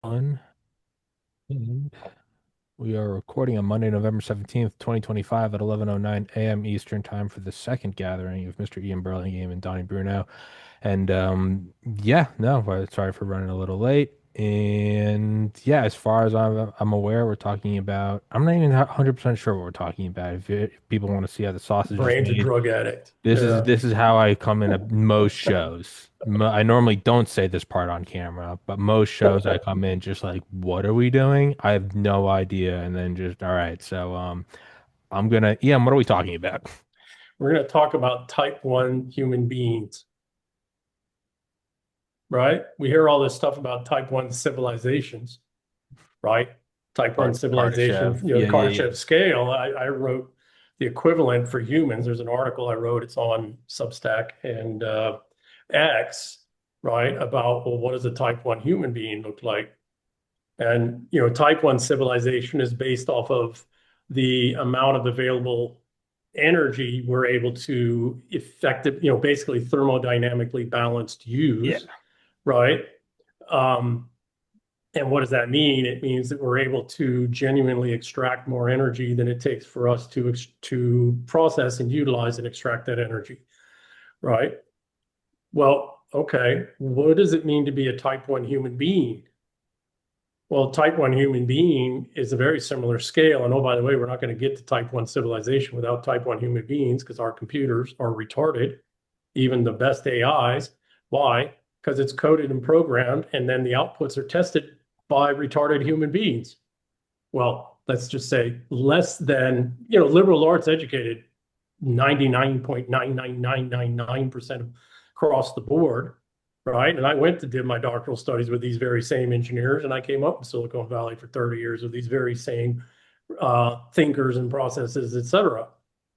One. And we are recording on Monday, November 17th, 2025 at 11:09 a.m. Eastern Time for the second gathering of Mr. Ian Burlingame and Donnie Bruno. And yeah, no, sorry for running a little late. And yeah, as far as I'm aware, we're talking about, I'm not even 100% sure what we're talking about. If people want to see how the sausage is Brain's a made, drug addict. this is Yeah. this is how I come in at most shows. I normally don't say this part on camera, but most shows I come in just like, what are we doing? I have no idea, and then just all right. So I'm gonna Ian, what are we talking about? We're going to talk about type 1 human beings, right? We hear all this stuff about type 1 civilizations, right? Type 1 civilization, Kardashev. Yeah, yeah, yeah. Kardashev scale. I wrote the equivalent for humans. There's an article I wrote, it's on Substack and X, right? About, well, what does a type 1 human being look like? And, type 1 civilization is based off of the amount of available energy we're able to basically thermodynamically balanced Yeah. use, right? Um, and what does that mean? It means that we're able to genuinely extract more energy than it takes for us to process and utilize and extract that energy, right? Well, okay, what does it mean to be a type 1 human being? Well, type 1 human being is a very similar scale. And oh, by the way, we're not going to get to type 1 civilization without type 1 human beings because our computers are retarded, even the best AIs. Why? Because it's coded and programmed, and then the outputs are tested by retarded human beings. Well, let's just say less than, liberal arts educated 99.99999% across the board, right? And I went to did my doctoral studies with these very same engineers, and I came up in Silicon Valley for 30 years with these very same thinkers and processes, et cetera,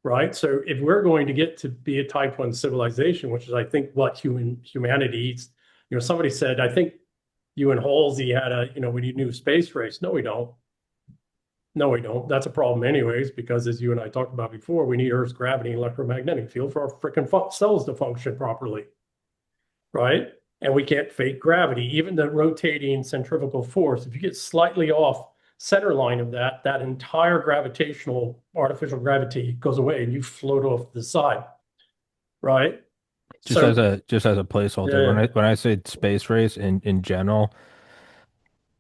right? So if we're going to get to be a type 1 civilization, which is, I think, what humanity eats, somebody said, I think you and Halsey had we need a new space race. No, we don't. No, we don't. That's a problem anyways, because as you and I talked about before, we need Earth's gravity and electromagnetic field for our freaking cells to function properly, right? And we can't fake gravity. Even the rotating centrifugal force, if you get slightly off center line of that, that entire gravitational artificial gravity goes away and you float off the side, right? So, Just as a placeholder, yeah, when I say space race in general,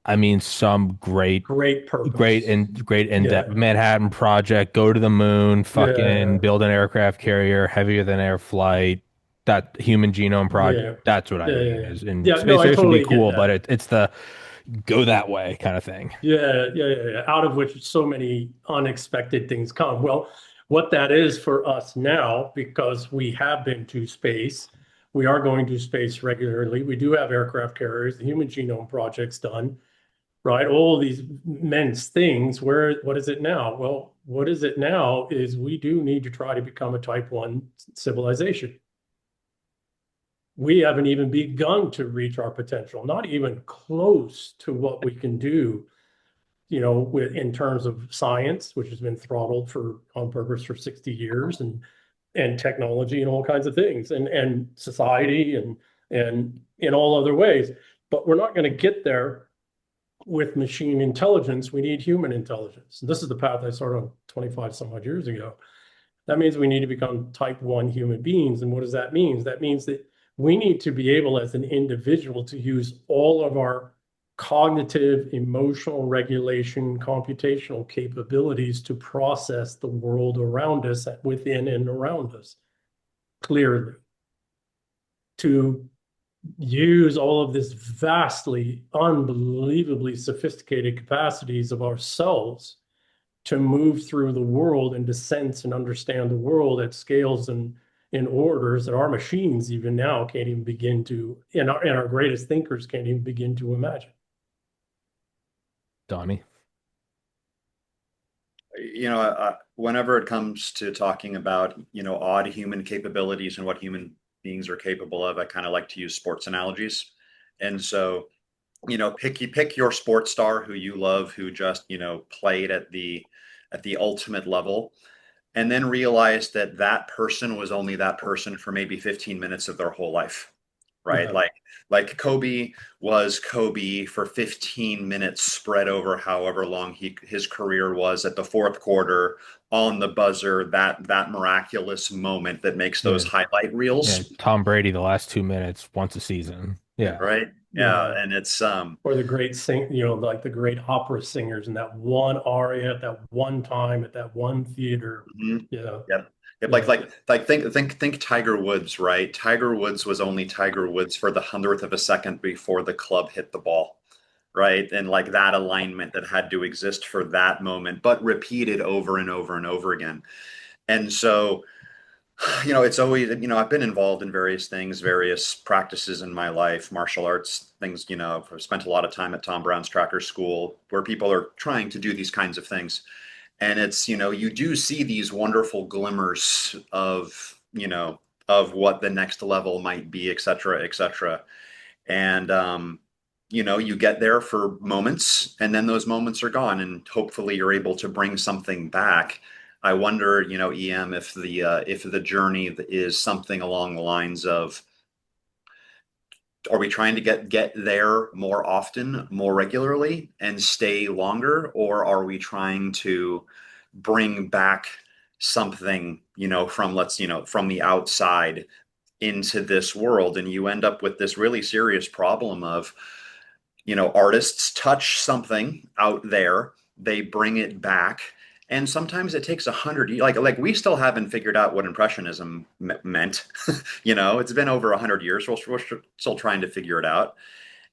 I mean some great purpose. great in-depth Yeah, Manhattan Project, go to the moon, fucking yeah, build an aircraft carrier, heavier than air flight, that human genome project. yeah, That's what I yeah, mean. yeah. Is in Yeah, no, space I race would be totally get cool, but that. it's the go that way kind of thing. Yeah, yeah, yeah, yeah. Out of which so many unexpected things come. Well, what that is for us now, because we have been to space, we are going to space regularly. We do have aircraft carriers, the Human Genome Project's done, right? All of these immense things. What is it now? Well, what is it now is we do need to try to become a type 1 civilization. We haven't even begun to reach our potential, not even close to what we can do, in terms of science, which has been throttled for on purpose for 60 years, and technology and all kinds of things, and society and in all other ways. But we're not going to get there with machine intelligence. We need human intelligence. And this is the path I started on 25 some odd years ago. That means we need to become type 1 human beings. And what does that mean? That means that we need to be able as an individual to use all of our cognitive, emotional regulation, computational capabilities to process the world around us, within and around us clearly, to use all of this vastly, unbelievably sophisticated capacities of ourselves to move through the world and to sense and understand the world at scales and in orders that our machines even now can't even begin to, and our greatest thinkers can't even begin to imagine. Donnie. Whenever it comes to talking about, odd human capabilities and what human beings are capable of, I kind of like to use sports analogies. And so, pick your sports star who you love, who just, played at the ultimate level, and then realize that that person was only that person for maybe 15 minutes of their whole life. right? Yeah. Like Kobe was Kobe for 15 minutes spread over however long his career was at the fourth quarter on the buzzer, that miraculous moment that makes those Yeah. highlight Yeah. reels, Tom Brady, the last 2 minutes once a season. Yeah. right? Yeah, Yeah. and it's Or the great like the great opera singers in that one aria at that one time at that one theater. mhm. Yeah. Yep. Yep. Yeah. Like think Tiger Woods, right? Tiger Woods was only Tiger Woods for the hundredth of a second before the club hit the ball, right? And like that alignment that had to exist for that moment, but repeated over and over and over again. And so, it's always, I've been involved in various things, various practices in my life, martial arts things, I've spent a lot of time at Tom Brown's Tracker School where people are trying to do these kinds of things. And it's, you do see these wonderful glimmers of what the next level might be, et cetera, et cetera. And, you get there for moments and then those moments are gone and hopefully you're able to bring something back. I wonder, EM, if the journey is something along the lines of, are we trying to get there more often, more regularly and stay longer, or are we trying to bring back something, from the outside into this world, and you end up with this really serious problem of, artists touch something out there, they bring it back, and sometimes it takes 100 years. Like we still haven't figured out what impressionism meant. It's been over 100 years. We're still trying to figure it out.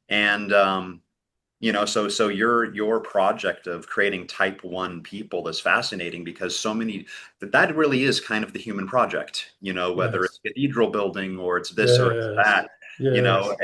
And so your project of creating type one people is fascinating because so many that really is kind of the human project, whether it's Yes. cathedral building or it's this or it's Yes. that, Yes.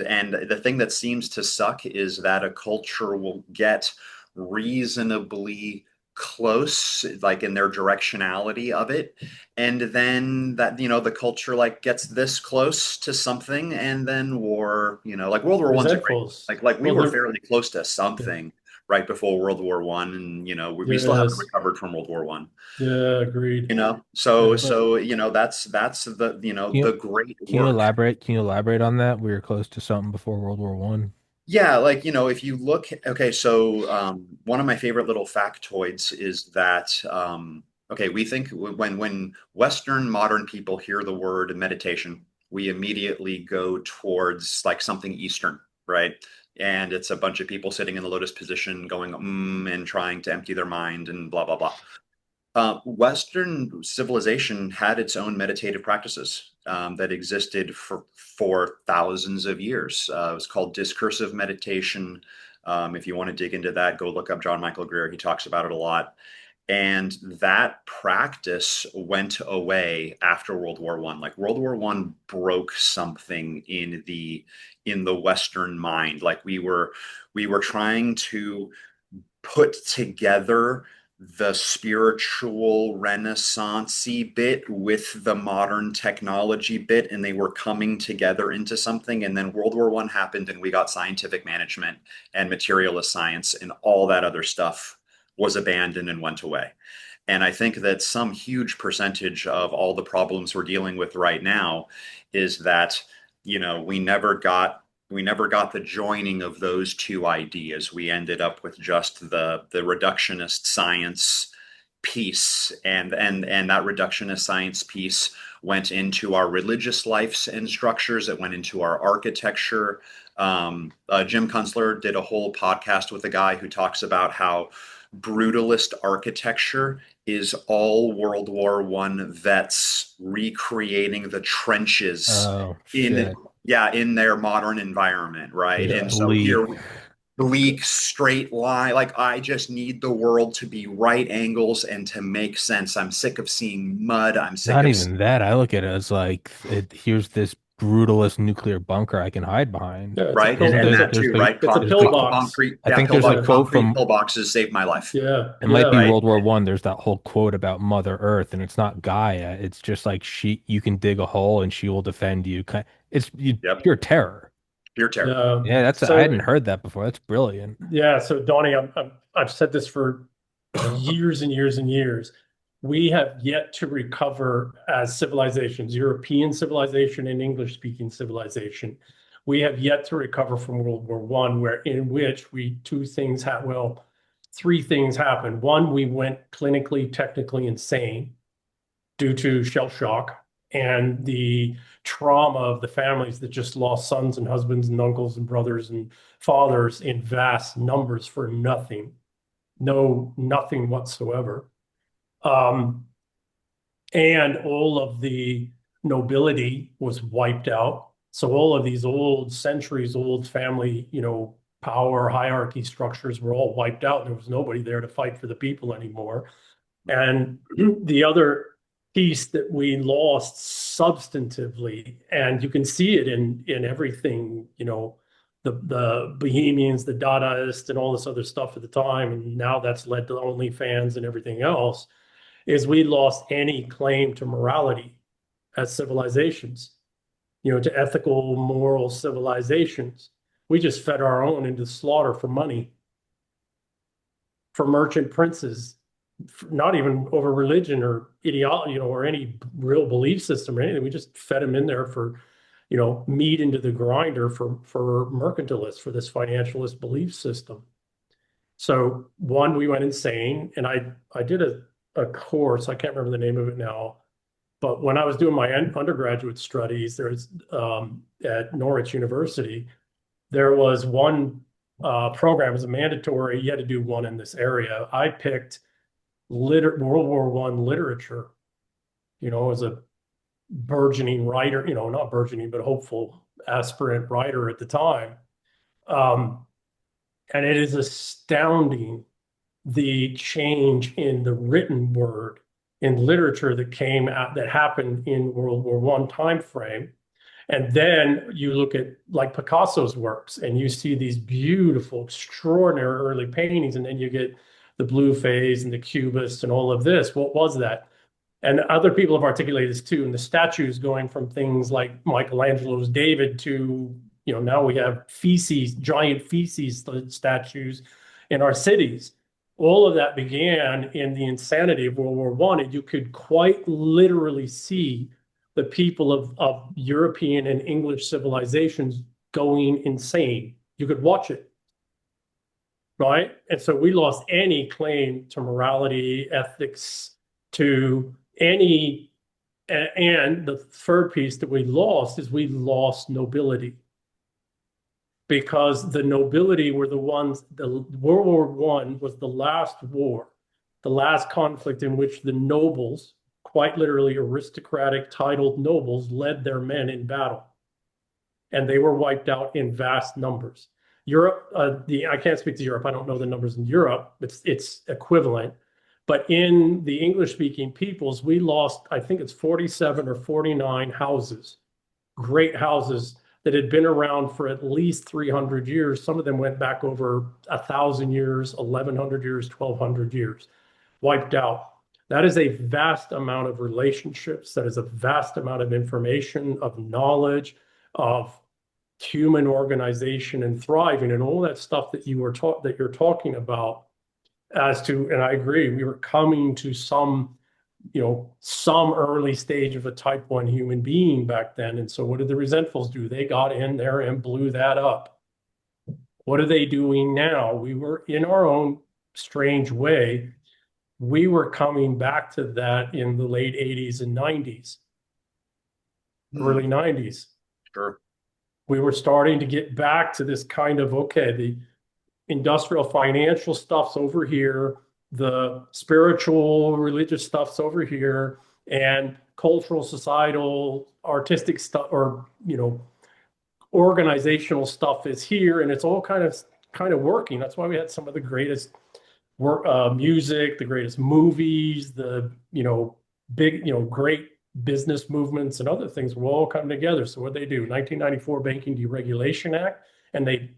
and the thing that seems to suck is that a culture will get reasonably close, like in their directionality of it, and then that the culture like gets this close to something and then war, like World War One's a great, Resentfuls. like we Well, were there. fairly close to Yeah. something right before World War One, and we still haven't Yes. recovered from World War One. Yeah. Agreed. So Yes. But that's the can the you, great can you work. elaborate? Can you elaborate on that? We were close to something before World War One. Yeah, like if you look, okay, so one of my favorite little factoids is that okay, we think when Western modern people hear the word meditation, we immediately go towards like something Eastern, right? And it's a bunch of people sitting in the lotus position going and trying to empty their mind and blah blah blah. Western civilization had its own meditative practices that existed for thousands of years. It was called discursive meditation. If you want to dig into that, go look up John Michael Greer. He talks about it a lot. And that practice went away after World War One. Like World War One broke something in the Western mind. Like we were trying to put together the spiritual renaissance-y bit with the modern technology bit, and they were coming together into something. And then World War One happened and we got scientific management and materialist science, and all that other stuff was abandoned and went away. And I think that some huge percentage of all the problems we're dealing with right now is that, we never got the joining of those two ideas. We ended up with just the reductionist science piece, and that reductionist science piece went into our religious lives and structures. It went into our architecture. Jim Kunstler did a whole podcast with a guy who talks about how brutalist architecture is all World War One vets recreating the trenches Oh in shit. yeah, in their modern environment, right? Just And Yeah. so bleak. here, bleak, straight line. Like I just need the world to be right angles and to make sense. I'm sick of seeing mud. I'm sick Not of even that. I look at it as like here's this brutalist nuclear bunker I can hide behind. Yeah. right, and Isn't and there that there's too, the right? It's a there's the pillbox. Concrete, I yeah, think there's a Yeah. quote concrete from pillboxes saved my life, Yeah. it might be Yeah. right? World War One. There's that whole quote about Mother Earth, and it's not Gaia. It's just like you can dig a hole and she will defend you. It's Yep, pure terror. pure terror. Yeah. Yeah, I So hadn't heard that before. That's brilliant. yeah. So Donnie, I've said this for years and years and years. we have yet to recover as civilizations, European civilization and English-speaking civilization. We have yet to recover from World War I, in which three things happened. One, we went clinically, technically insane due to shell shock and the trauma of the families that just lost sons and husbands and uncles and brothers and fathers in vast numbers for nothing. Nothing whatsoever. And all of the nobility was wiped out. So all of these centuries-old family, power hierarchy structures were all wiped out. There was nobody there to fight for the people anymore. And the other piece that we lost substantively, and you can see it in everything, the Bohemians, the Dadaists, and all this other stuff at the time, and now that's led to OnlyFans and everything else, is we lost any claim to morality as civilizations, to ethical, moral civilizations. We just fed our own into slaughter for money, for merchant princes, not even over religion or ideology, or any real belief system or anything. We just fed them in there for, meat into the grinder for mercantilists, for this financialist belief system. So one, we went insane, and I did a course, I can't remember the name of it now, but when I was doing my undergraduate studies, there's at Norwich University, there was one program, it was a mandatory, you had to do one in this area. I picked World War I literature, as a burgeoning writer, not burgeoning, but hopeful aspirant writer at the time. And it is astounding the change in the written word in literature that happened in World War I time frame. And then you look at like Picasso's works and you see these beautiful, extraordinary early paintings, and then you get the blue phase and the cubists and all of this. What was that? And other people have articulated this too. And the statues going from things like Michelangelo's David to, now we have giant feces statues in our cities. All of that began in the insanity of World War I, and you could quite literally see the people of European and English civilizations going insane. You could watch it, right? And so we lost any claim to morality, ethics, to any, and the third piece that we lost is we lost nobility. Because the nobility were the ones, World War I was the last war, the last conflict in which the nobles, quite literally aristocratic titled nobles, led their men in battle. And they were wiped out in vast numbers. Europe, I can't speak to Europe, I don't know the numbers in Europe, it's equivalent. But in the English-speaking peoples, we lost, I think it's 47 or 49 houses, great houses that had been around for at least 300 years. Some of them went back over 1,000 years, 1,100 years, 1,200 years, wiped out. That is a vast amount of relationships. That is a vast amount of information, of knowledge, of human organization and thriving, and all that stuff that you're talking about. And I agree, we were coming to some early stage of a type 1 human being back then. And so what did the resentfuls do? They got in there and blew that up. What are they doing now? We were, in our own strange way, we were coming back to that in the late 80s and 90s, early 90s. Sure. We were starting to get back to this kind of, okay, the industrial financial stuff's over here, the spiritual, religious stuff's over here, and cultural, societal, artistic stuff, or organizational stuff is here, and it's all kind of working. That's why we had some of the greatest music, the greatest movies, the big, great business movements and other things will all come together. So what they do, 1994 Banking Deregulation Act, and they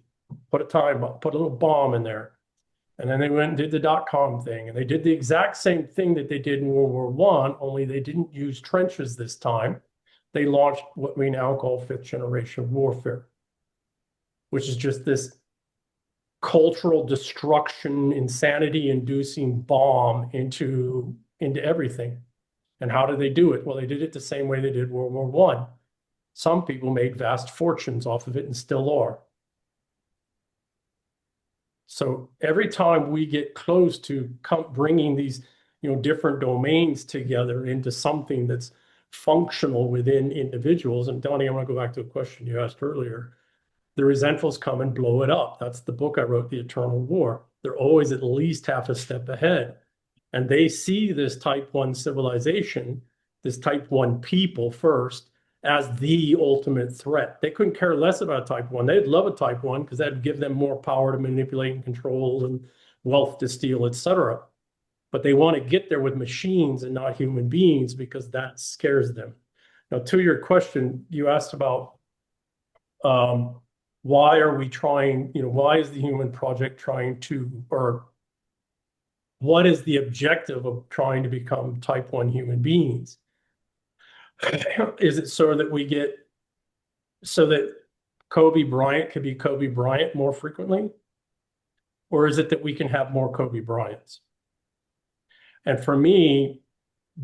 put a little bomb in there. And then they went and did the .com thing, and they did the exact same thing that they did in World War I, only they didn't use trenches this time. They launched what we now call fifth generation warfare, which is just this cultural destruction, insanity-inducing bomb into into everything. And how did they do it? Well, they did it the same way they did World War One. Some people made vast fortunes off of it and still are. So every time we get close to bringing these, different domains together into something that's functional within individuals, and Donnie, I want to go back to a question you asked earlier. The resentfuls come and blow it up. That's the book I wrote, The Eternal War. They're always at least half a step ahead. And they see this type 1 civilization, this type 1 people first, as the ultimate threat. They couldn't care less about type 1. They'd love a type 1 because that'd give them more power to manipulate and control and wealth to steal, etc. But they want to get there with machines and not human beings because that scares them. Now, to your question, you asked about why are we trying, why is the human project trying to, or what is the objective of trying to become type 1 human beings? Is it so that Kobe Bryant could be Kobe Bryant more frequently? Or is it that we can have more Kobe Bryants? And for me,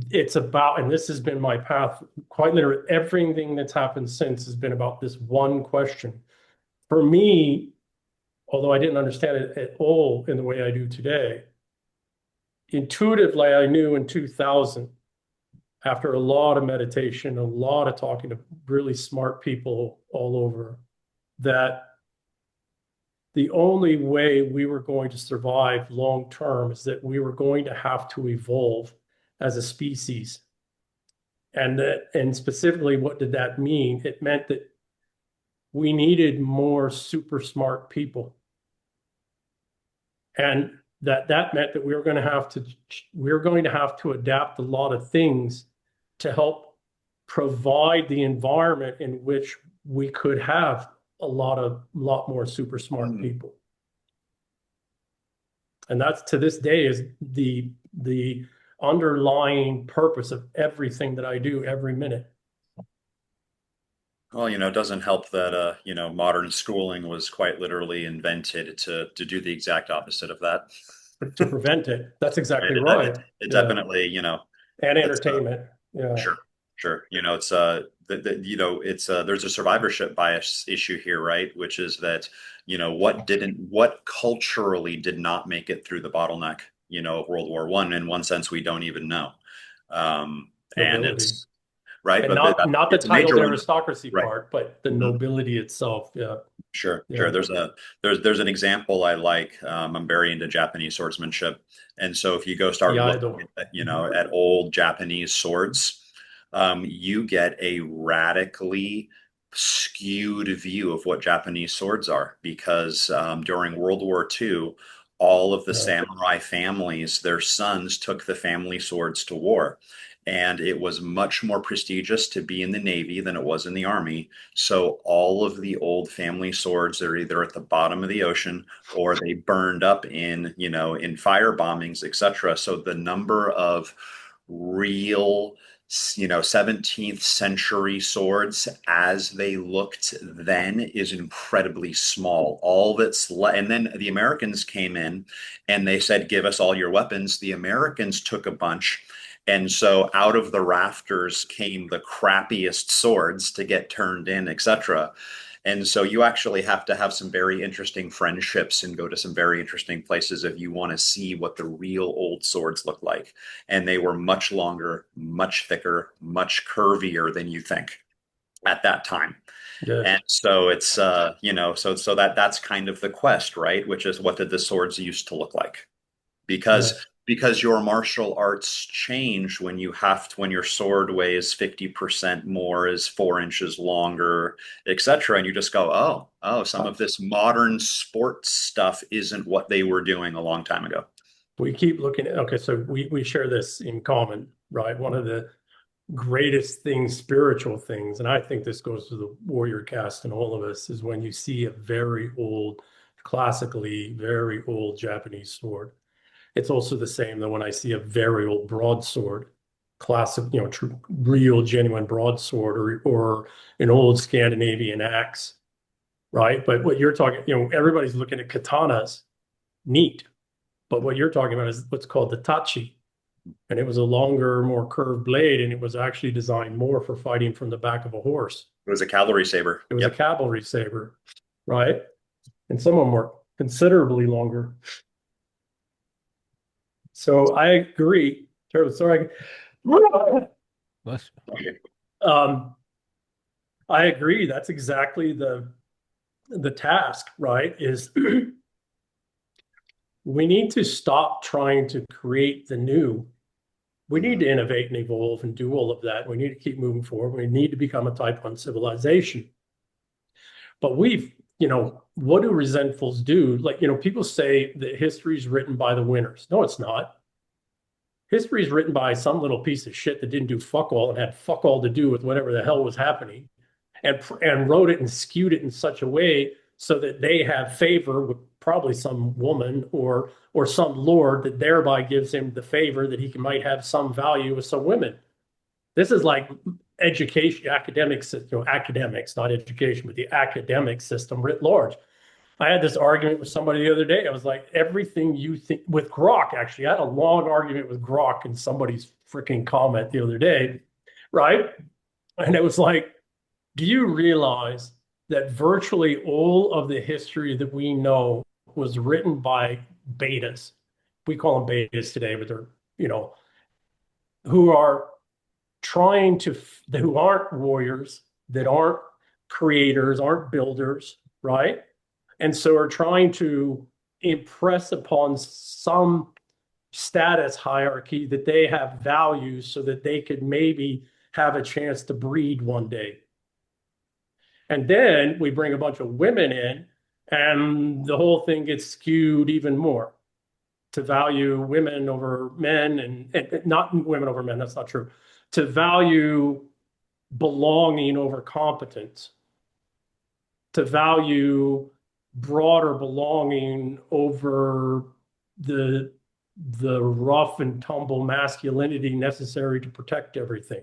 it's about, and this has been my path, quite literally, everything that's happened since has been about this one question. For me, although I didn't understand it at all in the way I do today, intuitively, I knew in 2000, after a lot of meditation, a lot of talking to really smart people all over, that the only way we were going to survive long term is that we were going to have to evolve as a species. And specifically, what did that mean? It meant that we needed more super smart people. And that meant that we were going to have to adapt a lot of things to help provide the environment in which we could have a lot more super smart people. And that's, to this day, is the underlying purpose of everything that I do every minute. Well, it doesn't help that modern schooling was quite literally invented to do the exact opposite of that. To prevent it. That's exactly right. right. It definitely, and entertainment. Sure. It's there's a survivorship bias issue here, right? Which is that, what culturally did not make it through the bottleneck, of World War I. In one sense, we don't even know. And it's right. And but not the it's a major titled one. aristocracy Right. part, but the nobility itself. Yeah. Sure. Yeah. There's an example I like. I'm very into Japanese swordsmanship, and so if you go start looking at old Japanese swords, you get a radically skewed view of what Japanese swords are, because during World War II, all of the samurai families, their sons took the family swords to war. And it was much more prestigious to be in the Navy than it was in the Army. So all of the old family swords are either at the bottom of the ocean or they burned up in fire bombings, etc. So the number of real 17th century swords as they looked then is incredibly small. And then the Americans came in and they said, give us all your weapons. The Americans took a bunch. And so out of the rafters came the crappiest swords to get turned in, etc. And so you actually have to have some very interesting friendships and go to some very interesting places if you want to see what the real old swords look like. And they were much longer, much thicker, much curvier than you think at that time. Yes. And so it's so that's kind of the quest, right? Which is, what did the swords used to look like? Because your martial arts change when your sword weighs 50% more, is 4 inches longer, etc. And you just go, oh, some of this modern sports stuff isn't what they were doing a long time ago. We keep looking at, okay, so we share this in common, right? One of the greatest things, spiritual things, and I think this goes to the warrior caste in all of us, is when you see a very old, classically very old Japanese sword. It's also the same that when I see a very old broadsword, classic, true, real, genuine broadsword, or an old Scandinavian axe, right? But what you're talking, everybody's looking at katanas, neat. But what you're talking about is what's called the tachi, And it was a longer, more curved blade, and it was actually designed more for fighting from the back of a horse. It was a cavalry saber. It was a Yep. cavalry saber, right? And some of them were considerably longer. So I agree. Terrible. Sorry. Bless Um, I agree. That's exactly the task, right? Is we need to stop trying to create the new. We need to innovate and evolve and do all of that. We need to keep moving forward. We need to become a type 1 civilization. But what do resentfuls do? Like, people say that history is written by the winners. No, it's not. History is written by some little piece of shit that didn't do fuck all and had fuck all to do with whatever the hell was happening, and wrote it and skewed it in such a way so that they have favor with probably some woman or some lord that thereby gives him the favor that he might have some value with some women. This is like education, academics, academics, not education, but the academic system writ large. I had this argument with somebody the other day. I was like, everything you think with Grok, actually, I had a long argument with Grok in somebody's freaking comment the other day, right? And it was like, do you realize that virtually all of the history that we know was written by betas? We call them betas today, but they're, who are who aren't warriors, that aren't creators, aren't builders, right? And so are trying to impress upon some status hierarchy that they have values so that they could maybe have a chance to breed one day. And then we bring a bunch of women in, and the whole thing gets skewed even more to value women over men, and not women over men, that's not true, to value belonging over competence, to value broader belonging over the rough and tumble masculinity necessary to protect everything.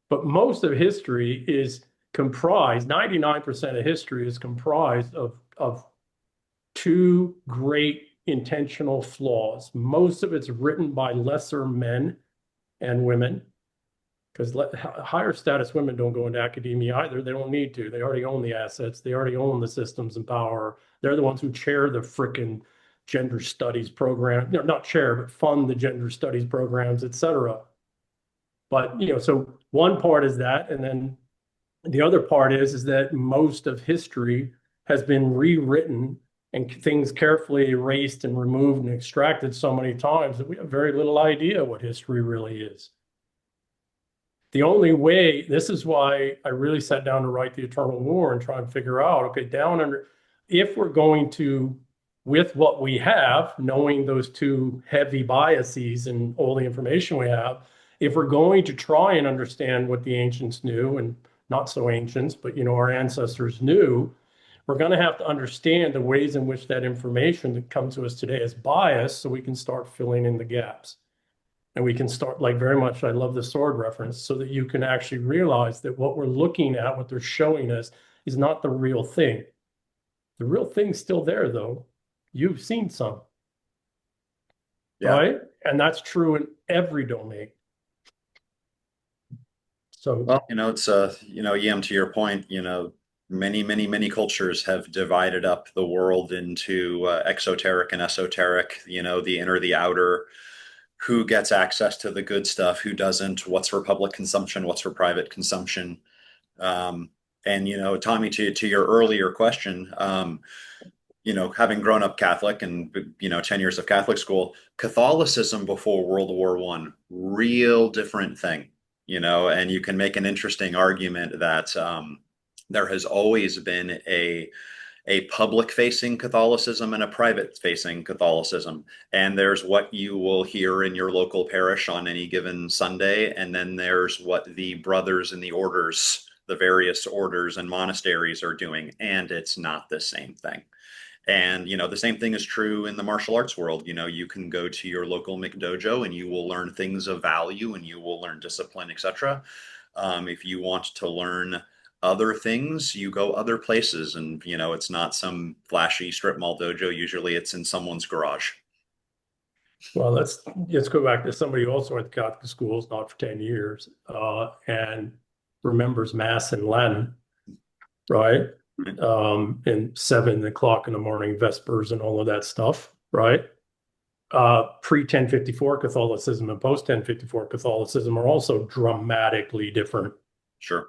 But most of history is comprised, 99% of history is comprised of two great intentional flaws. Most of it's written by lesser men and women, because higher status women don't go into academia either. They don't need to. They already own the assets. They already own the systems and power. They're the ones who chair the frickin' gender studies program. Not chair, but fund the gender studies programs, et cetera. But, so one part is that. And then the other part is that most of history has been rewritten and things carefully erased and removed and extracted so many times that we have very little idea what history really is. The only way, this is why I really sat down to write The Eternal War and try and figure out, okay, if we're going to, with what we have, knowing those two heavy biases and all the information we have, if we're going to try and understand what the ancients knew, and not so ancients, but our ancestors knew, we're going to have to understand the ways in which that information that comes to us today is biased, so we can start filling in the gaps. And we can start, like, very much, I love the sword reference, so that you can actually realize that what we're looking at, what they're showing us, is not the real thing. The real thing's still there, though. You've seen some. Yeah. Right? And that's true in every domain. So, well, it's Yam, to your point, many cultures have divided up the world into exoteric and esoteric, the inner, the outer, who gets access to the good stuff, who doesn't, what's for public consumption, what's for private consumption. And Tommy, to your earlier question, having grown up Catholic and 10 years of Catholic school, Catholicism before World War I, real different thing, and you can make an interesting argument that there has always been a public-facing Catholicism and a private-facing Catholicism. And there's what you will hear in your local parish on any given Sunday, and then there's what the brothers and the orders, the various orders and monasteries are doing, and it's not the same thing. And the same thing is true in the martial arts world. You can go to your local McDojo and you will learn things of value and you will learn discipline, etc. If you want to learn other things, you go other places, and it's not some flashy strip mall dojo. Usually it's in someone's garage. Well, let's go back to somebody who also went to Catholic schools, not for 10 years, and remembers Mass in Latin, right? Right. And 7 o'clock in the morning, Vespers and all of that stuff, right? Pre-1054 Catholicism and post-1054 Catholicism are also dramatically different, Sure.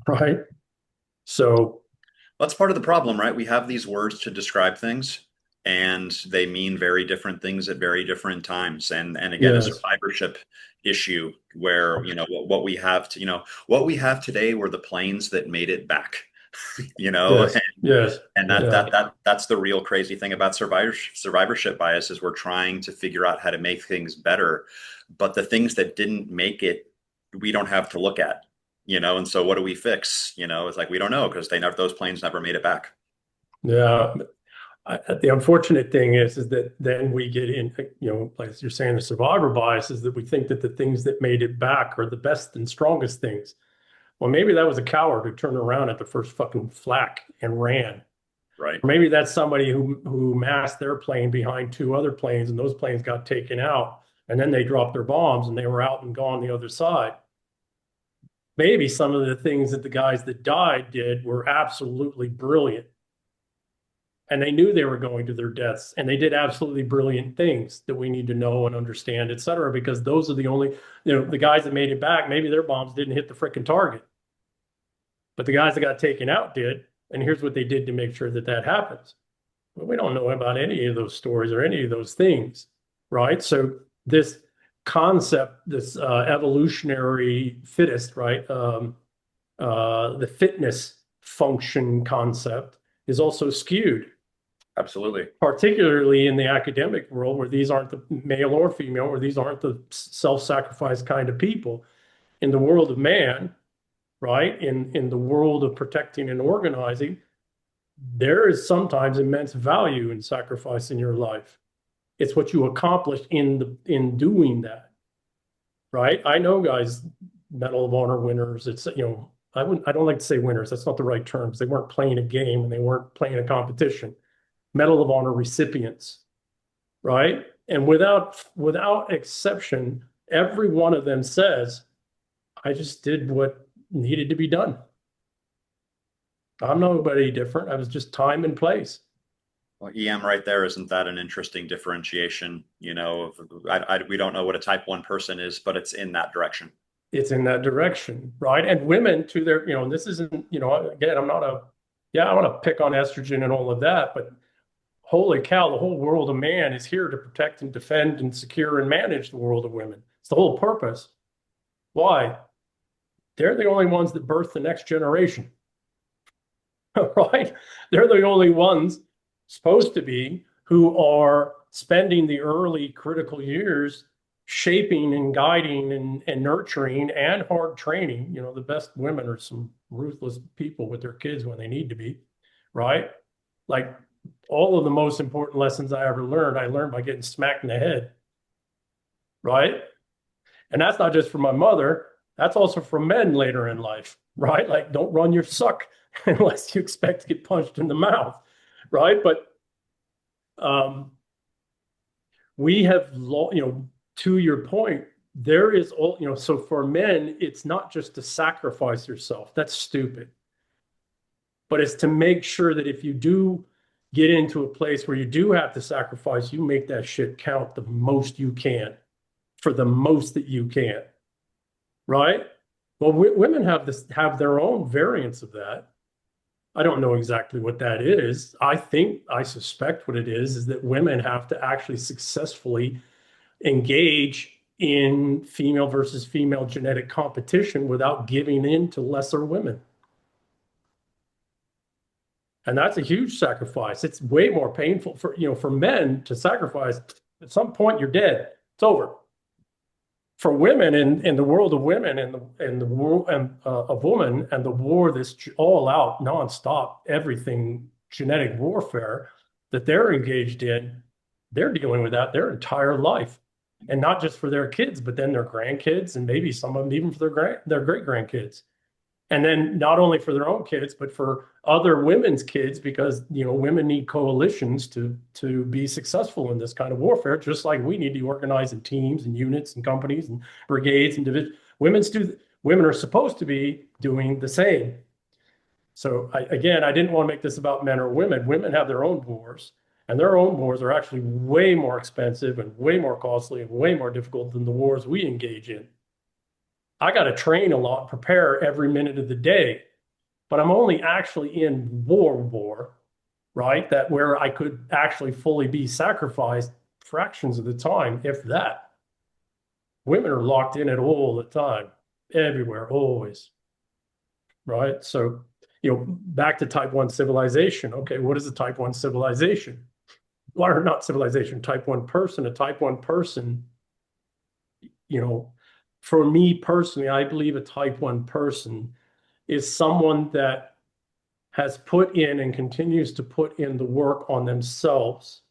right? So, That's part of the problem, right? We have these words to describe things, and they mean very different things at very different times. And again, a yes, survivorship issue where, what we have to, what we have today were the planes that made it back, you know, yes, yes, and yeah, that's the real crazy thing about survivorship bias is we're trying to figure out how to make things better, but the things that didn't make it, we don't have to look at, and so what do we fix? It's like we don't know because those planes never made it back. yeah. The unfortunate thing is that then we get in, like you're saying, the survivor bias is that we think that the things that made it back are the best and strongest things. Well, maybe that was a coward who turned around at the first fucking flak and ran. Right. Or maybe that's somebody who massed their plane behind two other planes and those planes got taken out and then they dropped their bombs and they were out and gone the other side. Maybe some of the things that the guys that died did were absolutely brilliant. And they knew they were going to their deaths and they did absolutely brilliant things that we need to know and understand, et cetera, because those are the only, the guys that made it back, maybe their bombs didn't hit the freaking target, but the guys that got taken out did. And here's what they did to make sure that that happens. But we don't know about any of those stories or any of those things, right? So this concept, this evolutionary fittest, right? The fitness function concept is also skewed, Absolutely. particularly in the academic world where these aren't the male or female, where these aren't the self-sacrifice kind of people. In the world of man, right? In the world of protecting and organizing, there is sometimes immense value in sacrificing your life. It's what you accomplish in doing that, right? I know guys, Medal of Honor winners. It's I don't like to say winners. That's not the right terms. They weren't playing a game and they weren't playing a competition. Medal of Honor recipients, right? And without exception, every one of them says, I just did what needed to be done. I'm nobody different. I was just time and place. Well, EM right there, isn't that an interesting differentiation? We don't know what a type 1 person is, but it's in that direction. It's in that direction, right? And women to their, and this isn't, again, I want to pick on estrogen and all of that, but holy cow, the whole world of man is here to protect and defend and secure and manage the world of women. It's the whole purpose. Why? They're the only ones that birth the next generation, right? They're the only ones supposed to be who are spending the early critical years shaping and guiding and nurturing and hard training. The best women are some ruthless people with their kids when they need to be, right? Like all of the most important lessons I ever I learned by getting smacked in the head, right? And that's not just from my mother, that's also from men later in life, right? Like don't run your suck unless you expect to get punched in the mouth, right? But we have, to your point, there is all, so for men, it's not just to sacrifice yourself. That's stupid. But it's to make sure that if you do get into a place where you do have to sacrifice, you make that shit count the most you can for the most that you can. Right? Well, women have their own variants of that. I don't know exactly what that is. I suspect what it is that women have to actually successfully engage in female versus female genetic competition without giving in to lesser women. And that's a huge sacrifice. It's way more painful for men to sacrifice. At some point, you're dead. It's over. For women in the world of women and the world of woman and the war that's all out, nonstop, everything genetic warfare that they're engaged in, they're dealing with that their entire life, and not just for their kids, but then their grandkids and maybe some of them even for their great grandkids. And then not only for their own kids, but for other women's kids, because women need coalitions to be successful in this kind of warfare, just like we need to organize in teams and units and companies and brigades and divisions. Women are supposed to be doing the same. So again, I didn't want to make this about men or women. Women have their own wars, and their own wars are actually way more expensive and way more costly and way more difficult than the wars we engage in. I got to train a lot, prepare every minute of the day, but I'm only actually in war, right? That where I could actually fully be sacrificed fractions of the time, if that. Women are locked in it all the time, everywhere, always, right? So, back to type 1 civilization. Okay, what is a type 1 civilization? Or not civilization, type 1 person. A type 1 person, for me personally, I believe a type 1 person is someone that has put in and continues to put in the work on themselves,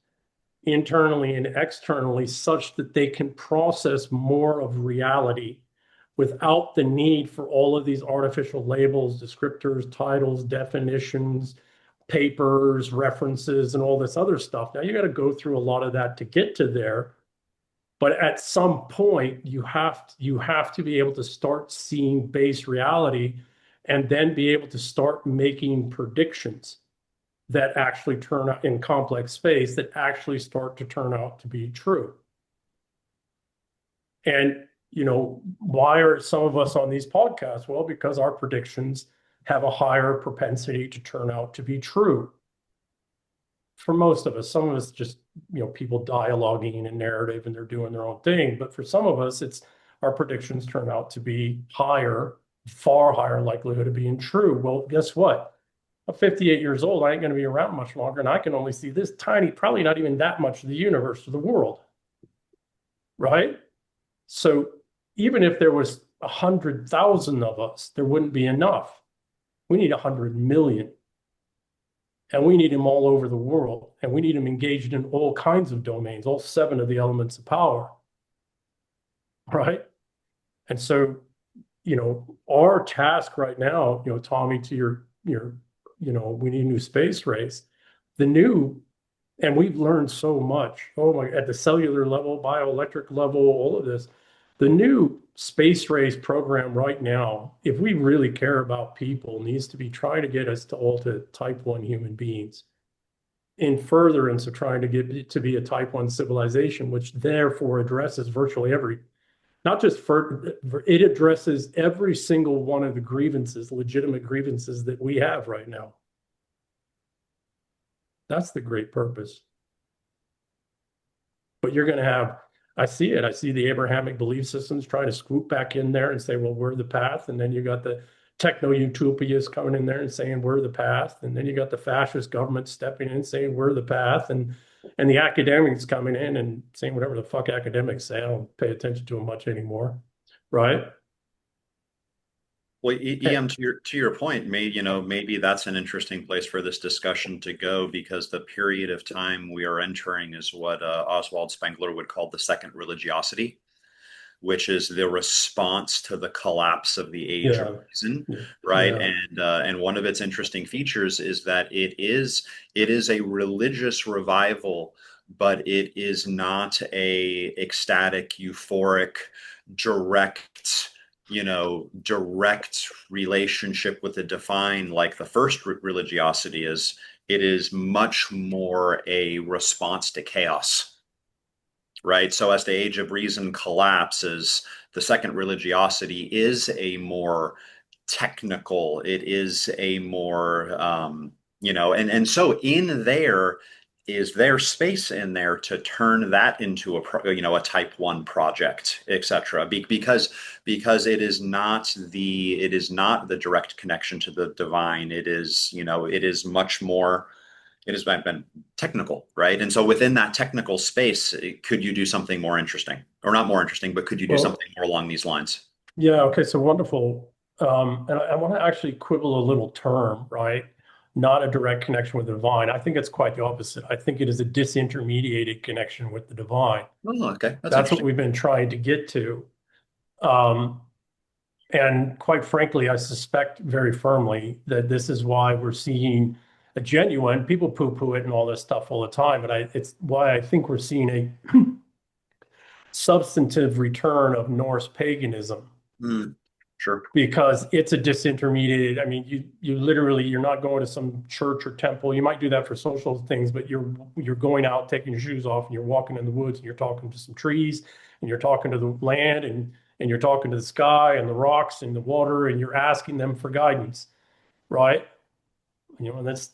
internally and externally, such that they can process more of reality without the need for all of these artificial labels, descriptors, titles, definitions, papers, references, and all this other stuff. Now you got to go through a lot of that to get to there. But at some point, you have to be able to start seeing base reality and then be able to start making predictions that actually turn out in complex space that actually start to turn out to be true. And, why are some of us on these podcasts? Well, because our predictions have a higher propensity to turn out to be true. For most of us, some of us just, people dialoguing in narrative and they're doing their own thing. But for some of us, it's our predictions turn out to be higher, far higher likelihood of being true. Well, guess what? I'm 58 years old. I ain't going to be around much longer. And I can only see this tiny, probably not even that much of the universe or the world. Right? So even if there was 100,000 of us, there wouldn't be enough. We need 100 million. And we need them all over the world. And we need them engaged in all kinds of domains, all 7 of the elements of power. Right? And so, our task right now, Tommy, to your, we need a new space race. And we've learned so much. Oh my, at the cellular level, bioelectric level, all of this. The new space race program right now, if we really care about people, needs to be trying to get us to all to type 1 human beings. In furtherance of trying to get to be a type 1 civilization, which therefore addresses virtually not just it addresses every single one of the grievances, legitimate grievances that we have right now. That's the great purpose. But you're going to have, I see the Abrahamic belief systems trying to swoop back in there and say, well, we're the path. And then you got the techno-utopias coming in there and saying, we're the path. And then you got the fascist government stepping in saying, we're the path. And the academics coming in and saying whatever the fuck academics say. I don't pay attention to them much anymore. Right? Well, EM, to your point, maybe that's an interesting place for this discussion to go, because the period of time we are entering is what Oswald Spengler would call the second religiosity, which is the response to the collapse of the age of reason, right? Yeah. And one of its interesting features is that it is a religious revival, but it is not a ecstatic, euphoric, direct relationship with the divine like the first religiosity is. It is much more a response to chaos, right? So as the age of reason collapses, the second religiosity is a more technical, it is a more, and so in there is there space in there to turn that into a type 1 project, etc. Because it is not the direct connection to the divine. It is much more. It has been technical, right? And so within that technical space, could you do something more interesting, or not more interesting, but could you do something more along these lines? Yeah. Okay. So wonderful. And I want to actually quibble a little term, right? Not a direct connection with the divine. I think it's quite the opposite. I think it is a disintermediated connection with the divine. Oh, okay. That's what we've been trying to get to. And quite frankly, I suspect very firmly that this is why we're seeing a genuine, people poo-poo it and all this stuff all the time, but it's why I think we're seeing a substantive return of Norse paganism Mm, sure. because it's a disintermediated. I mean, you literally you're not going to some church or temple. You might do that for social things, but you're going out, taking your shoes off, and you're walking in the woods, and you're talking to some trees, and you're talking to the land, and you're talking to the sky and the rocks and the water, and you're asking them for guidance, right? And that's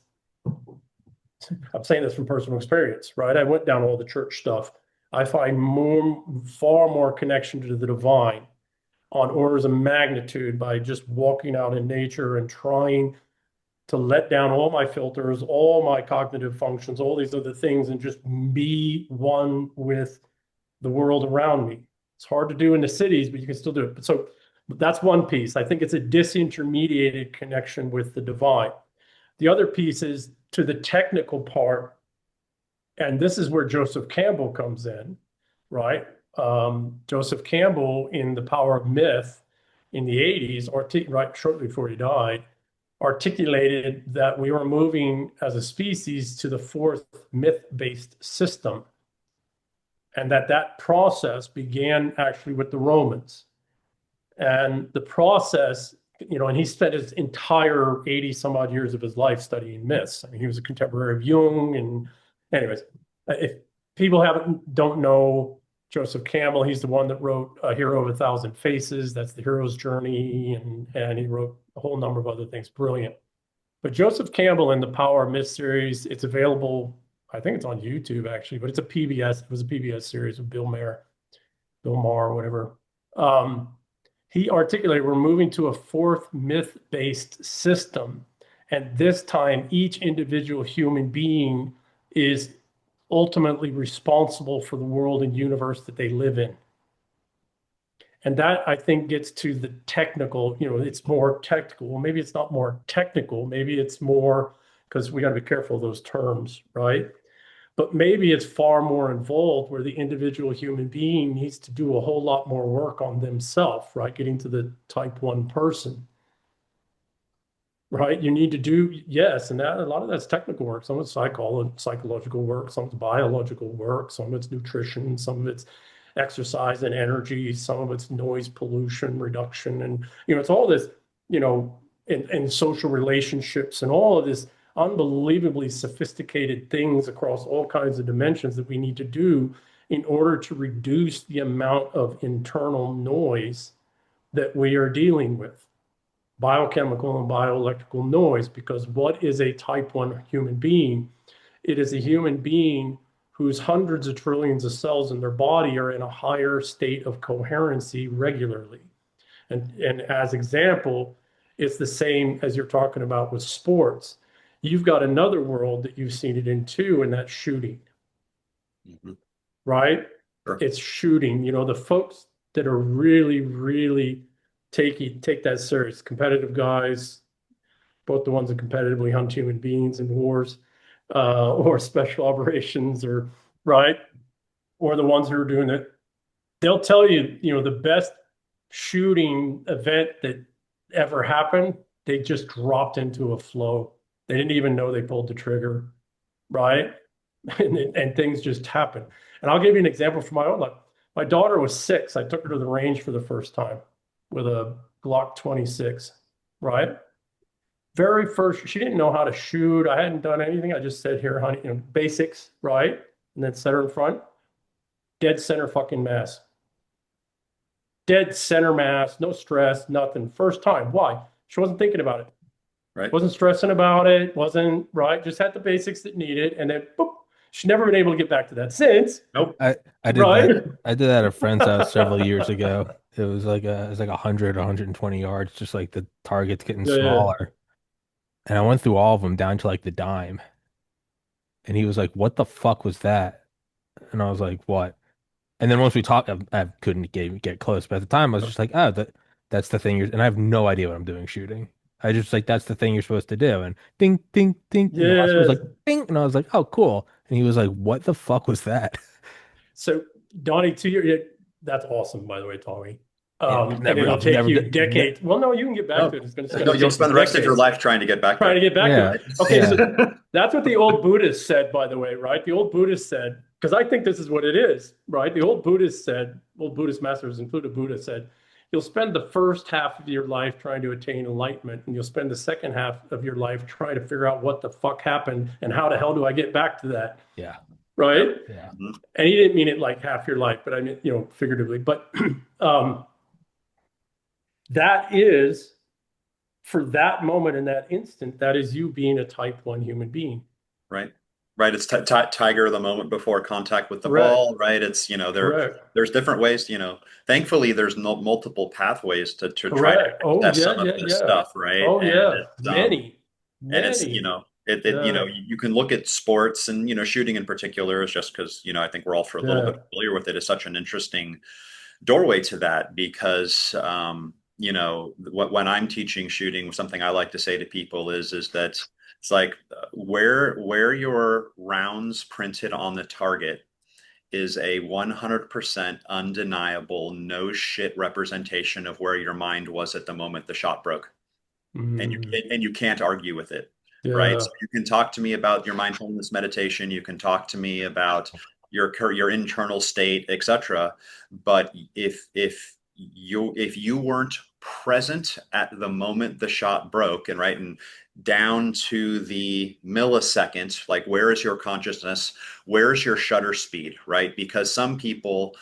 I'm saying this from personal experience, right? I went down all the church stuff. I find far more connection to the divine on orders of magnitude by just walking out in nature and trying to let down all my filters, all my cognitive functions, all these other things, and just be one with the world around me. It's hard to do in the cities, but you can still do it. So that's one piece. I think it's a disintermediated connection with the divine. The other piece is to the technical part, and this is where Joseph Campbell comes in, right? Joseph Campbell in The Power of Myth in the 80s, right shortly before he died, articulated that we were moving as a species to the fourth myth-based system, and that process began actually with the Romans. And the process, and he spent his entire 80 some odd years of his life studying myths. I mean, he was a contemporary of Jung. And anyways, if people don't know Joseph Campbell, he's the one that wrote A Hero of a Thousand Faces. That's the hero's journey. And he wrote a whole number of other things. Brilliant. But Joseph Campbell in the Power of Myth series, it's available. I think it's on YouTube actually, but it's a PBS. It was a PBS series with Bill Maher, whatever. He articulated we're moving to a fourth myth-based system. And this time, each individual human being is ultimately responsible for the world and universe that they live in. And that, I think, gets to the technical, it's more technical. Well, maybe it's not more technical. Maybe it's more, because we got to be careful of those terms, right? But maybe it's far more involved where the individual human being needs to do a whole lot more work on themselves, right? Getting to the type 1 person, right? You need to do, yes, and that a lot of that's technical work. Some of it's psychological work, some of it's biological work, some of it's nutrition, some of it's exercise and energy, some of it's noise pollution reduction. And, it's all this, and social relationships and all of this unbelievably sophisticated things across all kinds of dimensions that we need to do in order to reduce the amount of internal noise that we are dealing with, biochemical and bioelectrical noise. Because what is a type 1 human being? It is a human being whose hundreds of trillions of cells in their body are in a higher state of coherency regularly. And as example, it's the same as you're talking about with sports. You've got another world that you've seen it in too, and that's shooting, right? Sure. It's shooting. The folks that are really, really take that serious, competitive guys, both the ones that competitively hunt human beings in wars, or special operations, or right, or the ones who are doing it. They'll tell you, the best shooting event that ever happened, they just dropped into a flow. They didn't even know they pulled the trigger, right? And things just happen. And I'll give you an example from my own life. My daughter was 6. I took her to the range for the first time with a Glock 26, right? Very first, she didn't know how to shoot. I hadn't done anything. I just said, here, honey, basics, right? And then set her in front. Dead center fucking mass. Dead center mass, no stress, nothing. First time. Why? She wasn't thinking about it. Right. Wasn't stressing about it. Wasn't, right? Just had the basics that needed. And then, boop, she's never been able to get back to that since. Nope. I did Right? that. I did that at a friend's house several years ago. It was like 100, 120 yards, just like the target's getting Yeah. smaller. And I went through all of them down to like the dime. And he was like, "What the fuck was that?" And I was like, "What?" And then once we talked, I couldn't get close. But at the time, I was just like, "Oh, that's the thing you're," and I have no idea what I'm doing shooting. I just like, that's the thing you're supposed to do. And ding, ding, ding. And the last one was Yes. like, ding. And I was like, "Oh, cool." And he was like, "What the fuck was that?" So, Donnie, to your, that's awesome, by the way, Tommy. Yeah, And it'll I've take never, you decades. Well, no, you can get back No, to it. It's no, going to you'll take you spend the rest of your decades life trying to get back trying to there. get back to yeah, it. Okay, yeah, so that's what the old Buddhists said, by the way, right? The old Buddhists said, because I think this is what it is, right? The old Buddhists said, old Buddhist masters, including Buddha, said, you'll spend the first half of your life trying to attain enlightenment, and you'll spend the second half of your life trying to figure out what the fuck happened and how the hell do I get back to that, yeah, Yep. right? yeah. Mhm. And he didn't mean it like half your life, but I mean, figuratively. But um, that is, for that moment in that instant, that is you being a type 1 human being. Right. Right. It's tiger the moment before contact with the Correct. ball, right? It's, Correct. there's different ways, thankfully there's no multiple pathways to try to Correct. Oh, access yeah, some of yeah, this yeah. stuff, right? Oh, And yeah. Many, it's, many. it, Yeah, you can look at sports and, shooting in particular is just because, I think we're all for a little yeah, bit familiar with it. It's such an interesting doorway to that because, when I'm teaching shooting, something I like to say to people is that it's like where your rounds printed on the target is a 100% undeniable, no shit representation of where your mind was at the moment the shot broke, and mm, you can't argue with it, right? yeah, So you can talk to me about your mindfulness meditation, you can talk to me about your internal state, etc. But if you weren't present at the moment the shot broke, and down to the millisecond, like where is your consciousness, where is your shutter speed, right? Because some people,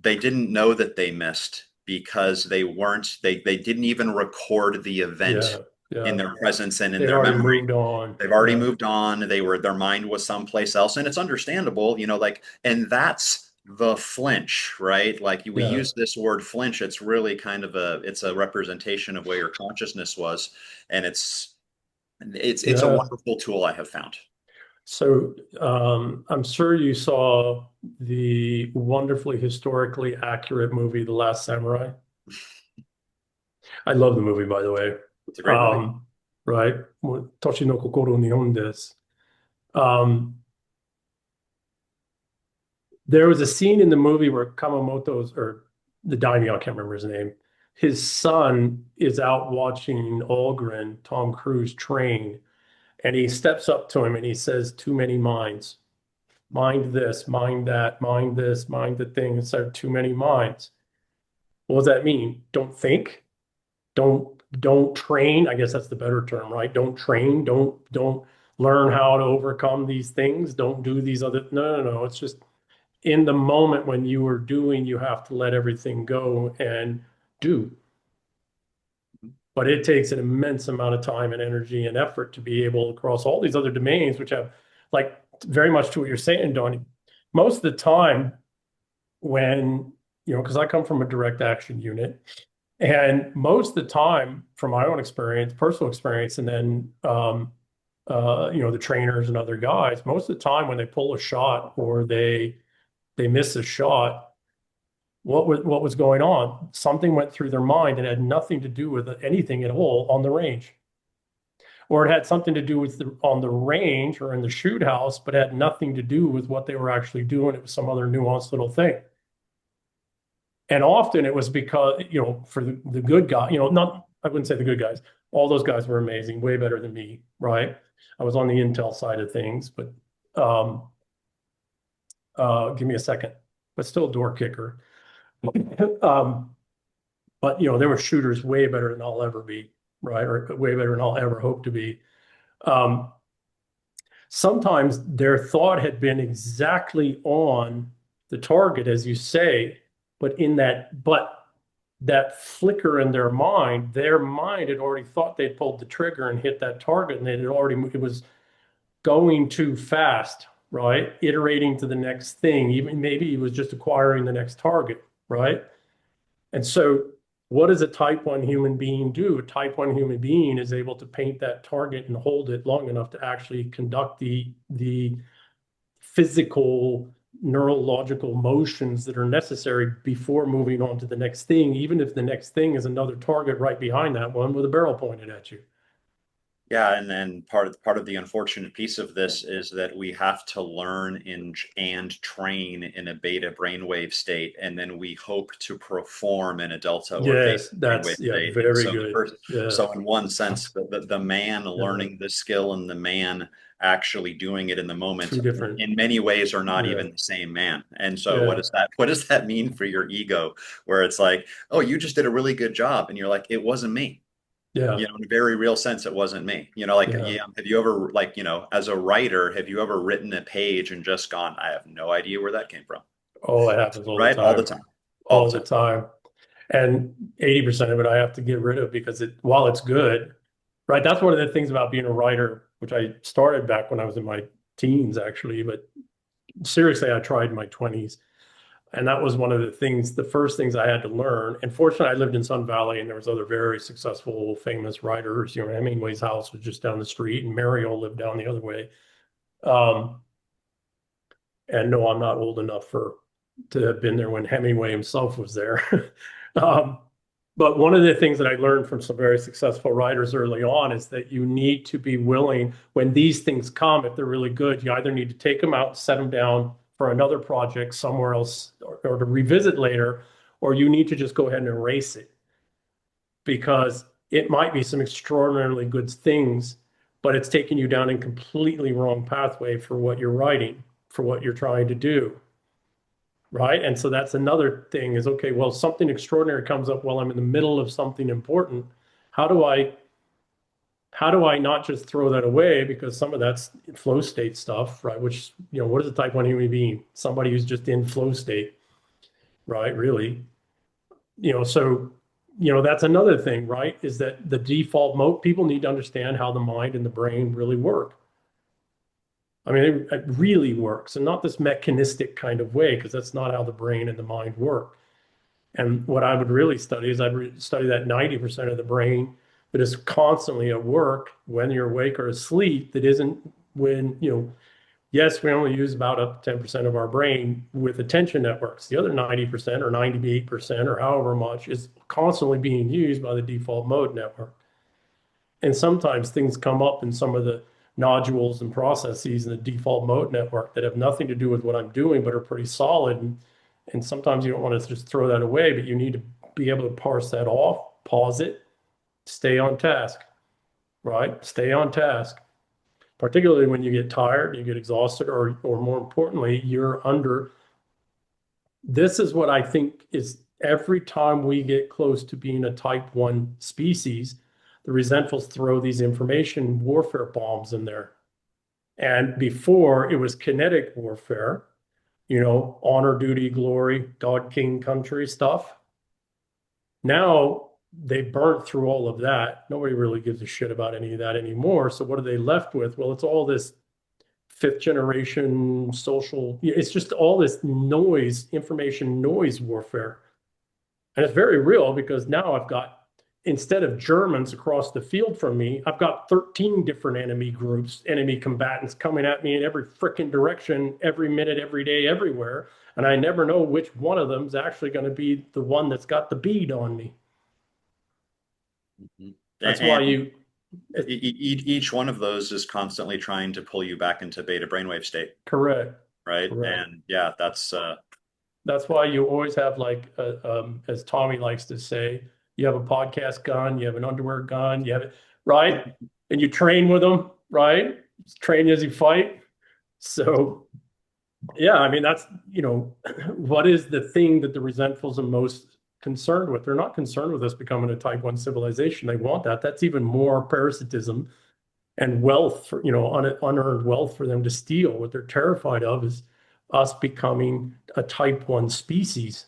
they didn't know that they missed because they didn't even record the event yeah, in yeah. their presence and in They'd their already memory. moved on. They've already Yeah, moved on. Their mind was someplace else, and it's understandable, and that's the flinch, right? Like we yeah. use this word flinch, it's really kind of it's a representation of where your consciousness was, and it's a Yeah. wonderful tool I have found. So I'm sure you saw the wonderfully historically accurate movie, The Last Samurai. I love the movie, by the way. It's a great movie. Right? Toshi no Kokoro Nihon desu. Um, there was a scene in the movie where Kamamoto's, or the daimyo, I can't remember his name, his son is out watching Algren, Tom Cruise, train, and he steps up to him and he says, too many minds. Mind this, mind that, mind this, mind the thing. It's like too many minds. What does that mean? Don't think, don't train. I guess that's the better term, right? Don't train, don't learn how to overcome these things. Don't do these other, no, no, no. It's just in the moment when you are doing, you have to let everything go and do. But it takes an immense amount of time and energy and effort to be able to cross all these other domains, which have, like, very much to what you're saying, Donnie. Most of the time, when, because I come from a direct action unit, and most of the time, from my own experience, personal experience, and then the trainers and other guys, most of the time when they pull a shot or they miss a shot, what was going on? Something went through their mind and had nothing to do with anything at all on the range, or it had something to do with on the range or in the shoot house, but had nothing to do with what they were actually doing. It was some other nuanced little thing. And often it was because, for the good guy, not, I wouldn't say the good guys. All those guys were amazing, way better than me, right? I was on the intel side of things, but um, give me a second. But still a door kicker. um, but there were shooters way better than I'll ever be, right? Or way better than I'll ever hope to be. Um, Sometimes their thought had been exactly on the target, as you say, but that flicker in their mind had already thought they'd pulled the trigger and hit that target, and it was going too fast, right? Iterating to the next thing, even maybe it was just acquiring the next target, right? And so what does a type 1 human being do? A type 1 human being is able to paint that target and hold it long enough to actually conduct the physical neurological motions that are necessary before moving on to the next thing, even if the next thing is another target right behind that one with a barrel pointed at you. Yeah, and then part of the unfortunate piece of this is that we have to learn and train in a beta brainwave state, and then we hope to perform in a delta or theta Yes, brainwave that's, yeah, state. And very so good. Yeah, so in one sense, the man yeah, learning the skill and the man actually doing it in the moment two different, in many ways are not yeah, even the same man. And so yeah, what does that mean for your ego? Where it's like, oh, you just did a really good job, and you're like, it wasn't me. yeah, In a very real sense, it wasn't me. Like, yeah. yeah, have you ever, like, as a writer, have you ever written a page and just gone, I have no idea where that came from? Oh, it happens all the Right? All the time, time. All the all the time. time. And 80% of it I have to get rid of because while it's good, right? That's one of the things about being a writer, which I started back when I was in my teens, actually, but seriously, I tried in my 20s. And that was one of the first things I had to learn. And fortunately, I lived in Sun Valley and there was other very successful, famous writers. Hemingway's house was just down the street and Mariel lived down the other way. Um, and no, I'm not old enough to have been there when Hemingway himself was there. um, but one of the things that I learned from some very successful writers early on is that you need to be willing, when these things come, if they're really good, you either need to take them out, set them down for another project somewhere else, or to revisit later, or you need to just go ahead and erase it because it might be some extraordinarily good things, but it's taking you down a completely wrong pathway for what you're writing, for what you're trying to do. Right. And so that's another thing is, okay, well, something extraordinary comes up while I'm in the middle of something important. How do I how do I not just throw that away? Because some of that's flow state stuff, right? Which, what is a type one human being? Somebody who's just in flow state, right? Really. So, that's another thing, right? Is that the default mode, people need to understand how the mind and the brain really work. I mean, it really works, and not this mechanistic kind of way, because that's not how the brain and the mind work. And what I would really study is study that 90% of the brain that is constantly at work when you're awake or asleep, that isn't when, yes, we only use about up to 10% of our brain with attention networks. The other 90% or 98% or however much is constantly being used by the default mode network. And sometimes things come up in some of the nodules and processes in the default mode network that have nothing to do with what I'm doing, but are pretty solid. And sometimes you don't want to just throw that away, but you need to be able to parse that off, pause it, stay on task, right? Stay on task. Particularly when you get tired, you get exhausted, or more importantly, you're under. This is what I think is every time we get close to being a type 1 species, the resentfuls throw these information warfare bombs in there. And before it was kinetic warfare, honor, duty, glory, God, king, country stuff. Now they burnt through all of that. Nobody really gives a shit about any of that anymore. So what are they left with? Well, it's all this fifth generation social, it's just all this noise, information noise warfare. And it's very real because now I've got, instead of Germans across the field from me, I've got 13 different enemy groups, enemy combatants coming at me in every freaking direction, every minute, every day, everywhere. And I never know which one of them is actually going to be the one that's got the bead on me. Mhm. That's why And each one of those is constantly trying to pull you back into beta brainwave state, correct, right? correct. And yeah, That's why you always have, like, as Tommy likes to say, you have a podcast gun, you have an underwear gun, you have it, right? And you train with them, right? Train as you fight. So, yeah, I mean, that's, what is the thing that the resentfuls are most concerned with? They're not concerned with us becoming a type 1 civilization. They want that. That's even more parasitism and wealth for, unearned wealth for them to steal. What they're terrified of is us becoming a type 1 species,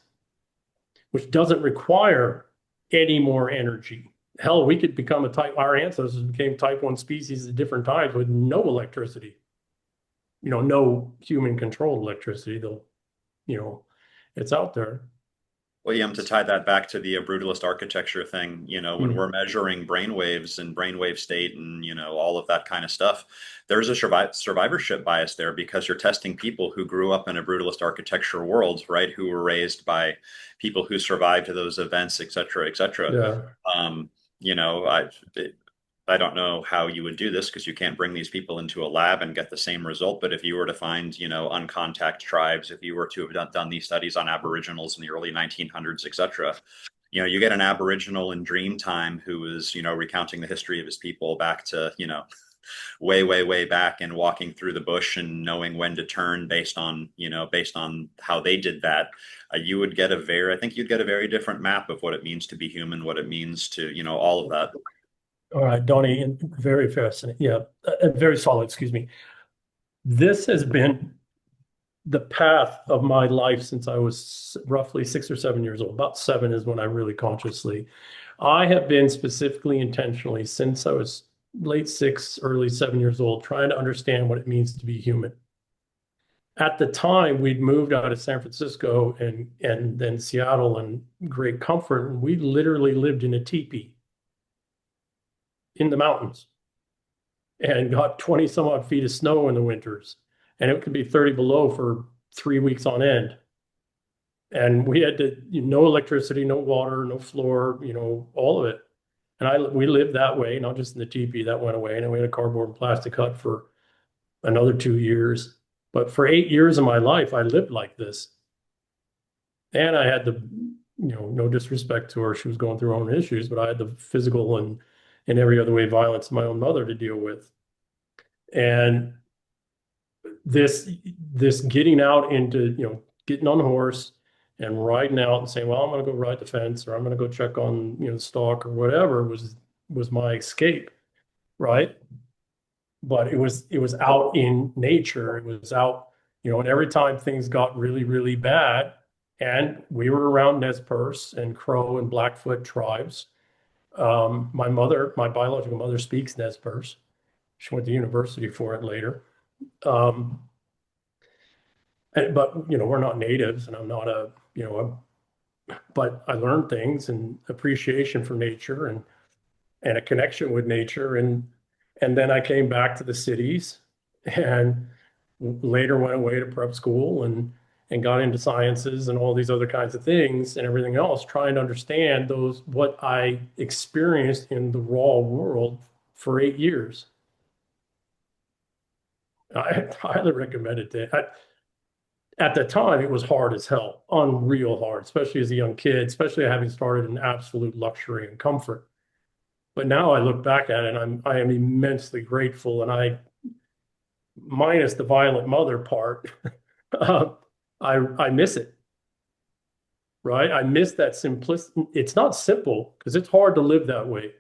which doesn't require any more energy. Hell, we could become our ancestors became type 1 species at different times with no electricity, no human controlled electricity, though, you know, it's out there. William, to tie that back to the brutalist architecture thing, when Hmm. we're measuring brainwaves and brainwave state and, all of that kind of stuff, there's a survivorship bias there because you're testing people who grew up in a brutalist architecture world, right? Who were raised by people who survived those events, et cetera, et cetera. Yeah. Um, you know, I, I don't know how you would do this because you can't bring these people into a lab and get the same result. But if you were to find, uncontact tribes, if you were to have done these studies on Aboriginals in the early 1900s, etc., you get an Aboriginal in Dreamtime who is, recounting the history of his people back to, way, way, way back and walking through the bush and knowing when to turn based on how they did that. You would get I think you'd get a very different map of what it means to be human, what it means to, all of that. All right, Donnie, and very fascinating. Yeah, very solid, excuse me. This has been the path of my life since I was roughly 6 or 7 years old. About seven is when I really consciously. I have been specifically intentionally since I was late 6, early 7 years old, trying to understand what it means to be human. At the time, we'd moved out of San Francisco and then Seattle and great comfort. And we literally lived in a teepee in the mountains and got 20 some odd feet of snow in the winters. And it could be 30 below for 3 weeks on end. And we had to, no electricity, no water, no floor, all of it. And we lived that way, not just in the teepee. That went away. And then we had a cardboard and plastic hut for another 2 years. But for 8 years of my life, I lived like this. And I had no disrespect to her. She was going through her own issues, but I had the physical and every other way violence of my own mother to deal with. And this getting out into, getting on the horse and riding out and saying, well, I'm going to go ride the fence or I'm going to go check on, the stock or whatever was my escape, right? But it was out in nature. It was out, and every time things got really, really bad, and we were around Nez Perce and Crow and Blackfoot tribes. My biological mother speaks Nez Perce. She went to university for it later. Um, but we're not natives, and I'm not but I learned things and appreciation for nature and a connection with nature, and then I came back to the cities, and later went away to prep school and got into sciences and all these other kinds of things and everything else, trying to understand what I experienced in the raw world for 8 years. I highly recommend it. At the time, it was hard as hell, unreal hard, especially as a young kid, especially having started in absolute luxury and comfort. But now I look back at it and I am immensely grateful. And minus the violent mother part, I miss it, right? I miss that simplicity. It's not simple because it's hard to live that way,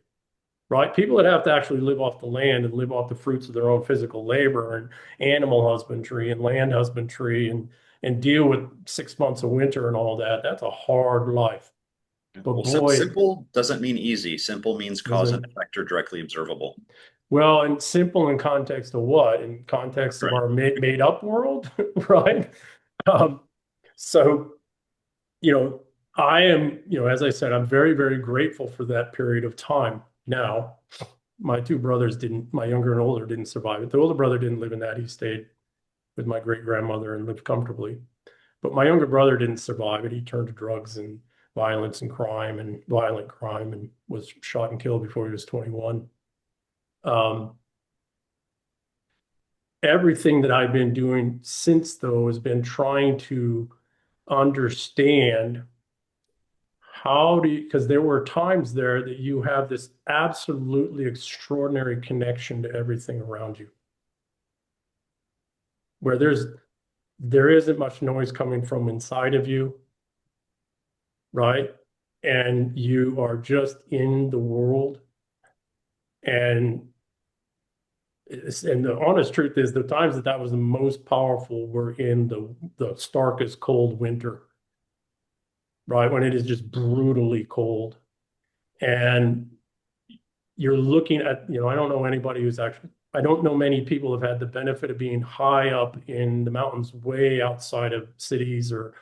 right? People that have to actually live off the land and live off the fruits of their own physical labor and animal husbandry and land husbandry and deal with 6 months of winter and all that. That's a hard life. But Well, boy, simple doesn't mean easy. Simple means is cause and it effect are directly observable. well, and simple in context of what? In context of Right. our made up world, right? Um, so, you know, I am, as I said, I'm very, very grateful for that period of time. Now, my two brothers didn't, my younger and older didn't survive it. The older brother didn't live in that. He stayed with my great grandmother and lived comfortably. But my younger brother didn't survive it. He turned to drugs and violence and crime and violent crime and was shot and killed before he was 21. Um, Everything that I've been doing since, though, has been trying to understand because there were times there that you have this absolutely extraordinary connection to everything around you, where there isn't much noise coming from inside of you, right? And you are just in the world. And the honest truth is the times that was the most powerful were in the starkest cold winter, right? When it is just brutally cold. And you're looking at, I don't know anybody I don't know many people have had the benefit of being high up in the mountains, way outside of cities or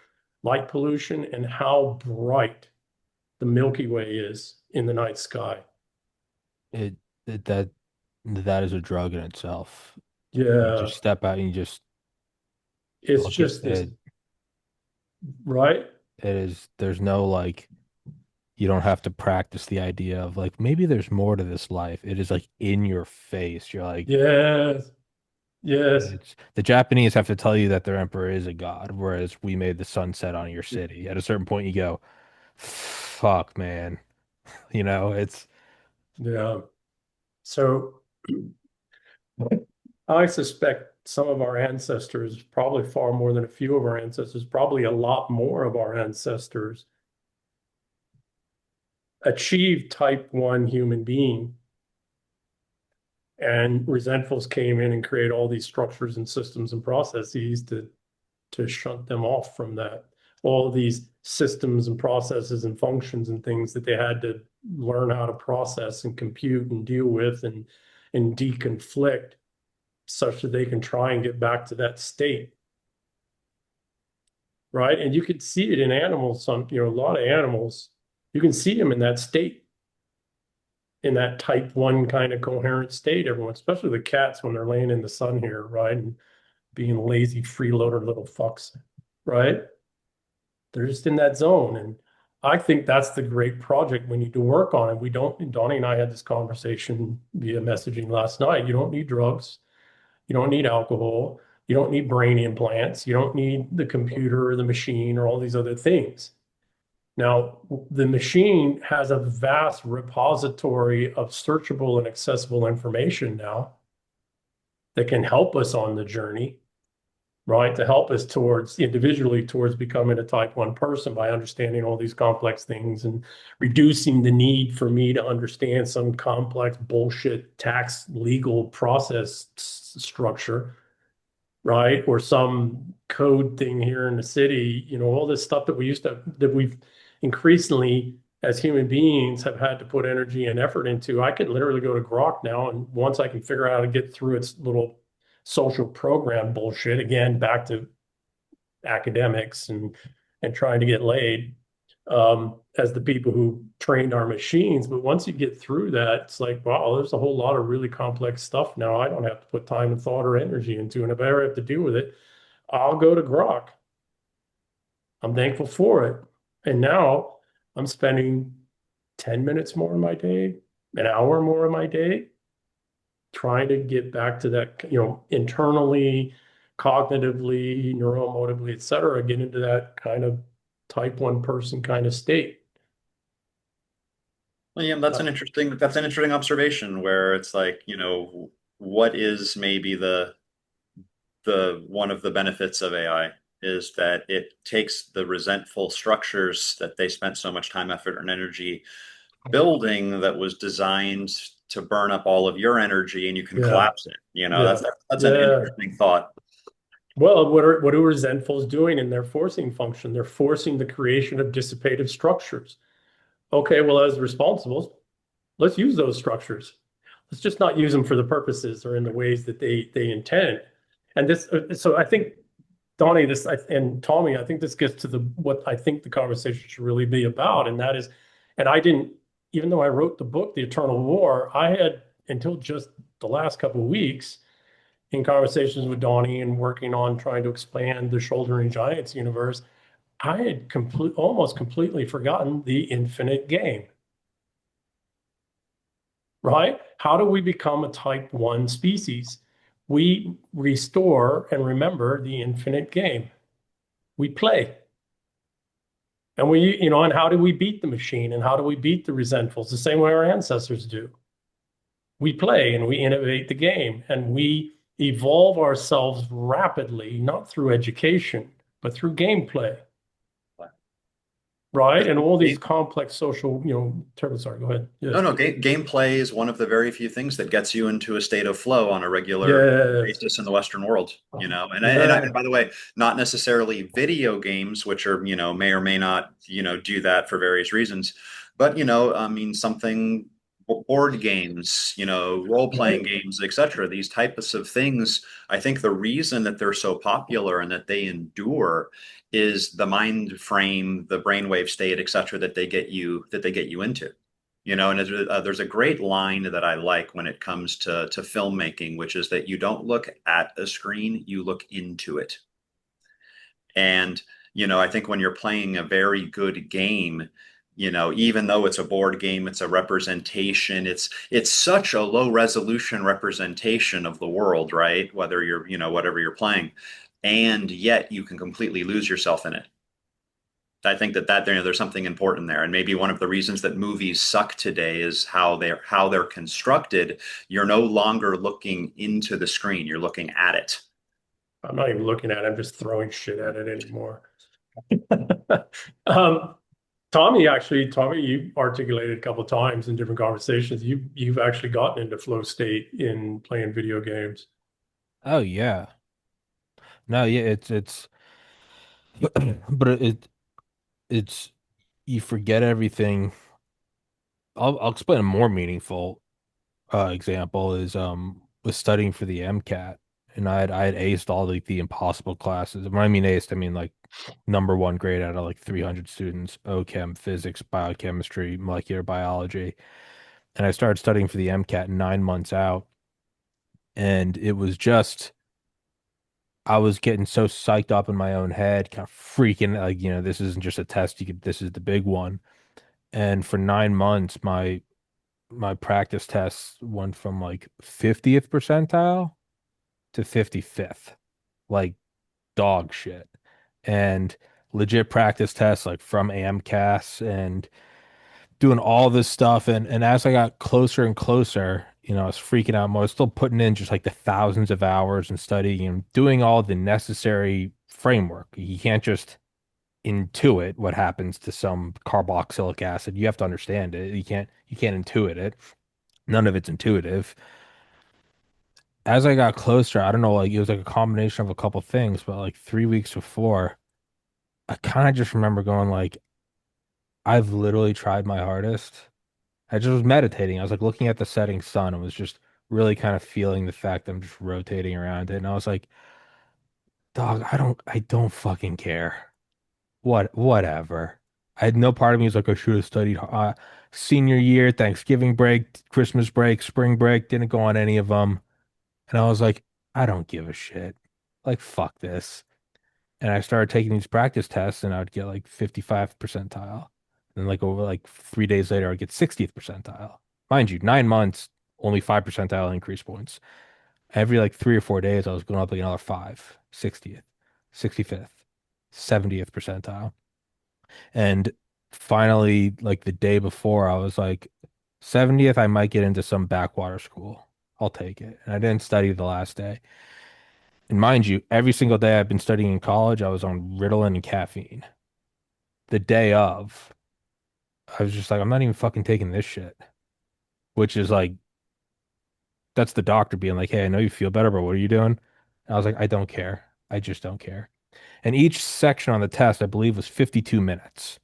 light pollution, and how bright the Milky Way is in the night sky. It, that is a drug in itself. You Yeah, just step out and you just it's look at just this, it. right? It is, there's no like, You don't have to practice the idea of like maybe there's more to this life. It is like in your face. You're like, Yes, yes. it's the Japanese have to tell you that their emperor is a god, whereas we made the sun set on your city. At a certain point, you go, fuck, man. It's Yeah. So I suspect some of our ancestors, probably far more than a few of our ancestors, probably a lot more of our ancestors, achieved type 1 human being. And resentfuls came in and created all these structures and systems and processes to shunt them off from that. All these systems and processes and functions and things that they had to learn how to process and compute and deal with and deconflict such that they can try and get back to that state. Right. And you could see it in animals, a lot of animals, you can see them in that state, in that type 1 kind of coherent state, everyone, especially the cats when they're laying in the sun here, right? And being lazy, freeloader little fucks, right? They're just in that zone. And I think that's the great project we need to work on. And we don't, Donnie and I had this conversation via messaging last night. You don't need drugs. You don't need alcohol. You don't need brain implants. You don't need the computer or the machine or all these other things. Now, the machine has a vast repository of searchable and accessible information now that can help us on the journey, right? To help us individually towards becoming a type 1 person by understanding all these complex things and reducing the need for me to understand some complex bullshit tax legal process structure, right? Or some code thing here in the city, all this stuff that we've increasingly as human beings have had to put energy and effort into. I can literally go to Grok now, and once I can figure out how to get through its little social program bullshit, again, back to academics and trying to get laid, as the people who trained our machines. But once you get through that, it's like, wow, there's a whole lot of really complex stuff now I don't have to put time and thought or energy into. And if I ever have to deal with it, I'll go to Grok. I'm thankful for it. And now I'm spending 10 minutes more in my day, an hour more in my day, trying to get back to that, internally, cognitively, neuroemotively, et cetera, get into that kind of type 1 person kind of state. Well, yeah, that's an interesting observation where it's like, what is maybe the one of the benefits of AI is that it takes the resentful structures that they spent so much time, effort, and energy building that was designed to burn up all of your energy and you can Yeah, collapse it. yeah, That's an yeah. interesting thought. Well, what are resentfuls doing in their forcing function? They're forcing the creation of dissipative structures. Okay, well, as responsibles, let's use those structures. Let's just not use them for the purposes or in the ways that they intend. And so I think, Donnie, and Tommy, I think this gets to what I think the conversation should really be about, and that is, and I didn't, even though I wrote the book, The Eternal War, I had until just the last couple of weeks in conversations with Donnie and working on trying to expand the Shouldering Giants universe, I had almost completely forgotten the infinite game. Right? How do we become a type 1 species? We restore and remember the infinite game. We play. And how do we beat the machine? And how do we beat the resentfuls? The same way our ancestors do. We play and we innovate the game and we evolve ourselves rapidly, not through education, but through gameplay. Right? And all these complex social, terms. Sorry, go ahead. No, Yes. no, gameplay is one of the very few things that gets you into a state of flow on a regular Yes. basis in the Western world, Yeah. and by the way, not necessarily video games, which are, may or may not, do that for various reasons, but, I mean, board games, role-playing Right. games, etc. These types of things, I think the reason that they're so popular and that they endure is the mind frame, the brainwave state, etc., that they get you into. And there's a great line that I like when it comes to filmmaking, which is that you don't look at a screen, you look into it. And I think when you're playing a very good game, Even though it's a board game, it's a representation. It's such a low resolution representation of the world, right? Whether you're, whatever you're playing, and yet you can completely lose yourself in it. I think that there's something important there, and maybe one of the reasons that movies suck today is how they're constructed. You're no longer looking into the screen; you're looking at it. I'm not even looking at it. I'm just throwing shit at it anymore. Um, Tommy, you articulated a couple of times in different conversations. You've actually gotten into flow state in playing video games. Oh yeah. No, yeah, it's but it's you forget everything. I'll explain a more meaningful example is was studying for the MCAT, and I had aced all the impossible classes. When I mean aced, I mean like number one grade out of like 300 students, OChem, physics, biochemistry, molecular biology. And I started studying for the MCAT 9 months out, and it was just I was getting so psyched up in my own head, kind of freaking like, this isn't just a test, this is the big one. And for 9 months, my practice tests went from like 50th percentile to 55th, like dog shit. And legit practice tests like from AMCAS and doing all this stuff. And as I got closer and closer, I was freaking out more. I was still putting in just like the thousands of hours and studying and doing all the necessary framework. You can't just intuit what happens to some carboxylic acid. You have to understand it. You can't intuit it. None of it's intuitive. As I got closer, I don't know, like it was like a combination of a couple things, but like 3 weeks before, I kind of just remember going like, I've literally tried my hardest. I just was meditating. I was like looking at the setting sun and was just really kind of feeling the fact that I'm just rotating around it. And I was like, dog, I don't fucking care. Whatever. I had no part of me was like, I should have studied senior year, Thanksgiving break, Christmas break, spring break, didn't go on any of them. And I was like, I don't give a shit. Like, fuck this. And I started taking these practice tests and I would get like 55th percentile. And like over like 3 days later, I'd get 60th percentile. Mind you, 9 months, only 5 percentile increase points. Every like 3 or 4 days, I was going up like another five, 60th, 65th, 70th percentile. And finally, like the day before, I was like, 70th, I might get into some backwater school. I'll take it. And I didn't study the last day. And mind you, every single day I've been studying in college, I was on Ritalin and caffeine. The day of, I was just like, I'm not even fucking taking this shit. Which is like, that's the doctor being like, hey, I know you feel better, but what are you doing? And I was like, I don't care. I just don't care. And each section on the test, I believe, was 52 minutes.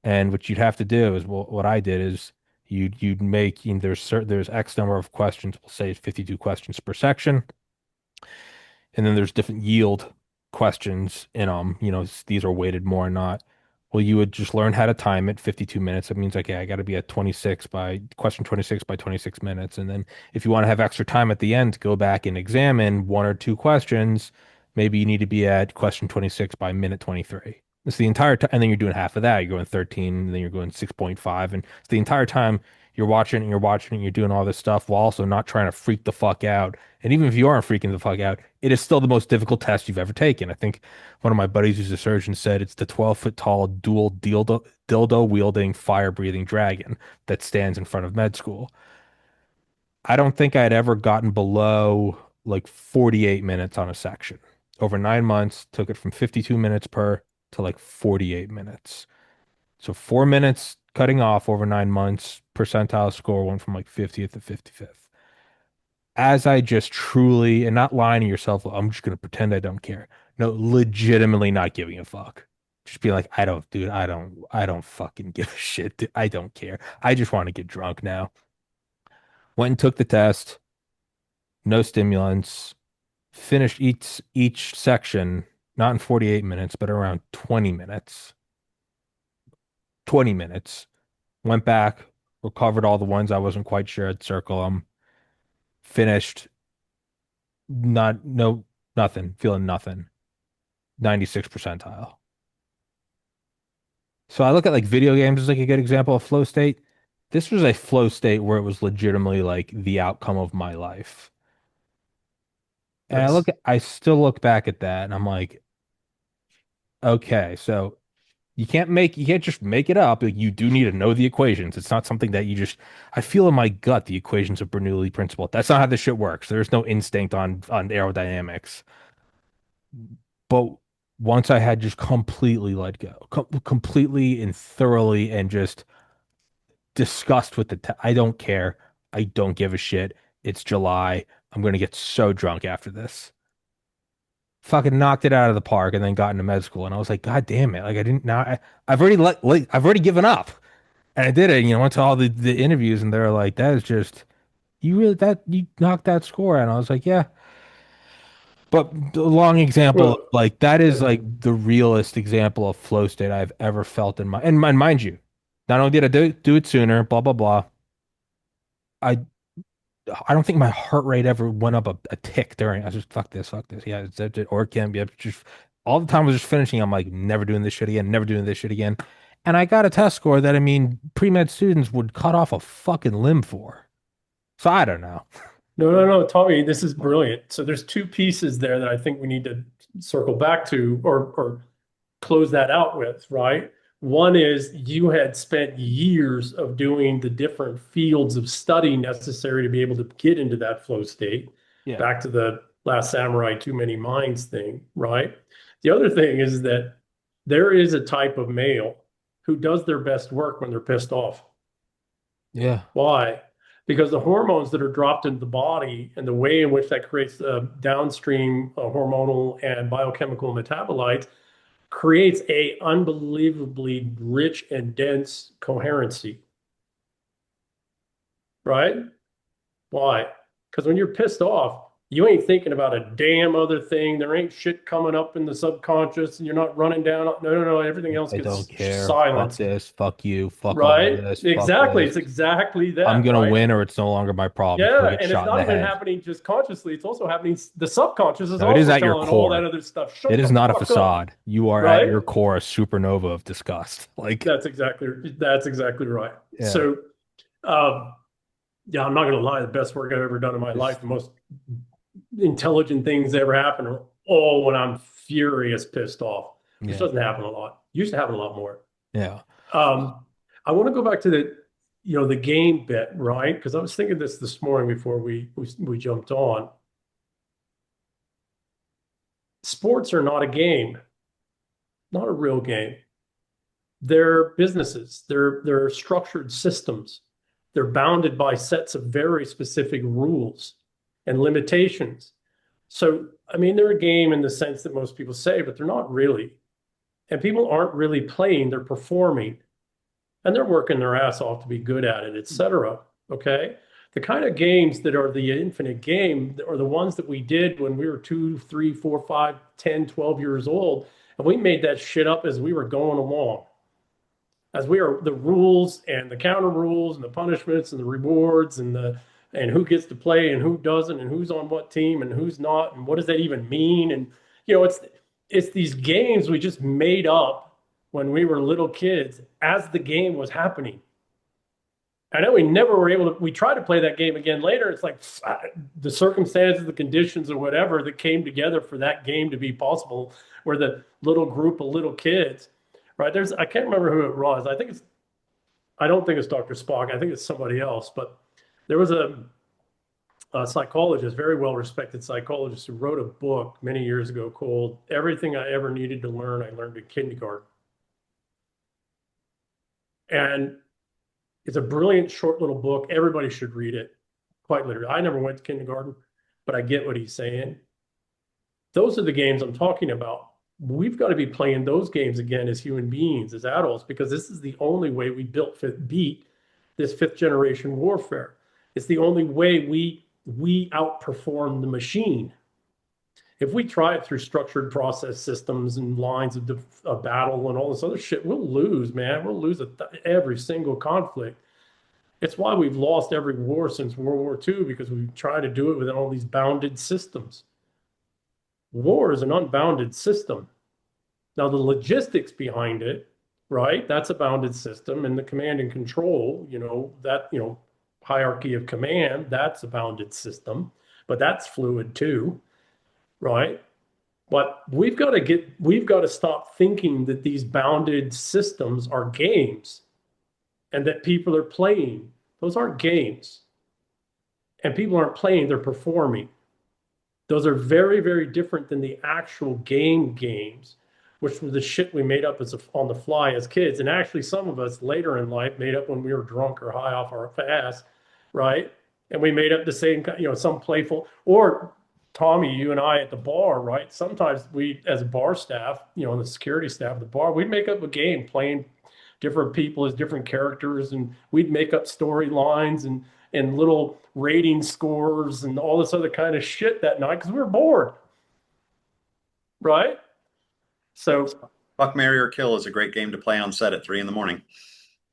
And what you'd have to do is, well, what I did is you'd make, there's X number of questions, we'll say 52 questions per section. And then there's different yield questions in them. These are weighted more or not. Well, you would just learn how to time it 52 minutes. That means like, yeah, I got to be at 26 by question 26 by 26 minutes. And then if you want to have extra time at the end to go back and examine one or two questions, maybe you need to be at question 26 by minute 23. It's the entire time. And then you're doing half of that. You're going 13, and then you're going 6.5. And it's the entire time you're watching and you're watching and you're doing all this stuff while also not trying to freak the fuck out. And even if you aren't freaking the fuck out, it is still the most difficult test you've ever taken. I think one of my buddies who's a surgeon said it's the 12-foot tall dual dildo wielding fire breathing dragon that stands in front of med school. I don't think I'd ever gotten below like 48 minutes on a section. Over 9 months, took it from 52 minutes per to like 48 minutes. So 4 minutes cutting off over 9 months, percentile score went from like 50th to 55th. As I just truly, and not lying to yourself, I'm just going to pretend I don't care. No, legitimately not giving a fuck. Just be like, I don't, dude, I don't fucking give a shit. Dude. I don't care. I just want to get drunk now. Went and took the test, no stimulants, finished each section, not in 48 minutes, but around 20 minutes. 20 minutes. Went back, recovered all the ones I wasn't quite sure I'd circle them, finished, not, no, nothing, feeling nothing. 96th percentile. So I look at like video games as like a good example of flow state. This was a flow state where it was legitimately like the outcome of my life. And That's I still look back at that and I'm like, okay, so you can't just make it up. Like, you do need to know the equations. It's not something that you just, I feel in my gut the equations of Bernoulli principle. That's not how this shit works. There's no instinct on aerodynamics. But once I had just completely let go, completely and thoroughly and just disgust with I don't care. I don't give a shit. It's July. I'm gonna get so drunk after this. Fucking knocked it out of the park and then got into med school. And I was like, God damn it. Like I didn't now I've already I've already given up. And I did it. You know, went to all the interviews and they're like, that is just you knocked that score. And I was like, yeah. But the long example, well, like that is yeah. like the realest example of flow state I've ever felt in my and mind you, not only did I do it sooner, blah blah blah. I I don't think my heart rate ever went up a tick during. I was just fuck this. Yeah, it or it can be. Just all the time I was just finishing. I'm like, never doing this shit again, never doing this shit again. And I got a test score that I mean, pre-med students would cut off a fucking limb for. So I don't know. No, no, no, Tommy, this is brilliant. So there's two pieces there that I think we need to circle back to or close that out with, right? One is you had spent years of doing the different fields of study necessary to be able to get into that flow state. Yeah. Back to the Last Samurai, too many minds thing, right? The other thing is that there is a type of male who does their best work when they're pissed off. Yeah. Why? Because the hormones that are dropped into the body and the way in which that creates downstream hormonal and biochemical metabolites creates a unbelievably rich and dense coherency, right? Why? Because when you're pissed off, you ain't thinking about a damn other thing. There ain't shit coming up in the subconscious, and you're not running down. No, no, no. Everything else I don't gets care. Fuck silenced, this. Fuck you. Fuck all of right? this. Fuck Exactly. this. It's exactly I'm that, gonna right? win or it's no longer my problem before I Yeah, get and it's shot in not the even head. happening just consciously. It's also happening. The subconscious is No, it is also at your telling all that core. other stuff. It Shut is the not a fuck up, facade. You are at right? your core a supernova of disgust. Like, That's exactly right. yeah, So, um, yeah, I'm not going to lie. The best work I've ever done in my life, just the most intelligent things that ever happen, are all when I'm furious, pissed off, which yeah, doesn't happen a lot. Used to happen a lot more. yeah, Um, I want to go back to the game bit, right? Because I was thinking this morning before we jumped on. Sports are not a game, not a real game. They're businesses. They're structured systems. They're bounded by sets of very specific rules and limitations. So, I mean, they're a game in the sense that most people say, but they're not really. And people aren't really playing, they're performing and they're working their ass off to be good at it, etc. Okay. The kind of games that are the infinite game are the ones that we did when we were 2, 3, 4, 5, 10, 12 years old. And we made that shit up as we were going along. As we are the rules and the counter rules and the punishments and the rewards and who gets to play and who doesn't and who's on what team and who's not and what does that even mean? And it's these games we just made up when we were little kids as the game was happening. I know we never were able to, we tried to play that game again later. It's like the circumstances, the conditions, or whatever that came together for that game to be possible, where the little group of little kids, right? I can't remember who it was. I don't think it's Dr. Spock. I think it's somebody else. But there was a psychologist, very well respected psychologist, who wrote a book many years ago called Everything I Ever Needed to Learn, I Learned in Kindergarten. And it's a brilliant short little book. Everybody should read it, quite literally. I never went to kindergarten, but I get what he's saying. Those are the games I'm talking about. We've got to be playing those games again as human beings, as adults, because this is the only way we beat this fifth generation warfare. It's the only way we outperform the machine. If we try it through structured process systems and lines of battle and all this other shit, we'll lose, man. We'll lose every single conflict. It's why we've lost every war since World War II, because we try to do it within all these bounded systems. War is an unbounded system. Now, the logistics behind it right? That's a bounded system. And the command and control, hierarchy of command, that's a bounded system, but that's fluid too, right? But we've got to stop thinking that these bounded systems are games and that people are playing. Those aren't games. And people aren't playing, they're performing. Those are very, very different than the actual games, which was the shit we made up on the fly as kids. And actually, some of us later in life made up when we were drunk or high off our ass, right? And we made up the same, some playful, or Tommy, you and I at the bar, right? Sometimes we, as a bar staff, and the security staff at the bar, we'd make up a game playing different people as different characters, and we'd make up storylines and little rating scores and all this other kind of shit that night because we were bored, right? So, Buck, Marry, or Kill is a great game to play on set at 3 a.m.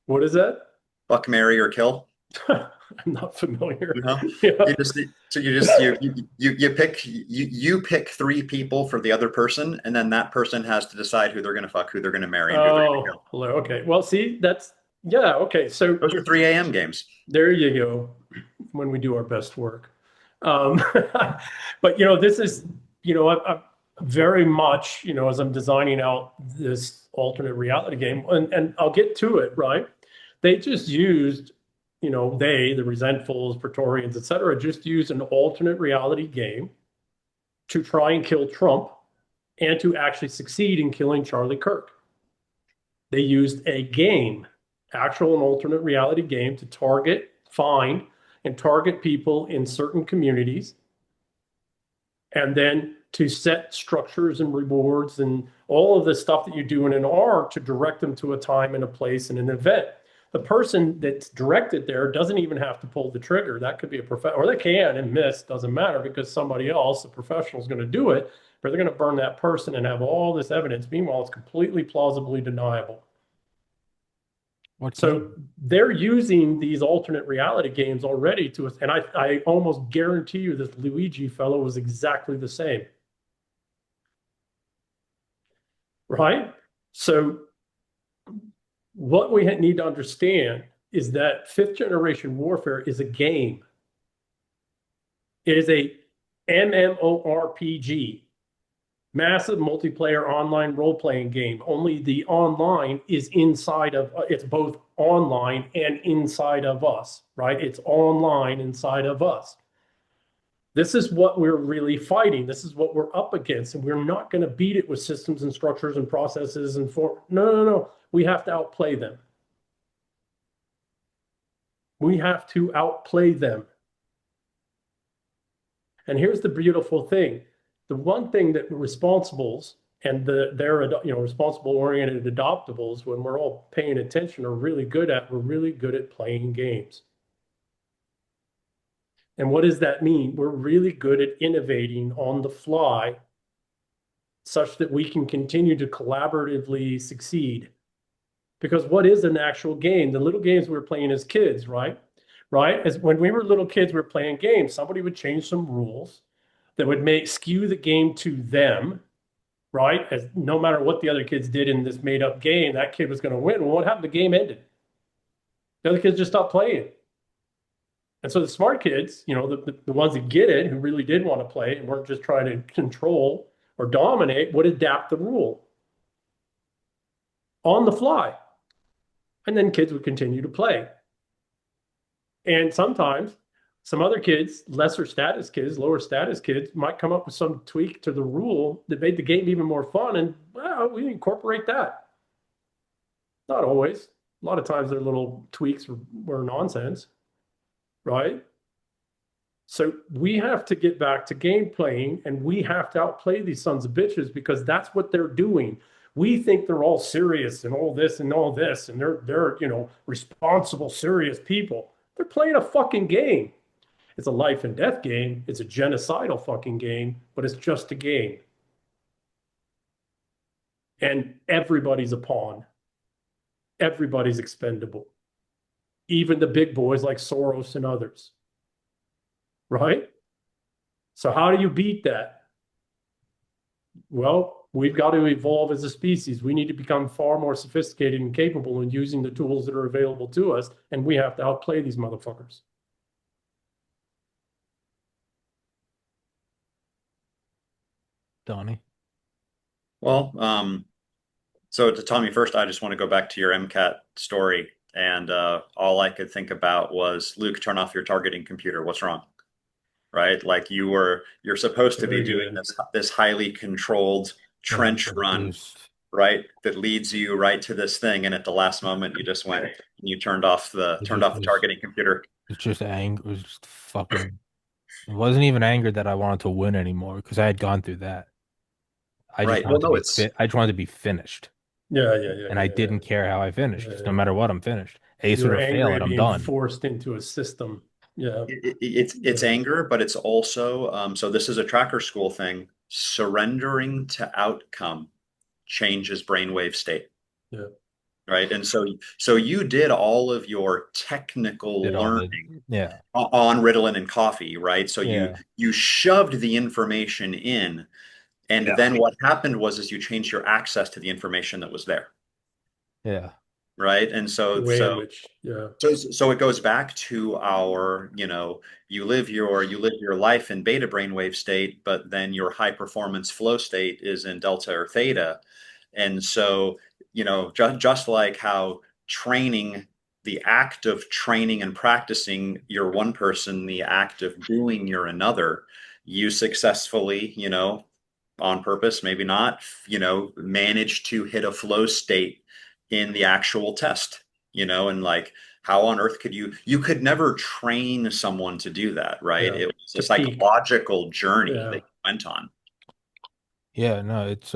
what is that? Buck, Marry, or Kill. I'm not familiar. You know, Yeah. you pick 3 people for the other person, and then that person has to decide who they're going to fuck, who they're going to marry, and who they're going to kill. Hello. Okay. Well, see, yeah. Okay. So Those are 3 a.m. games. there you go. When we do our best work. But this is, I very much, as I'm designing out this alternate reality game, and I'll get to it, right? They just used, the Resentfuls, Praetorians, etc., just used an alternate reality game to try and kill Trump and to actually succeed in killing Charlie Kirk. They used a game, actual and alternate reality game, to target, find, and target people in certain communities, and then to set structures and rewards and all of the stuff that you do in an R to direct them to a time and a place and an event. The person that's directed there doesn't even have to pull the trigger. That could be a professional, or they can and miss, doesn't matter, because somebody else, a professional, is going to do it, but they're going to burn that person and have all this evidence. Meanwhile, it's completely plausibly deniable. So they're using these alternate reality games already and I almost guarantee you this Luigi fellow was exactly the same. Right? So what we need to understand is that 5th generation warfare is a game. It is a MMORPG. Massive multiplayer online role-playing game. Only the online is inside of, it's both online and inside of us, right? It's online inside of us. This is what we're really fighting. This is what we're up against. And we're not going to beat it with systems and structures and processes and no. We have to outplay them. We have to outplay them. And here's the beautiful thing. The one thing that responsibles and their responsible-oriented adoptables, when we're all paying attention, are really good at, we're really good at playing games. And what does that mean? We're really good at innovating on the fly such that we can continue to collaboratively succeed. Because what is an actual game? The little games we were playing as kids, right? As when we were little kids, we were playing games. Somebody would change some rules that would skew the game to them, right? As no matter what the other kids did in this made-up game, that kid was going to win. Well, what happened? The game ended. The other kids just stopped playing. And so the smart kids, the ones that get it, who really did want to play and weren't just trying to control or dominate, would adapt the rule on the fly. And then kids would continue to play. And sometimes some other kids, lesser status kids, lower status kids, might come up with some tweak to the rule that made the game even more fun. And we incorporate that. Not always. A lot of times their little tweaks were nonsense, right? So we have to get back to game playing, and we have to outplay these sons of bitches because that's what they're doing. We think they're all serious and all this, and they're responsible, serious people. They're playing a fucking game. It's a life and death game. It's a genocidal fucking game, but it's just a game. And everybody's a pawn. Everybody's expendable. Even the big boys like Soros and others. Right? So how do you beat that? Well, We've got to evolve as a species. We need to become far more sophisticated and capable in using the tools that are available to us, and we have to outplay these motherfuckers. Donnie. Well, so to Tommy first, I just want to go back to your MCAT story. And all I could think about was, Luke, turn off your targeting computer. What's wrong? Right? Like you're supposed to be Very doing good. this highly controlled Yeah, trench but run, there's right? That leads you right to this thing. And at the last moment, you just went and you it turned just off the was targeting computer. it's just anger. It was just fucking. It wasn't even anger that I wanted to win anymore because I had gone through that. I just Right. Well, wanted to no, be it's fit. I just wanted to be finished, Yeah, yeah, yeah, and I yeah, didn't care how I finished because no yeah. matter what, I'm finished. Ace it You're or fail angry it, at I'm being done. forced into a system. Yeah, it's yeah, anger, but it's also so this is a tracker school thing. Surrendering to outcome changes brainwave state. yeah. Right. And so you did all of your technical Did all the learning yeah, on Ritalin and coffee, right? So yeah, you shoved the information in, and yeah, then what happened was you changed your access to the information that was there, yeah, right? And The way in which, yeah. so it goes back to our, you live your life in beta brainwave state, but then your high performance flow state is in delta or theta. And so, just like how training, the act of training and practicing, you're one person, the act of doing, you're another. You successfully, on purpose, maybe not, manage to hit a flow state in the actual test, and like, how on earth you could never train someone to do that, right? Yeah, It was a to peak. psychological journey that Yeah. you went on. yeah. No, it's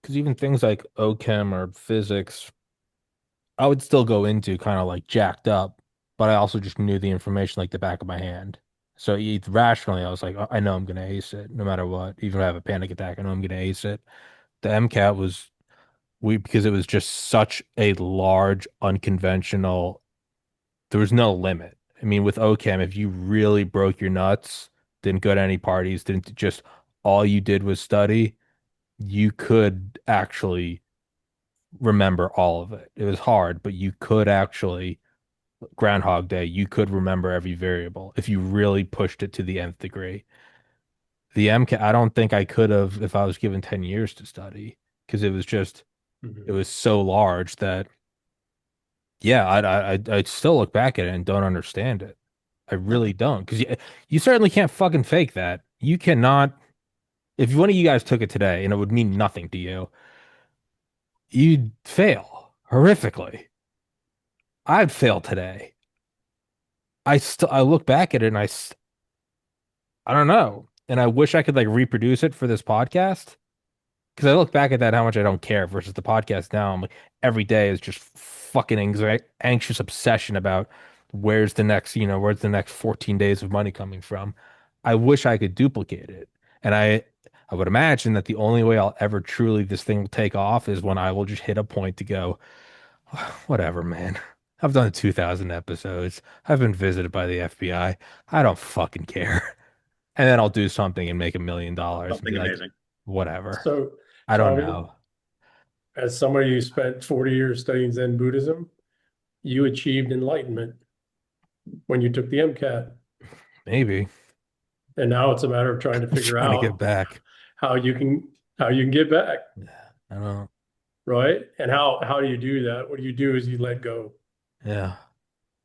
because even things like OChem or physics, I would still go into kind of like jacked up, but I also just knew the information like the back of my hand. So rationally, I was like, I know I'm gonna ace it no matter what. Even if I have a panic attack, I know I'm gonna ace it. The MCAT was we because it was just such a large, unconventional. There was no limit. I mean, with OChem, if you really broke your nuts, didn't go to any parties, didn't just all you did was study, you could actually remember all of it. It was hard, but you could actually Groundhog Day, you could remember every variable if you really pushed it to the nth degree. The MCAT, I don't think I could have if I was given 10 years to study because it Mhm. was so large that yeah, I'd still look back at it and don't understand it. I really don't because you certainly can't fucking fake that. You cannot. If one of you guys took it today and it would mean nothing to you, you'd fail horrifically. I'd fail today. I look back at it and I don't know. And I wish I could like reproduce it for this podcast because I look back at that how much I don't care versus the podcast now. I'm like every day is just fucking anxious obsession about where's the next 14 days of money coming from. I wish I could duplicate it. And I would imagine that the only way I'll ever truly this thing will take off is when I will just hit a point to go, whatever, man. I've done 2,000 episodes. I've been visited by the FBI. I don't fucking care. And then I'll do something and make $1 million and be Something like, amazing. whatever. So, I don't Tommy, know. as somebody who spent 40 years studying Zen Buddhism, you achieved enlightenment when you took the MCAT. Maybe. And now it's a matter of trying to I'm figure trying to get out back. how you can how you can get back, Yeah. I don't know. right? And how do you do that? What do you do is you let go. Yeah.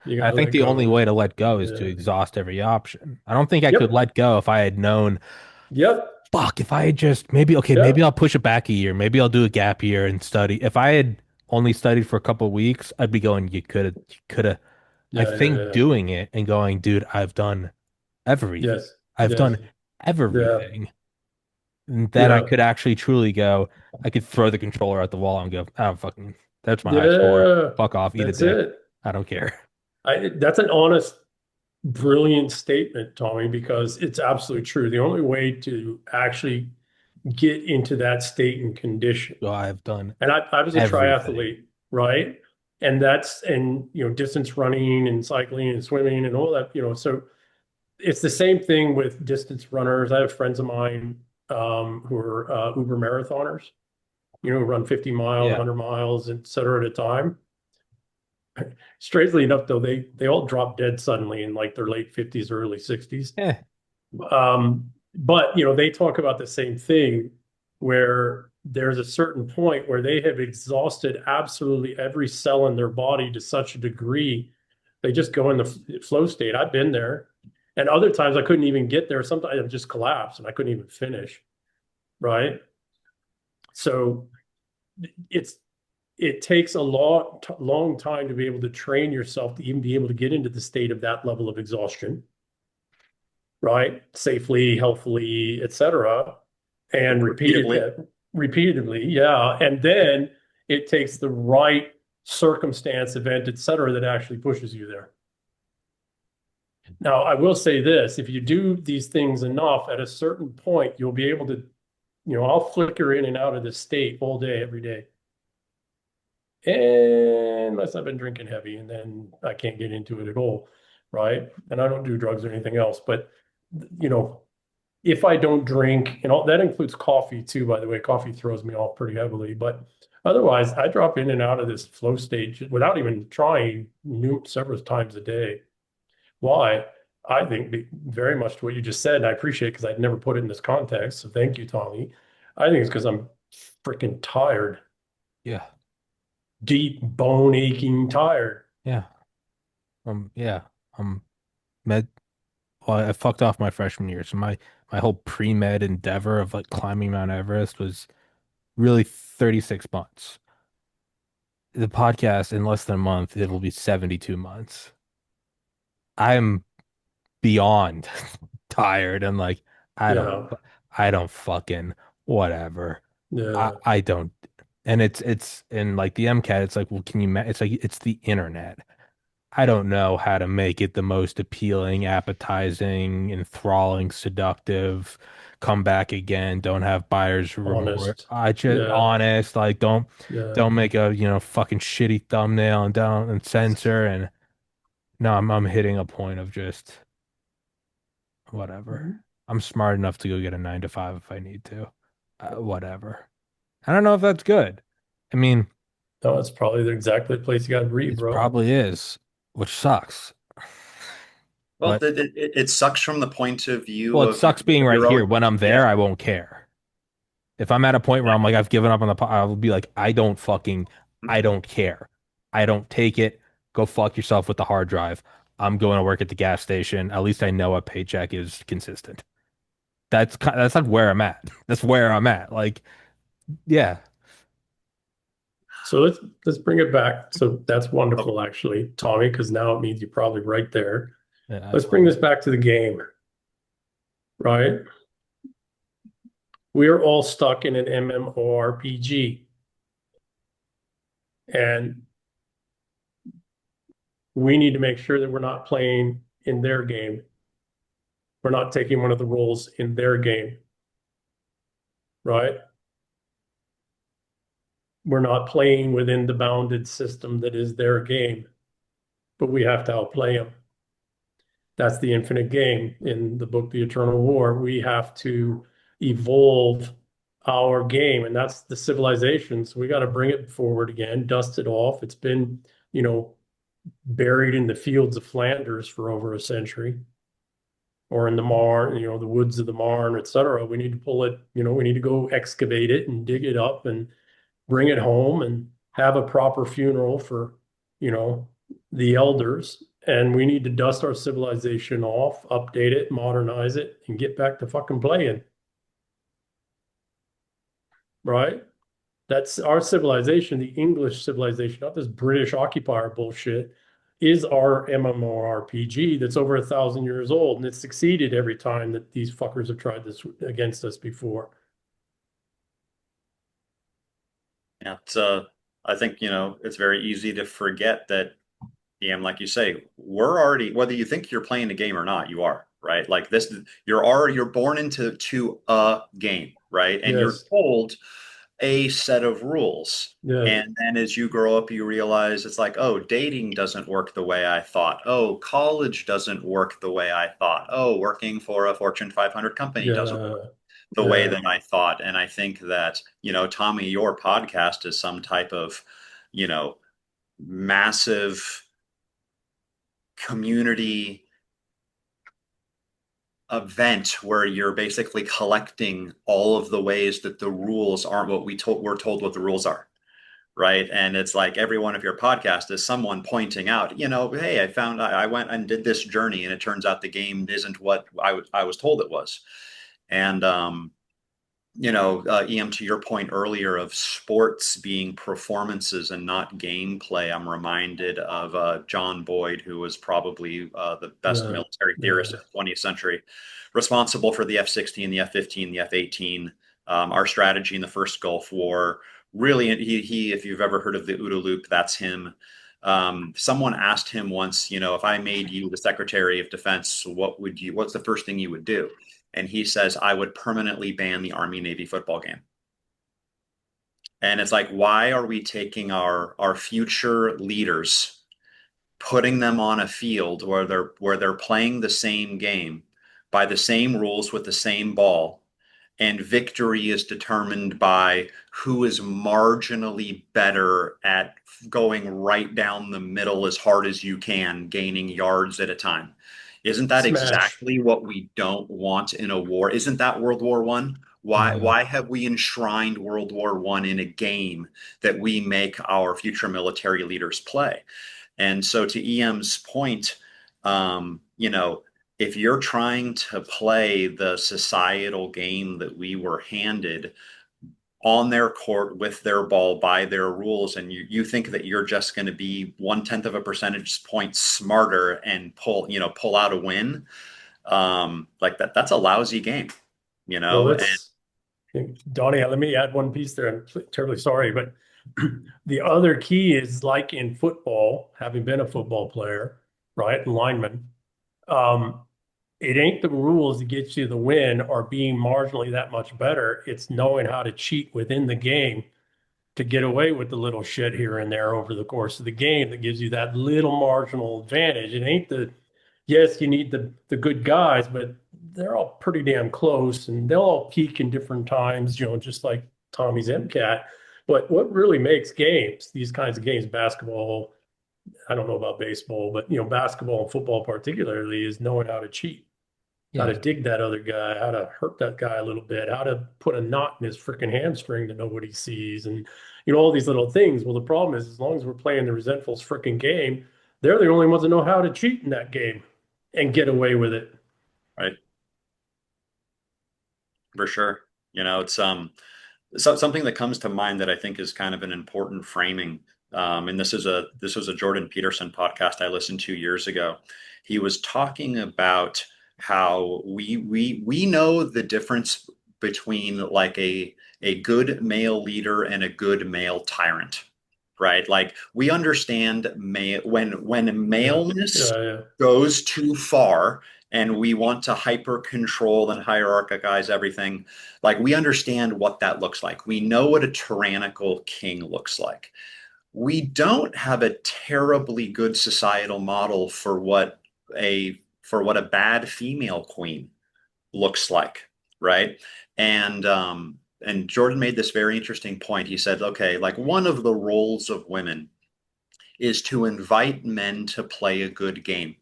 You I gotta think let the only go. way to let go is to Yeah. exhaust every option. I don't think I could Yep. let go if I had known, Yep. fuck, if I had just maybe, okay, maybe Yep. I'll push it back a year. Maybe I'll do a gap year and study. If I had only studied for a couple of weeks, I'd be going, you could have. I Yeah. Yeah. think Yeah. doing it and going, dude, I've done everything. Yes. I've Yes. done Yeah. everything. And then I Yeah. could actually truly go, I could throw the controller at the wall and go, I don't fucking, that's my high score. Yeah. Fuck off, eat a That's dick. it. I don't care. That's an honest, brilliant statement, Tommy, because it's absolutely true. The only way to actually get into that state and condition. So I've done And I was a everything. triathlete, right? And distance running and cycling and swimming and all that, so it's the same thing with distance runners. I have friends of mine, who are Uber marathoners, who run 50 miles, Yeah. 100 miles, et cetera, at a time. Strangely enough, though, they all drop dead suddenly in like their late 50s, early 60s. Eh. But they talk about the same thing where there's a certain point where they have exhausted absolutely every cell in their body to such a degree they just go in the flow state. I've been there. And other times I couldn't even get there. Sometimes I just collapsed and I couldn't even finish. Right. So it's it takes a long time to be able to train yourself to even be able to get into the state of that level of exhaustion, right? Safely, healthfully, etc. And Repeatedly. repeatedly, yeah. And then it takes the right circumstance, event, etc., that actually pushes you there. Now, I will say this, if you do these things enough, at a certain point, you'll be able to, I'll flicker in and out of this state all day, every day. Unless I've been drinking heavy, and then I can't get into it at all, right? And I don't do drugs or anything else. But you know, if I don't drink, and all that includes coffee too, by the way, coffee throws me off pretty heavily. But otherwise, I drop in and out of this flow stage without even trying several times a day. Why? I think very much to what you just said, and I appreciate it because I'd never put it in this context. So thank you, Tommy. I think it's because I'm freaking tired, Yeah. deep bone aching tired. Yeah. Yeah. Med. Well, I fucked off my freshman year, so my whole pre-med endeavor of like climbing Mount Everest was really 36 months. The podcast in less than a month, it will be 72 months. I'm beyond tired and like I don't Yeah, I don't fucking whatever. yeah, I don't, and it's in like the MCAT, it's like, well, can you it's like it's the internet. I don't know how to make it the most appealing, appetizing, enthralling, seductive. Come back again. Don't have buyer's remorse. honest. I just Yeah, honest, like yeah. don't make a fucking shitty thumbnail and don't and censor and no, I'm hitting a point of just whatever. I'm smart enough to go get a 9 to 5 if I need to. Whatever. I don't know if that's good. I mean, No, it's probably exactly the place you got to be, it bro. probably is, which sucks. Well, But it sucks from the point of view well, it sucks being of right your here. own. When I'm Yeah. there, I won't care. If I'm at a point where I'm like, I've given up on I'll be like, I don't care. I don't take it. Go fuck yourself with the hard drive. I'm going to work at the gas station. At least I know a paycheck is consistent. That's not where I'm at. That's where I'm at. Like, yeah, So let's bring it back. So that's Oh, wonderful, actually, Tommy, because now it means you're probably right there. yeah, Let's that's bring fine. this back to the game, right? We are all stuck in an MMORPG, and we need to make sure that we're not playing in their game. We're not taking one of the roles in their game, right? We're not playing within the bounded system that is their game, but we have to outplay them. That's the infinite game in the book, The Eternal War. We have to evolve our game, and that's the civilizations. We got to bring it forward again, dust it off. It's been, you know, buried in the fields of Flanders for over a century, or in the Marne, the woods of the Marne, et cetera. We need to pull it, we need to go excavate it and dig it up and bring it home and have a proper funeral for, you know, the elders. And we need to dust our civilization off, update it, modernize it, and get back to fucking playing, right? That's our civilization, the English civilization, not this British occupier bullshit, is our MMORPG that's over 1,000 years old. And it's succeeded every time that these fuckers have tried this against us before. yeah. I think, it's very easy to forget that, yeah, like you say, we're already, whether you think you're playing a game or not, you are, right? Like this, you're born into a game, right? And you're Yes, told a set of rules. yes, And then as you grow up, you realize it's like, oh, dating doesn't work the way I thought. Oh, college doesn't work the way I thought. Oh, working for a Fortune 500 company doesn't yeah, work. the way Yeah. that I thought. And I think that, Tommy, your podcast is some type of, massive community event where you're basically collecting all of the ways that the rules aren't what we're told what the rules are. Right. And it's like every one of your podcasts is someone pointing out, hey, I went and did this journey and it turns out the game isn't what I was told it was. And, EM, to your point earlier of sports being performances and not gameplay, I'm reminded of John Boyd, who was probably the best Yeah. military theorist Yeah. of the 20th century, responsible for the F-16, the F-15, the F-18, our strategy in the first Gulf War. Really, if you've ever heard of the OODA loop, that's him. Someone asked him once, if I made you the Secretary of Defense, what's the first thing you would do? And he says, I would permanently ban the Army Navy football game. And it's like, why are we taking our future leaders, putting them on a field where they're playing the same game by the same rules with the same ball, and victory is determined by who is marginally better at going right down the middle as hard as you can, gaining yards at a time. Isn't that Smash. exactly what we don't want in a war? Isn't that World War One? Why Yeah. why have we enshrined World War One in a game that we make our future military leaders play? And so to EM's point, if you're trying to play the societal game that we were handed on their court with their ball by their rules, and you think that you're just going to be 1/10 of a percentage point smarter and pull out a win, like that's a lousy game, Well, and Donnie, let me add one piece there. I'm terribly sorry, but the other key is like in football, having been a football player, right? Lineman. Um, it ain't the rules that gets you the win or being marginally that much better. It's knowing how to cheat within the game to get away with the little shit here and there over the course of the game that gives you that little marginal advantage. It ain't yes, you need the good guys, but they're all pretty damn close and they'll all peak in different times, just like Tommy's MCAT. But what really makes games, these kinds of games, basketball, I don't know about baseball, but basketball and football particularly, is knowing how to cheat, how to Yeah. dig that other guy, how to hurt that guy a little bit, how to put a knot in his freaking hamstring that nobody sees, and all these little things. Well, the problem is, as long as we're playing the resentful's freaking game, they're the only ones that know how to cheat in that game and get away with it. right, for sure. It's something that comes to mind that I think is kind of an important framing. And this was a Jordan Peterson podcast I listened to years ago. He was talking about how we know the difference between like a good male leader and a good male tyrant, right? Like we understand when Yeah, maleness yeah, yeah. goes too far and we want to hyper control and hierarchize everything, like we understand what that looks like. We know what a tyrannical king looks like. We don't have a terribly good societal model for what a bad female queen looks like, right? And Jordan made this very interesting point. He said, okay, like one of the roles of women is to invite men to play a good game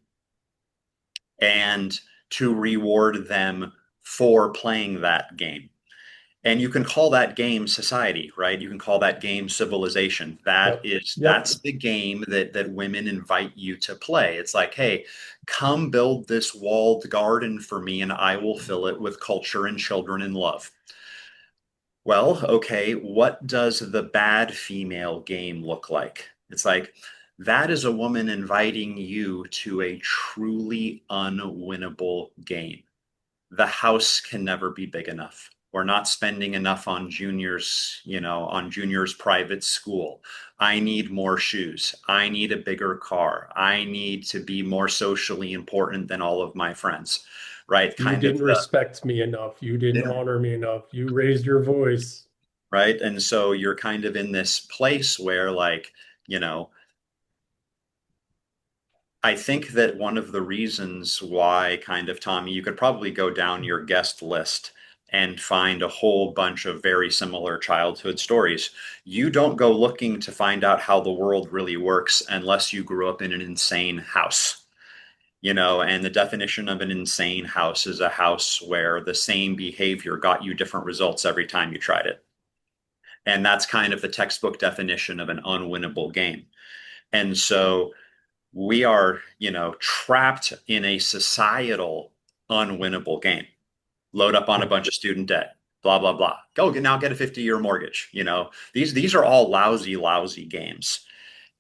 and to reward them for playing that game. And you can call that game society, right? You can call that game civilization. Yep, That's yep. the game that women invite you to play. It's like, hey, come build this walled garden for me and I will fill it with culture and children and love. Well, okay, what does the bad female game look like? It's like that is a woman inviting you to a truly unwinnable game. The house can never be big enough. We're not spending enough on juniors private school. I need more shoes. I need a bigger car. I need to be more socially important than all of my friends, right? You Kind of didn't the, respect me enough. You didn't yeah, honor me enough. You raised your voice. right? And so you're kind of in this place where like, you know, I think that one of the reasons why kind of Tommy, you could probably go down your guest list and find a whole bunch of very similar childhood stories. You don't go looking to find out how the world really works unless you grew up in an insane house. And the definition of an insane house is a house where the same behavior got you different results every time you tried it. And that's kind of the textbook definition of an unwinnable game. And so we are, trapped in a societal unwinnable game. Load up on a bunch of student debt, blah, blah, blah. Go now get a 50-year mortgage. These are all lousy, lousy games.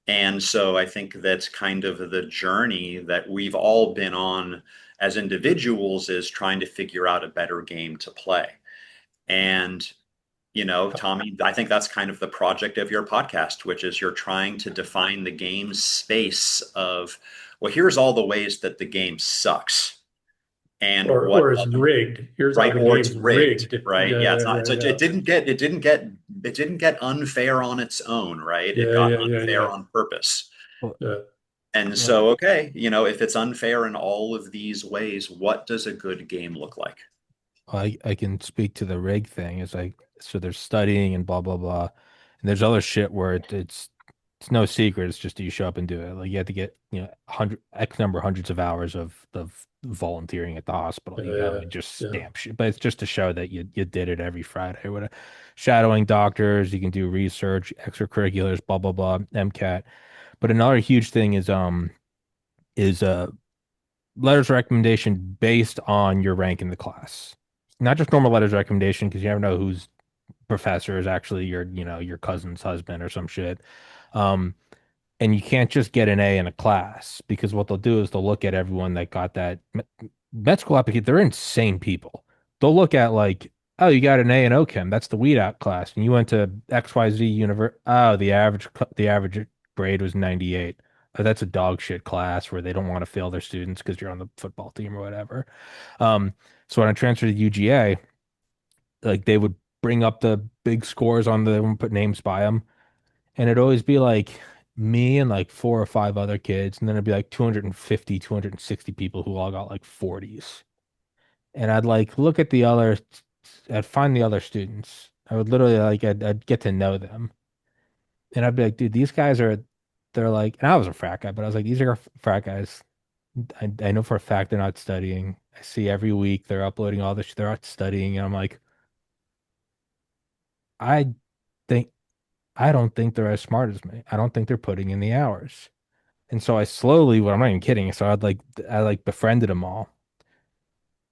And so I think that's kind of the journey that we've all been on as individuals, is trying to figure out a better game to play. And, Tommy, I think that's kind of the project of your podcast, which is you're trying to define the game space of, well, here's all the ways that the game sucks. And or is rigged. Here's how right, the or it's game's rigged, rigged. right? Yeah, Yeah, it's yeah, not. yeah, So yeah. it didn't get unfair on its own, right? It Yeah, got yeah, yeah, unfair yeah. on purpose. Well, Yeah. And well, so, okay, if it's unfair in all of these ways, what does a good game look like? I can speak to the rig thing. It's like, so there's studying and blah blah blah, and there's other shit where it's no secret. It's just you show up and do it. Like you have to get hundred X number hundreds of hours of volunteering at the hospital. You go Yeah, and just yeah. stamp shit, but it's just to show that you did it every Friday or whatever. Shadowing doctors, you can do research, extracurriculars, blah blah blah, MCAT. But another huge thing is letters of recommendation based on your rank in the class. Not just normal letters of recommendation, because you never know whose professor is actually your cousin's husband or some shit. Um, and you can't just get an A in a class, because what they'll do is they'll look at everyone that got that med school applicant. They're insane people. They'll look at like, oh, you got an A in OChem. That's the weed out class. And you went to XYZ universe. Oh, the average grade was 98. Oh, that's a dog shit class where they don't want to fail their students because you're on the football team or whatever. Um, so when I transferred to UGA, like they would bring up the big scores on the put names by them, and it'd always be like me and like four or five other kids, and then it'd be like 250, 260 people who all got like 40s. And I'd like look at the other, I'd find the other students. I would literally like I'd get to know them, and I'd be like, dude, these guys are, they're like, and I was a frat guy, but I was like, these are frat guys. I know for a fact they're not studying. I see every week they're uploading all this, they're not studying, and I'm like, I think I don't think they're as smart as me. I don't think they're putting in the hours. And so I slowly, well, I'm not even kidding. So I like befriended them all,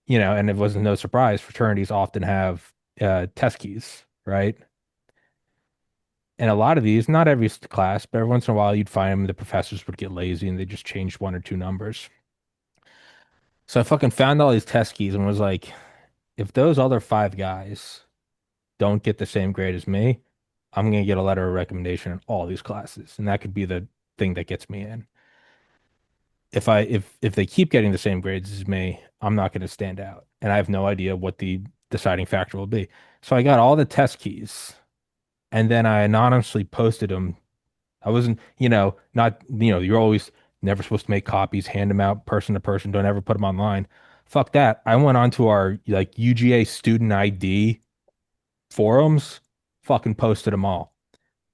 and it wasn't no surprise. Fraternities often have test keys, right? And a lot of these, not every class, but every once in a while you'd find them, the professors would get lazy and they just changed one or two numbers. So I fucking found all these test keys and was like, if those other five guys don't get the same grade as me, I'm gonna get a letter of recommendation in all these classes. And that could be the thing that gets me in. If they keep getting the same grades as me, I'm not going to stand out. And I have no idea what the deciding factor will be. So I got all the test keys and then I anonymously posted them. I wasn't, not, you're always never supposed to make copies, hand them out person to person, don't ever put them online. Fuck that. I went onto our like UGA student ID forums, fucking posted them all.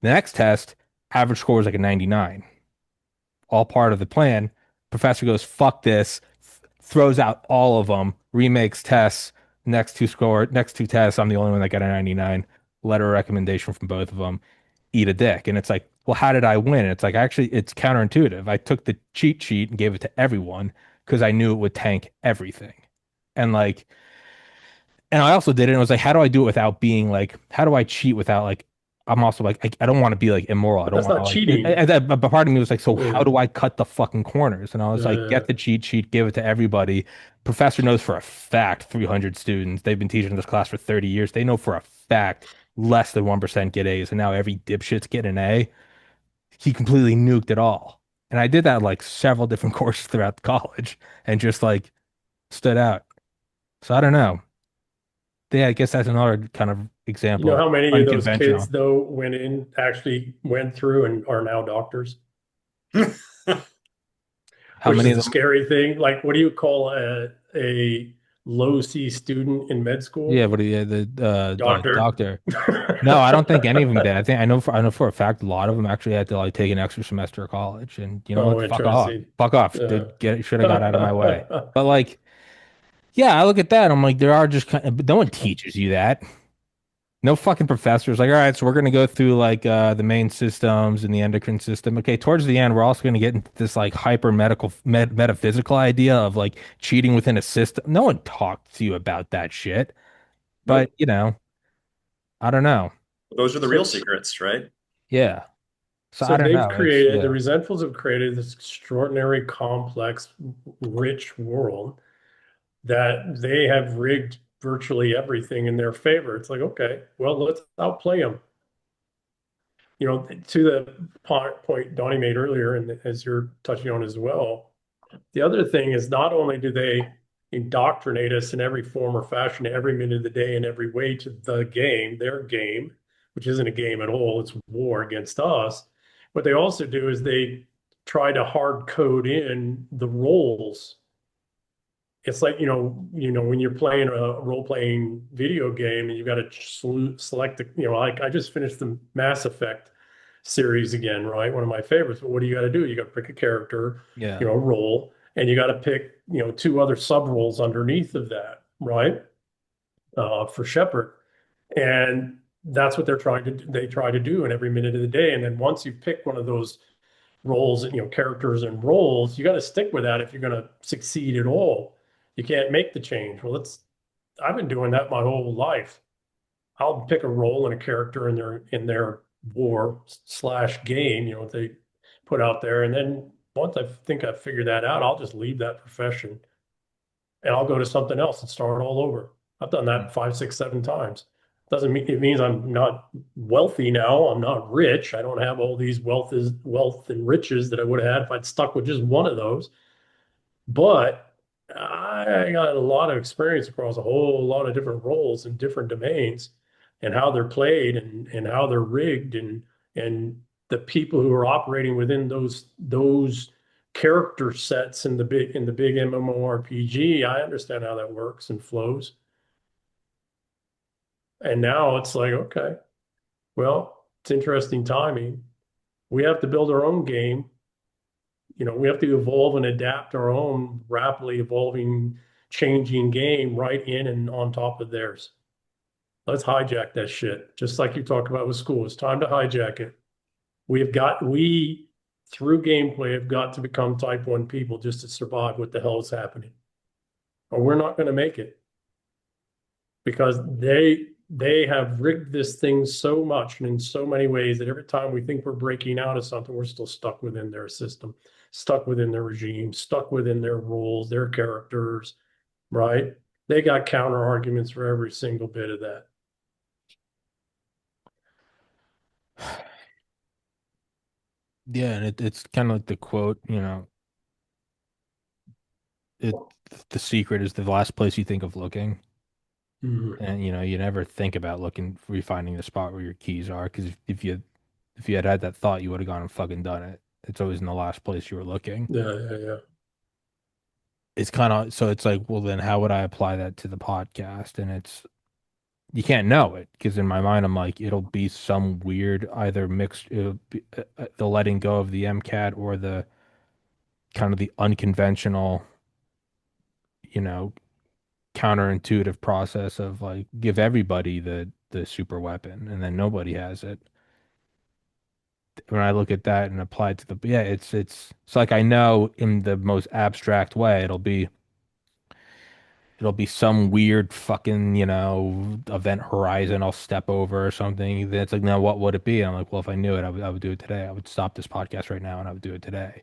The next test, average score was like a 99, all part of the plan. Professor goes, fuck this, throws out all of them, remakes tests. Next two tests, I'm the only one that got a 99. Letter of recommendation from both of them. Eat a dick. And it's like, well, how did I win? It's like, actually, it's counterintuitive. I took the cheat sheet and gave it to everyone because I knew it would tank everything. And like, and I also did it and was like, how do I do it without being like, how do I cheat without like, I'm also like, I don't want to be like immoral. I But don't that's want to not like, cheating. but part of me was like, so how Yeah, do I cut the fucking corners? And I was like, yeah, get the cheat sheet, give it to everybody. Professor knows for a fact 300 students, they've been teaching this class for 30 years. They know for a fact less than 1% get A's. And now every dipshit's getting an A. He completely nuked it all. And I did that like several different courses throughout college and just like stood out. So I don't know. Yeah, I guess that's another kind of You example know of how many of those kids unconventional. though actually went through and are now doctors, How which many is of a them? scary thing. Like, what do you call a low C student in med Yeah, school? but yeah, the Doctor. doctor. No, I don't think any of them did. I know for a fact a lot of them actually had to like take an extra semester of college, and you know Oh, what? interesting. Fuck off. Yeah. Did should have got out of my way. But like, yeah, I look at that. I'm like, there are just kind of, but no one teaches you that. No fucking professors like, all right, so we're gonna go through like the main systems and the endocrine system. Okay, towards the end, we're also gonna get into this like hyper metaphysical idea of like cheating within a system. No one talked to you about that shit. But Nope. you know, I don't know. Those are the real So, secrets, right? Yeah. So I so don't they've know. It's created, the yeah. resentfuls have created this extraordinary, complex, rich world that they have rigged virtually everything in their favor. It's like, okay, well, let's outplay them. You know, to the point Donnie made earlier, and as you're touching on as well, the other thing is not only do they indoctrinate us in every form or fashion, every minute of the day, in every way to the game, their game, which isn't a game at all, it's war against us. What they also do is they try to hard code in the roles. It's like, when you're playing a role-playing video game and you got to select like I just finished the Mass Effect series again, right? One of my favorites. But what do you got to do? You got to pick a character, Yeah. role, and you got to pick, two other sub roles underneath of that, right? For Shepard. And that's what they try to do in every minute of the day. And then once you pick one of those roles, characters and roles, you got to stick with that if you're going to succeed at all. You can't make the change. Well, I've been doing that my whole life. I'll pick a role and a character in their war slash game, what they put out there. And then once I think I've figured that out, I'll just leave that profession and I'll go to something else and start all over. I've done Mm. that 5, 6, 7 times. Doesn't mean it means I'm not wealthy now. I'm not rich. I don't have all these wealth and riches that I would have had if I'd stuck with just one of those. But I got a lot of experience across a whole lot of different roles in different domains and how they're played and how they're rigged and the people who are operating within those character sets in the big MMORPG. I understand how that works and flows. And now it's like, okay, well, it's interesting timing. We have to build our own game. We have to evolve and adapt our own rapidly evolving, changing game right in and on top of theirs. Let's hijack that shit. Just like you talked about with school. It's time to hijack it. We through gameplay have got to become type 1 people just to survive what the hell is happening. Or we're not going to make it because they have rigged this thing so much and in so many ways that every time we think we're breaking out of something, we're still stuck within their system, stuck within their regime, stuck within their rules, their characters, right? They got counter arguments for every single bit of that. Yeah, and it's kind of like the quote, it the secret is the last place you think of looking. Mhm. And you never think about looking refinding the spot where your keys are because if you had had that thought, you would have gone and fucking done it. It's always in the last place you were looking. Yeah, yeah, yeah. It's kind of so it's like, well, then how would I apply that to the podcast? And it's you can't know it because in my mind, I'm like, it'll be some weird either mixed, the letting go of the MCAT or the kind of the unconventional, you know, counterintuitive process of like give everybody the super weapon and then nobody has it. When I look at that and apply it to the yeah, it's like I know in the most abstract way it'll be some weird fucking, event horizon I'll step over or something. Then it's like, now what would it be? And I'm like, well, if I knew it, I would do it today. I would stop this podcast right now and I would do it today.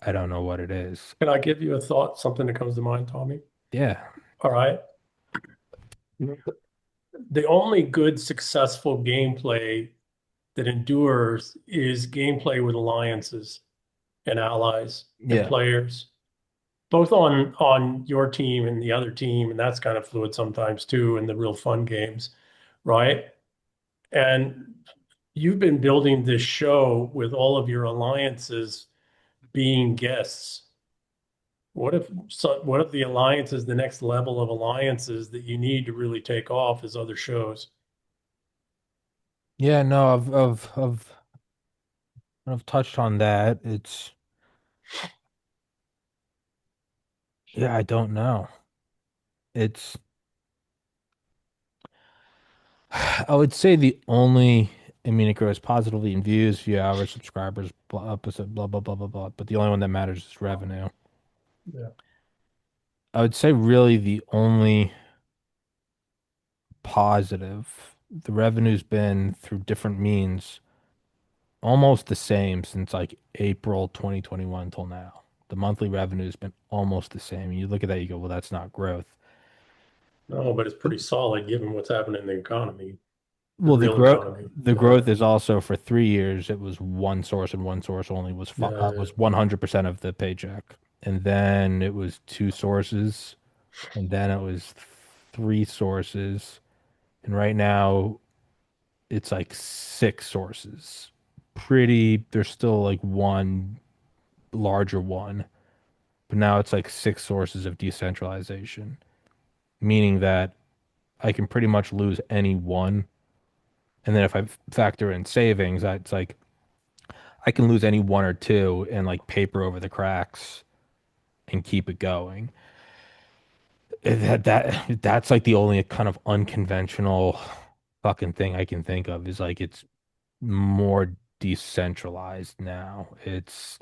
I don't know what it is. Can I give you a thought, something that comes to mind, Tommy? Yeah. All right. The only good, successful gameplay that endures is gameplay with alliances and allies and Yeah. players, both on your team and the other team, and that's kind of fluid sometimes too in the real fun games, right? And you've been building this show with all of your alliances being guests what if the alliances, the next level of alliances that you need to really take off is other shows? Yeah, no, I've touched on that. It's yeah, I don't know. It's I would say the only I mean it grows positively in views, view hours, subscribers, blah blah blah blah blah. But the only one that matters is revenue. Yeah. I would say really the only positive. The revenue's been through different means almost the same since like April 2021 till now. The monthly revenue's been almost the same. You look at that, you go, well, that's not growth. No, but it's pretty solid given what's happening in the economy, the Well, real economy. the Yeah. growth is also for 3 years. It was one source and one source only Yeah. was 100% of the paycheck, and then it was two sources, and then it was three sources, and right now it's like six sources. There's still like one larger one, but now it's like six sources of decentralization, meaning that I can pretty much lose any one. And then if I factor in savings, it's like I can lose any one or two and like paper over the cracks and keep it going. That's like the only kind of unconventional fucking thing I can think of is like it's more decentralized now. It's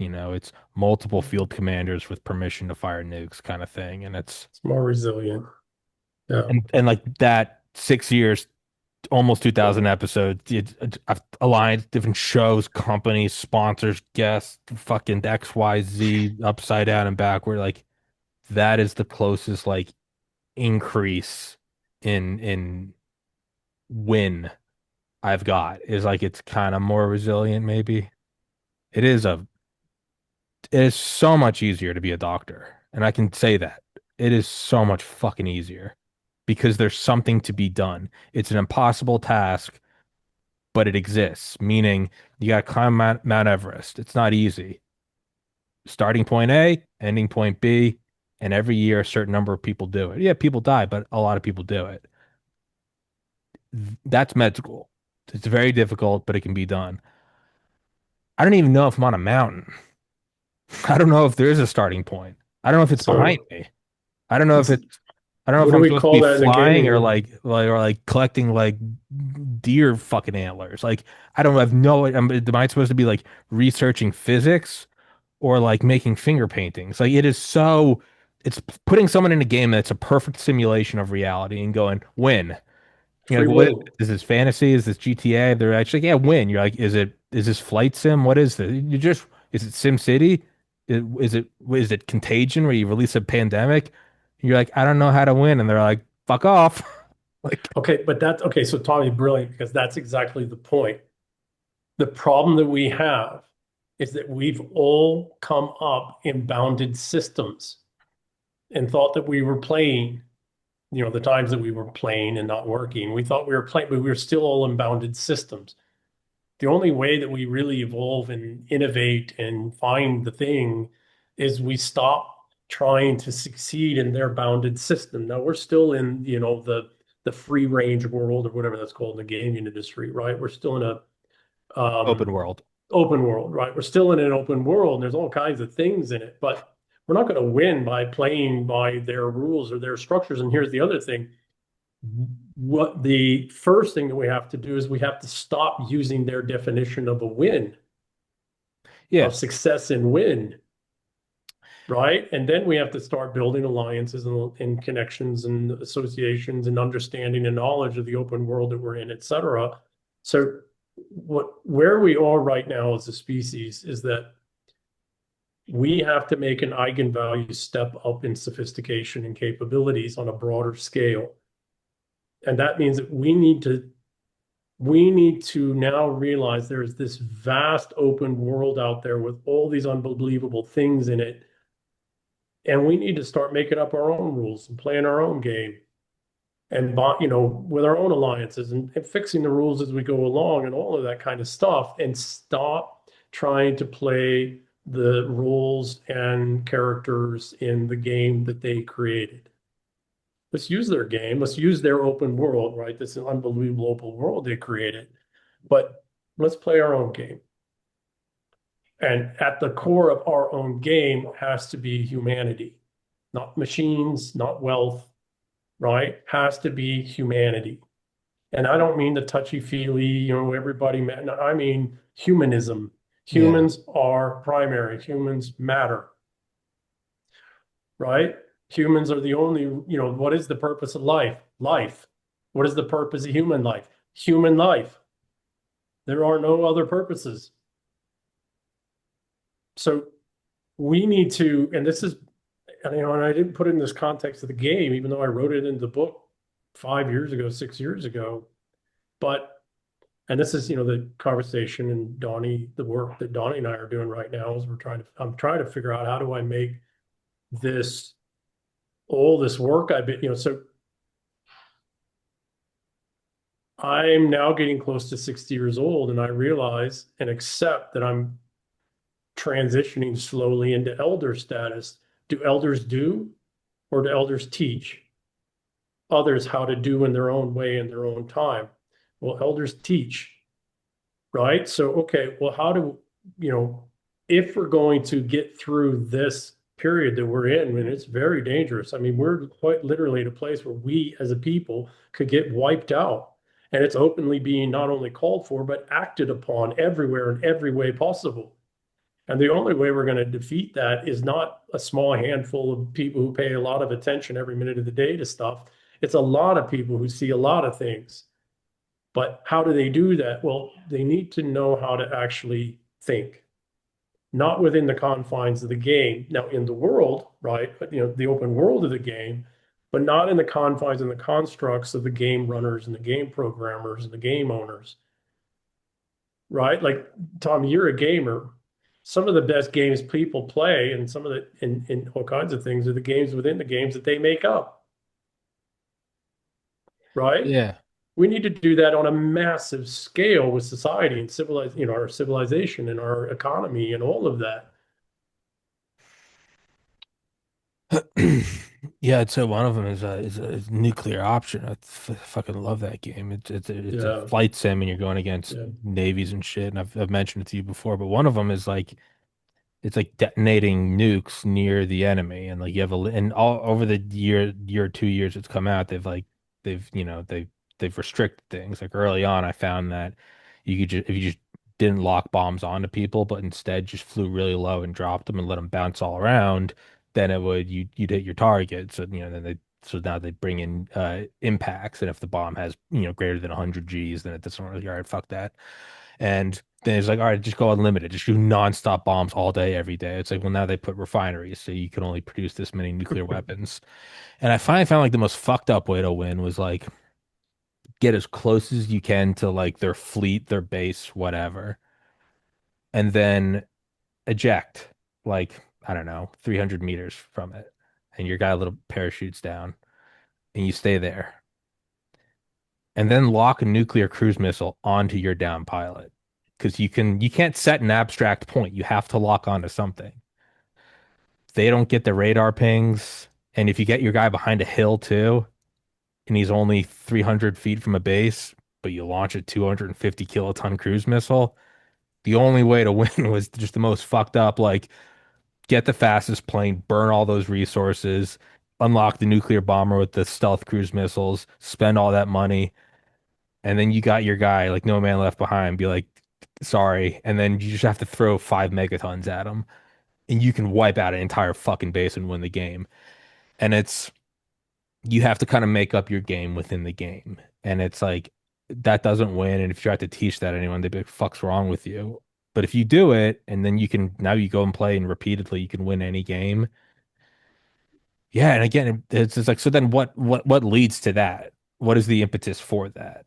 multiple field commanders with permission to fire nukes kind of thing. And It's more resilient. Yeah. and like that 6 years, almost 2000 episodes, I've aligned different shows, companies, sponsors, guests, fucking XYZ, upside down and backward. Like that is the closest like increase in win I've got is like it's kind of more resilient, maybe. It is a it is so much easier to be a doctor. And I can say that. It is so much fucking easier because there's something to be done. It's an impossible task, but it exists, meaning you got to climb Mount Everest. It's not easy. Starting point A, ending point B, and every year a certain number of people do it. Yeah, people die, but a lot of people do it. That's med school. It's very difficult, but it can be done. I don't even know if I'm on a mountain. I don't know if there is a starting point. I don't know if it's behind So me. I don't know if it's, it's I don't know if what do I'm we supposed to call be that in the flying gaming or world? like collecting like deer fucking antlers. Like I don't have no am I supposed to be like researching physics or like making finger paintings? Like it's putting someone in a game that's a perfect simulation of reality and going win. You're Free like, what will. is this fantasy? Is this GTA? They're actually like, yeah, win. You're like, is this flight sim? What is this? Is it Sim City? Is it Contagion where you release a pandemic? You're like, I don't know how to win. And they're like, fuck off. Like, Okay, but that's okay. So Tommy, brilliant, because that's exactly the point. The problem that we have is that we've all come up in bounded systems and thought that we were playing, the times that we were playing and not working. We thought we were playing, but we were still all in bounded systems. The only way that we really evolve and innovate and find the thing is we stop trying to succeed in their bounded system. Now we're still in, the free range world or whatever that's called in the gaming industry, right? We're still in a open um, world. open world, right? We're still in an open world and there's all kinds of things in it, but we're not going to win by playing by their rules or their structures. And here's the other thing. What the first thing that we have to do is we have to stop using their definition of a win, Yeah. of success and win, right? And then we have to start building alliances and connections and associations and understanding and knowledge of the open world that we're in, et cetera. So where we are right now as a species is that we have to make an eigenvalue step up in sophistication and capabilities on a broader scale. And that means that we need to now realize there is this vast open world out there with all these unbelievable things in it. And we need to start making up our own rules and playing our own game and, with our own alliances and fixing the rules as we go along and all of that kind of stuff and stop trying to play the rules and characters in the game that they created. Let's use their game. Let's use their open world, right? This unbelievable open world they created. But let's play our own game. And at the core of our own game has to be humanity, not machines, not wealth, right? Has to be humanity. And I don't mean the touchy-feely, everybody, I mean humanism. Yeah. Humans are primary. Humans matter, right? Humans are the only, what is the purpose of life? Life. What is the purpose of human life? Human life. There are no other purposes. So we need to, and this is, and I didn't put it in this context of the game, even though I wrote it in the book 5 years ago, 6 years ago. But, and this is, the conversation and the work that Donnie and I are doing right now is I'm trying to figure out how do I make this, all this work I've been, so I'm now getting close to 60 years old and I realize and accept that I'm transitioning slowly into elder status. Do elders do, or do elders teach others how to do in their own way, in their own time? Well, elders teach, right? So, okay, well, how do, if we're going to get through this period that we're in, and it's very dangerous. I mean, we're quite literally at a place where we as a people could get wiped out. And it's openly being not only called for, but acted upon everywhere in every way possible. And the only way we're going to defeat that is not a small handful of people who pay a lot of attention every minute of the day to stuff. It's a lot of people who see a lot of things. But how do they do that? Well, they need to know how to actually think, not within the confines of the game. Now, in the world, right? But, the open world of the game, but not in the confines and the constructs of the game runners and the game programmers and the game owners, right? Like, Tom, you're a gamer. Some of the best games people play and some of the in all kinds of things are the games within the games that they make up, right? Yeah. We need to do that on a massive scale with society and our civilization and our economy and all of that. Yeah, so one of them is nuclear option. Fucking love that game. It's a Yeah, flight sim and you're going against yeah. navies and shit. And I've mentioned it to you before, but one of them is like it's like detonating nukes near the enemy, and like you have and all over the year 2 years it's come out, they've restricted things. Like early on, I found that you could just if you just didn't lock bombs onto people, but instead just flew really low and dropped them and let them bounce all around, then you'd hit your target. So so now they bring in impacts, and if the bomb has greater than 100 Gs, then it doesn't really all right, fuck that. And then it's like, all right, just go unlimited, just do nonstop bombs all day, every day. It's like, well, now they put refineries, so you can only produce this many nuclear weapons. And I finally found like the most fucked up way to win was like get as close as you can to like their fleet, their base, whatever, and then eject like, I don't know, 300 meters from it. And your guy little parachutes down and you stay there. And then lock a nuclear cruise missile onto your down pilot. Because you can't set an abstract point. You have to lock onto something. They don't get the radar pings. And if you get your guy behind a hill too, and he's only 300 feet from a base, but you launch a 250 kiloton cruise missile, the only way to win was just the most fucked up, like get the fastest plane, burn all those resources, unlock the nuclear bomber with the stealth cruise missiles, spend all that money, and then you got your guy, like no man left behind, be like, sorry, and then you just have to throw 5 megatons at him, and you can wipe out an entire fucking base and win the game. And you have to kind of make up your game within the game, and it's like that doesn't win. And if you try to teach that to anyone, they'd be like, "Fuck's wrong with you?" But if you do it, and then you go and play and repeatedly, you can win any game. Yeah, and again, it's just like, so then what leads to that? What is the impetus for that?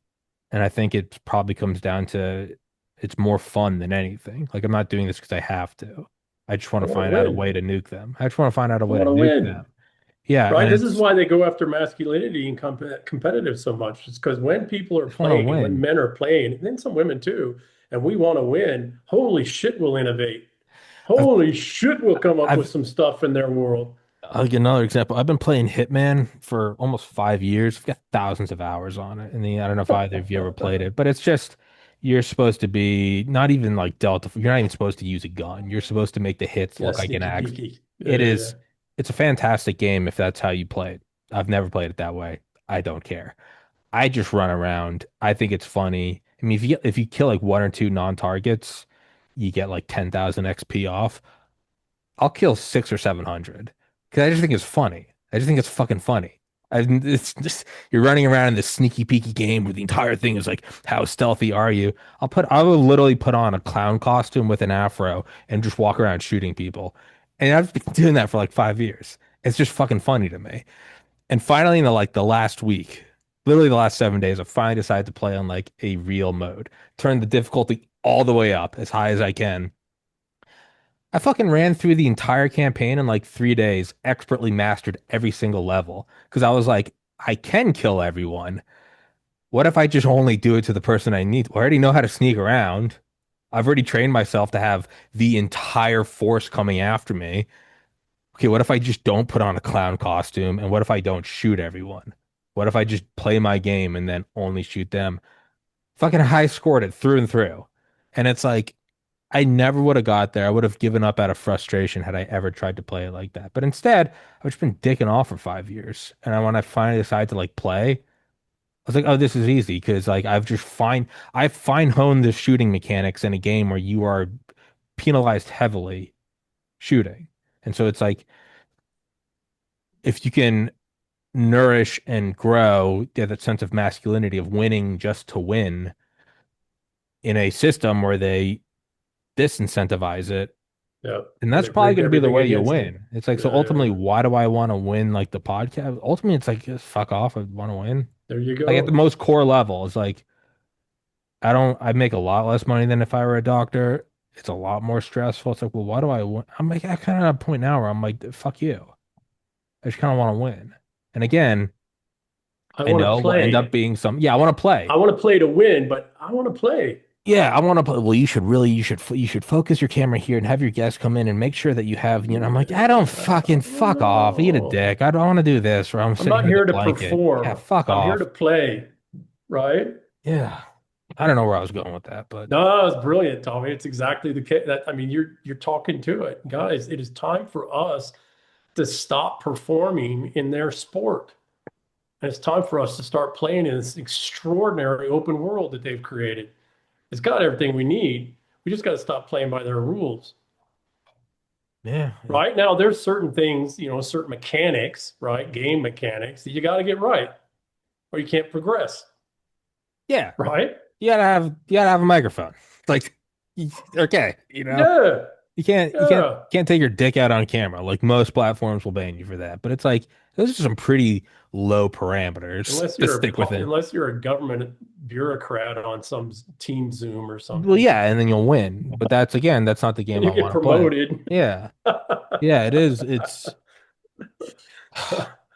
And I think it probably comes down to it's more fun than anything. Like I'm not doing this because I have to. I just want I to want to find out a way win. to nuke them. I just want to find out a I way to want to nuke them. win. Yeah, Right? and This is it's why they go after masculinity and competitive so much. It's because when people I are just want to playing, when win. men are playing, and then some women too, and we want to win, holy shit, we'll innovate. I've, Holy shit, we'll come up with I've some stuff in their world. I'll give another example. I've been playing Hitman for almost 5 years. I've got thousands of hours on it. And I don't know if either of you ever played it, but it's just you're supposed to be not even like Delta. You're not even supposed to use a gun. You're supposed to make the hits Yeah, look like an sneaky act. peeky. Yeah, It yeah, yeah. is. It's a fantastic game if that's how you play it. I've never played it that way. I don't care. I just run around. I think it's funny. I mean, if you kill like one or two non-targets, you get like 10,000 XP off. I'll kill six or 700 because I just think it's funny. I just think it's fucking funny. It's just you're running around in this sneaky peeky game where the entire thing is like, how stealthy are you? I will literally put on a clown costume with an afro and just walk around shooting people. And I've been doing that for like 5 years. It's just fucking funny to me. And finally, in the last week, literally the last 7 days, I finally decided to play on like a real mode. Turn the difficulty all the way up as high as I can. I fucking ran through the entire campaign in like 3 days, expertly mastered every single level. Because I was like, I can kill everyone. What if I just only do it to the person I need? I already know how to sneak around. I've already trained myself to have the entire force coming after me. Okay, what if I just don't put on a clown costume? And what if I don't shoot everyone? What if I just play my game and then only shoot them? Fucking high scored it through and through. And it's like, I never would have got there. I would have given up out of frustration had I ever tried to play it like that. But instead, I've just been dicking off for 5 years. And when I finally decided to like play, I was like, oh, this is easy because like I've fine honed the shooting mechanics in a game where you are penalized heavily shooting. And so it's like if you can nourish and grow that sense of masculinity of winning just to win in a system where they disincentivize it. Yeah. And Where that's they probably rigged going to be the everything way you against you. win. It's like, so Yeah, yeah, ultimately, yeah. why do I want to win like the podcast? Ultimately, it's like, just fuck off. I want to win. There you Like at the go. most core level, it's like, I make a lot less money than if I were a doctor. It's a lot more stressful. It's like, well, why do I win? I'm like, I kind of at a point now where I'm like, fuck you. I just kind of want to win. And again, I I want know to will end up play. being yeah, I want to play. I want to play to win, but I want to play. Yeah, I want to play. Well, you should focus your camera here and have your guests come in and make sure that you have, I'm like, I don't fucking fuck off. Eat a No. dick. I don't want to do this where I'm I'm sitting not here with a here to blanket. Yeah, perform. fuck I'm here to off. play, right? Yeah. I don't know where I was going with that, but No, it's brilliant, Tommy. It's exactly the case. That I mean, you're talking to it, guys. It is time for us to stop performing in their sport, and it's time for us to start playing in this extraordinary open world that they've created. It's got everything we need. We just got to stop playing by their rules. yeah. Right now, there's certain things, certain mechanics, right? Game mechanics that you got to get right, or you can't progress, Yeah. right? You gotta have a microphone. Like okay, Yeah, You can't you can't yeah. can't take your dick out on camera. Like most platforms will ban you for that. But it's like those are some pretty low parameters Unless to you're stick within. unless you're a government bureaucrat on some team Zoom or Well, something, yeah, and then you'll win. But that's not the and game you I get want to play. promoted. Yeah. Yeah, it is. It's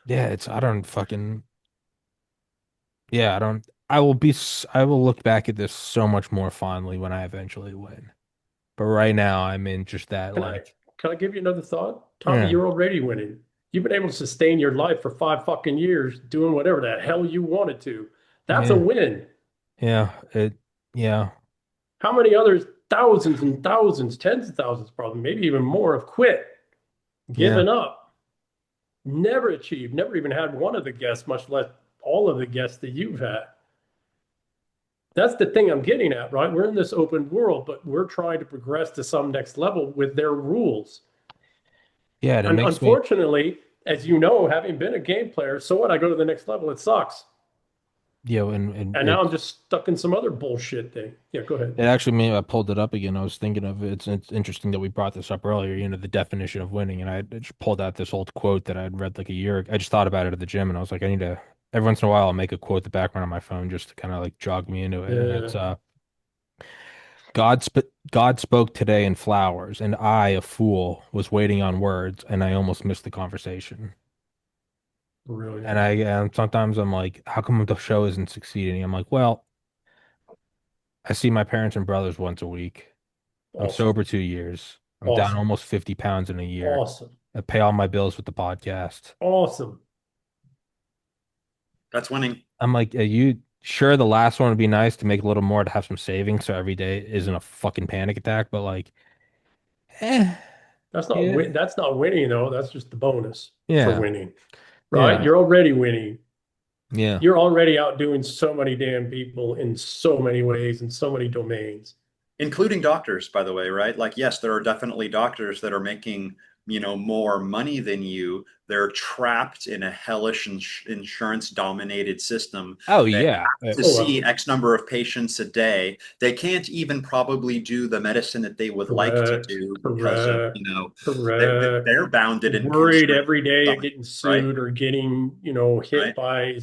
yeah, I don't fucking yeah, I don't I will look back at this so much more fondly when I eventually win. But right now I'm in just that Can I like can I give you another thought? Tommy, yeah, you're already winning. You've been able to sustain your life for 5 fucking years doing whatever the hell you wanted to. That's a yeah, win. yeah, How many others, thousands and thousands, tens of thousands, probably, maybe even more, have quit, yeah. given up, never achieved, never even had one of the guests, much less all of the guests that you've had. That's the thing I'm getting at, right? We're in this open world, but we're trying to progress to some next level with their rules. Yeah, and it And makes me unfortunately, as you know, having been a game player, so what? I go to the next level, it sucks. and And now I'm just stuck in some other bullshit thing. Yeah, go ahead. it actually made I pulled it up again. I was thinking of it. It's interesting that we brought this up earlier, the definition of winning. And I just pulled out this old quote that I'd read like a year ago. I just thought about it at the gym and I was like, I need to every once in a while I'll make a quote the background on my phone just to kind of like jog me into it. And Yeah, it's God spoke today in flowers, and I, a fool, was waiting on words, and I almost missed the conversation. brilliant. And sometimes I'm like, how come the show isn't succeeding? I'm like, well, I see my parents and brothers once a week. I'm Awesome. sober 2 years. I'm down Awesome. almost 50 pounds in a year. Awesome. I pay all my bills with the podcast. Awesome. That's winning. I'm like, are you sure the last one would be nice to make a little more to have some savings so every day isn't a fucking panic attack? But like, eh, yeah, That's not winning though. That's just the bonus for yeah, winning, right? yeah, You're already winning. yeah. You're already outdoing so many damn people in so many ways in so many domains. Including doctors, by the way, right? Like, yes, there are definitely doctors that are making, more money than you. They're trapped in a hellish insurance dominated system. Oh They yeah. have to Oh, see X number of patients a day. They can't even probably do the medicine that they would like to correct, do because of, correct, they, correct. are bounded and Worried constrained every day of something, getting right? sued or getting, hit Right. by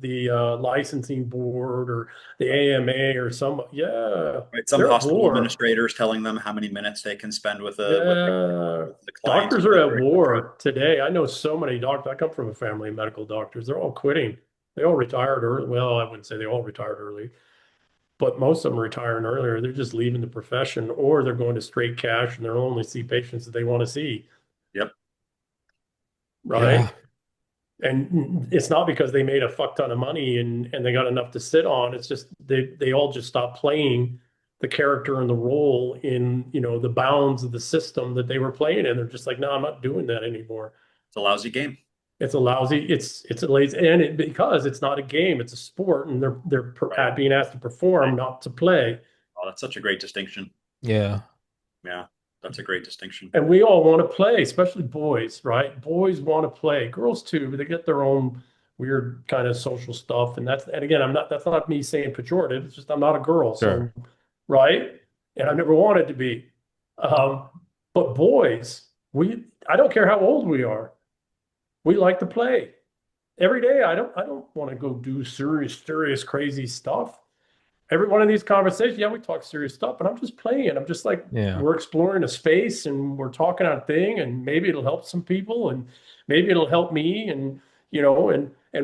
the licensing board or the AMA or some, yeah, Right. Some they're at hospital war. administrators telling them how many minutes they can spend Yeah. with the client, Doctors et are at cetera, et cetera. war today. I know so many doctors. I come from a family of medical doctors. They're all quitting. They all retired early. Well, I wouldn't say they all retired early, but most of them are retiring earlier. They're just leaving the profession or they're going to straight cash and they'll only see patients that they want to see, Yep. Yeah. right? And it's not because they made a fuck ton of money and they got enough to sit on. It's just they all just stopped playing the character and the role in, the bounds of the system that they were playing in. They're just like, no, I'm not doing that anymore. It's a lousy game. It's a lousy, it's a lazy, and because it's not a game, it's a sport, and they're Right. being asked to perform, not to play. Oh, that's such a great distinction. Yeah. Yeah, that's a great distinction. And we all want to play, especially boys, right? Boys want to play, girls too, but they get their own weird kind of social stuff. And again, that's not me saying pejorative. It's just I'm not a girl. Sure. So, right. And I never wanted to be. Um, but boys, I don't care how old we are. We like to play every day. I don't want to go do serious, crazy stuff. Every one of these conversations, yeah, we talk serious stuff, but I'm just playing. I'm just like, Yeah. we're exploring a space and we're talking on a thing, and maybe it'll help some people and maybe it'll help me. And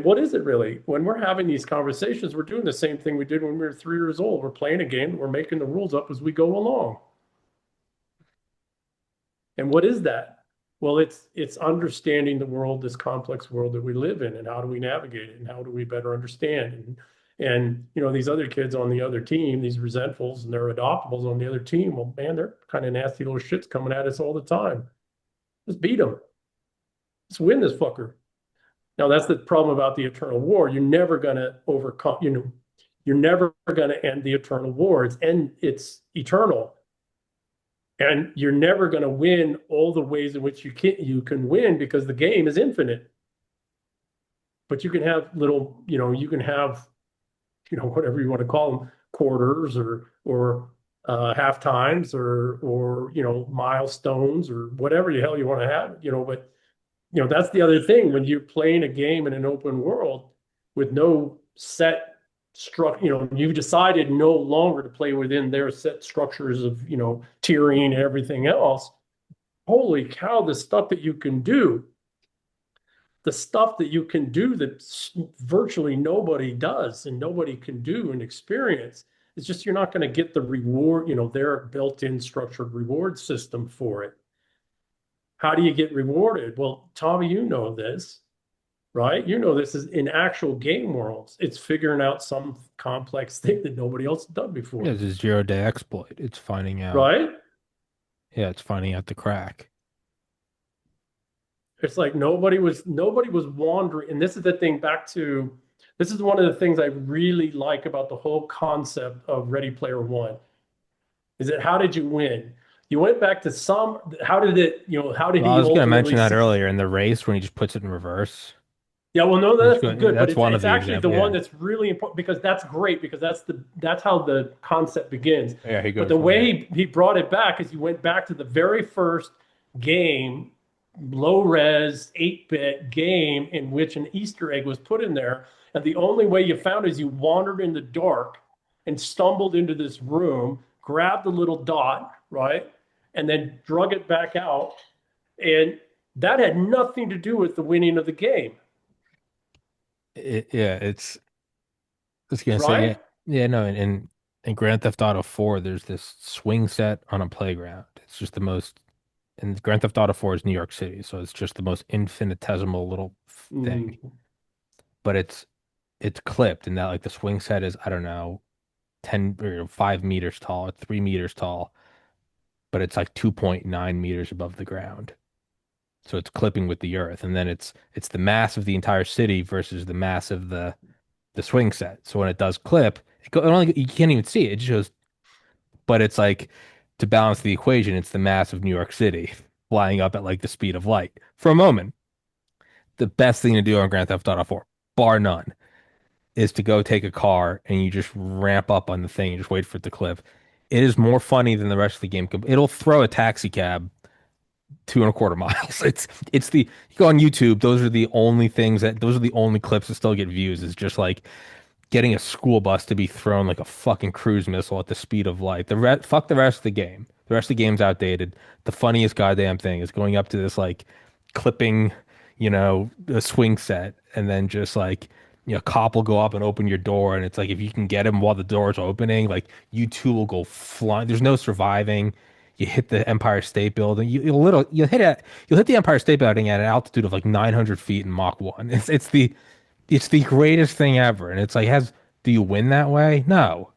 what is it really? When we're having these conversations, we're doing the same thing we did when we were 3 years old. We're playing a game, we're making the rules up as we go along. And what is that? Well, it's understanding the world, this complex world that we live in, and how do we navigate it, and how do we better understand? And these other kids on the other team, these resentfuls and their adoptables on the other team, well, man, they're kind of nasty little shits coming at us all the time. Let's beat them. Let's win this fucker. Now that's the problem about the eternal war. You're never gonna overcome. You're never gonna end the eternal war. It's eternal. And you're never going to win all the ways in which you can win because the game is infinite. But you can have you can have, whatever you want to call them, quarters or half times or milestones or whatever the hell you want to have. But that's the other thing when you're playing a game in an open world with no set structure. You've decided no longer to play within their set structures of tiering and everything else. Holy cow, the stuff that you can do that virtually nobody does and nobody can do and experience. It's just you're not going to get the reward, their built-in structured reward system for it. How do you get rewarded? Well, Tommy, you know this, right? This is in actual game worlds. It's figuring out some complex thing that nobody else has done Yeah, before, it's a 0 day exploit. It's finding out. right? Yeah, it's finding out the crack. It's like nobody was wandering. And this is the thing this is one of the things I really like about the whole concept of Ready Player One is that how did you win? You went back to how did Well, I he was gonna mention ultimately that succeed? earlier in the race when he just puts it in reverse. Yeah, well, no, He's that's going, good, but that's it's one of it's the actually the examples. one Yeah. that's really important because that's great because that's how the concept begins. Yeah, he But goes the from there. way he brought it back is he went back to the very first game, low res 8-bit game in which an Easter egg was put in there, and the only way you found is you wandered in the dark and stumbled into this room, grabbed the little dot, right, and then drug it back out, and that had nothing to do with the winning of the game, Yeah, it's I was gonna say, yeah, right? yeah, no, and In Grand Theft Auto 4, there's this swing set on a playground. It's just the most, and Grand Theft Auto 4 is New York City, so it's just the most infinitesimal little thing. Mm. But it's clipped, and that like the swing set is, I don't know, 10 or 5 meters tall, or 3 meters tall, but it's like 2.9 meters above the ground. So it's clipping with the earth, and then it's the mass of the entire city versus the mass of the swing set. So when it does clip, it only you can't even see it. It just shows, but it's like to balance the equation, it's the mass of New York City flying up at like the speed of light for a moment. The best thing to do on Grand Theft Auto 4, bar none, is to go take a car and you just ramp up on the thing and just wait for it to clip. It is more funny than the rest of the game. It'll throw a taxi cab 2.25 miles. It's the you go on YouTube, those are the only things that those are the only clips that still get views. Is just like getting a school bus to be thrown like a fucking cruise missile at the speed of light. Fuck the rest of the game. The rest of the game's outdated. The funniest goddamn thing is going up to this like clipping, a swing set, and then just like, a cop will go up and open your door, and it's like if you can get him while the door's opening, like you two will go flying. There's no surviving. You hit the Empire State Building. You'll hit the Empire State Building at an altitude of like 900 feet in Mach 1. It's the greatest thing ever. And it's like, do you win that way? No.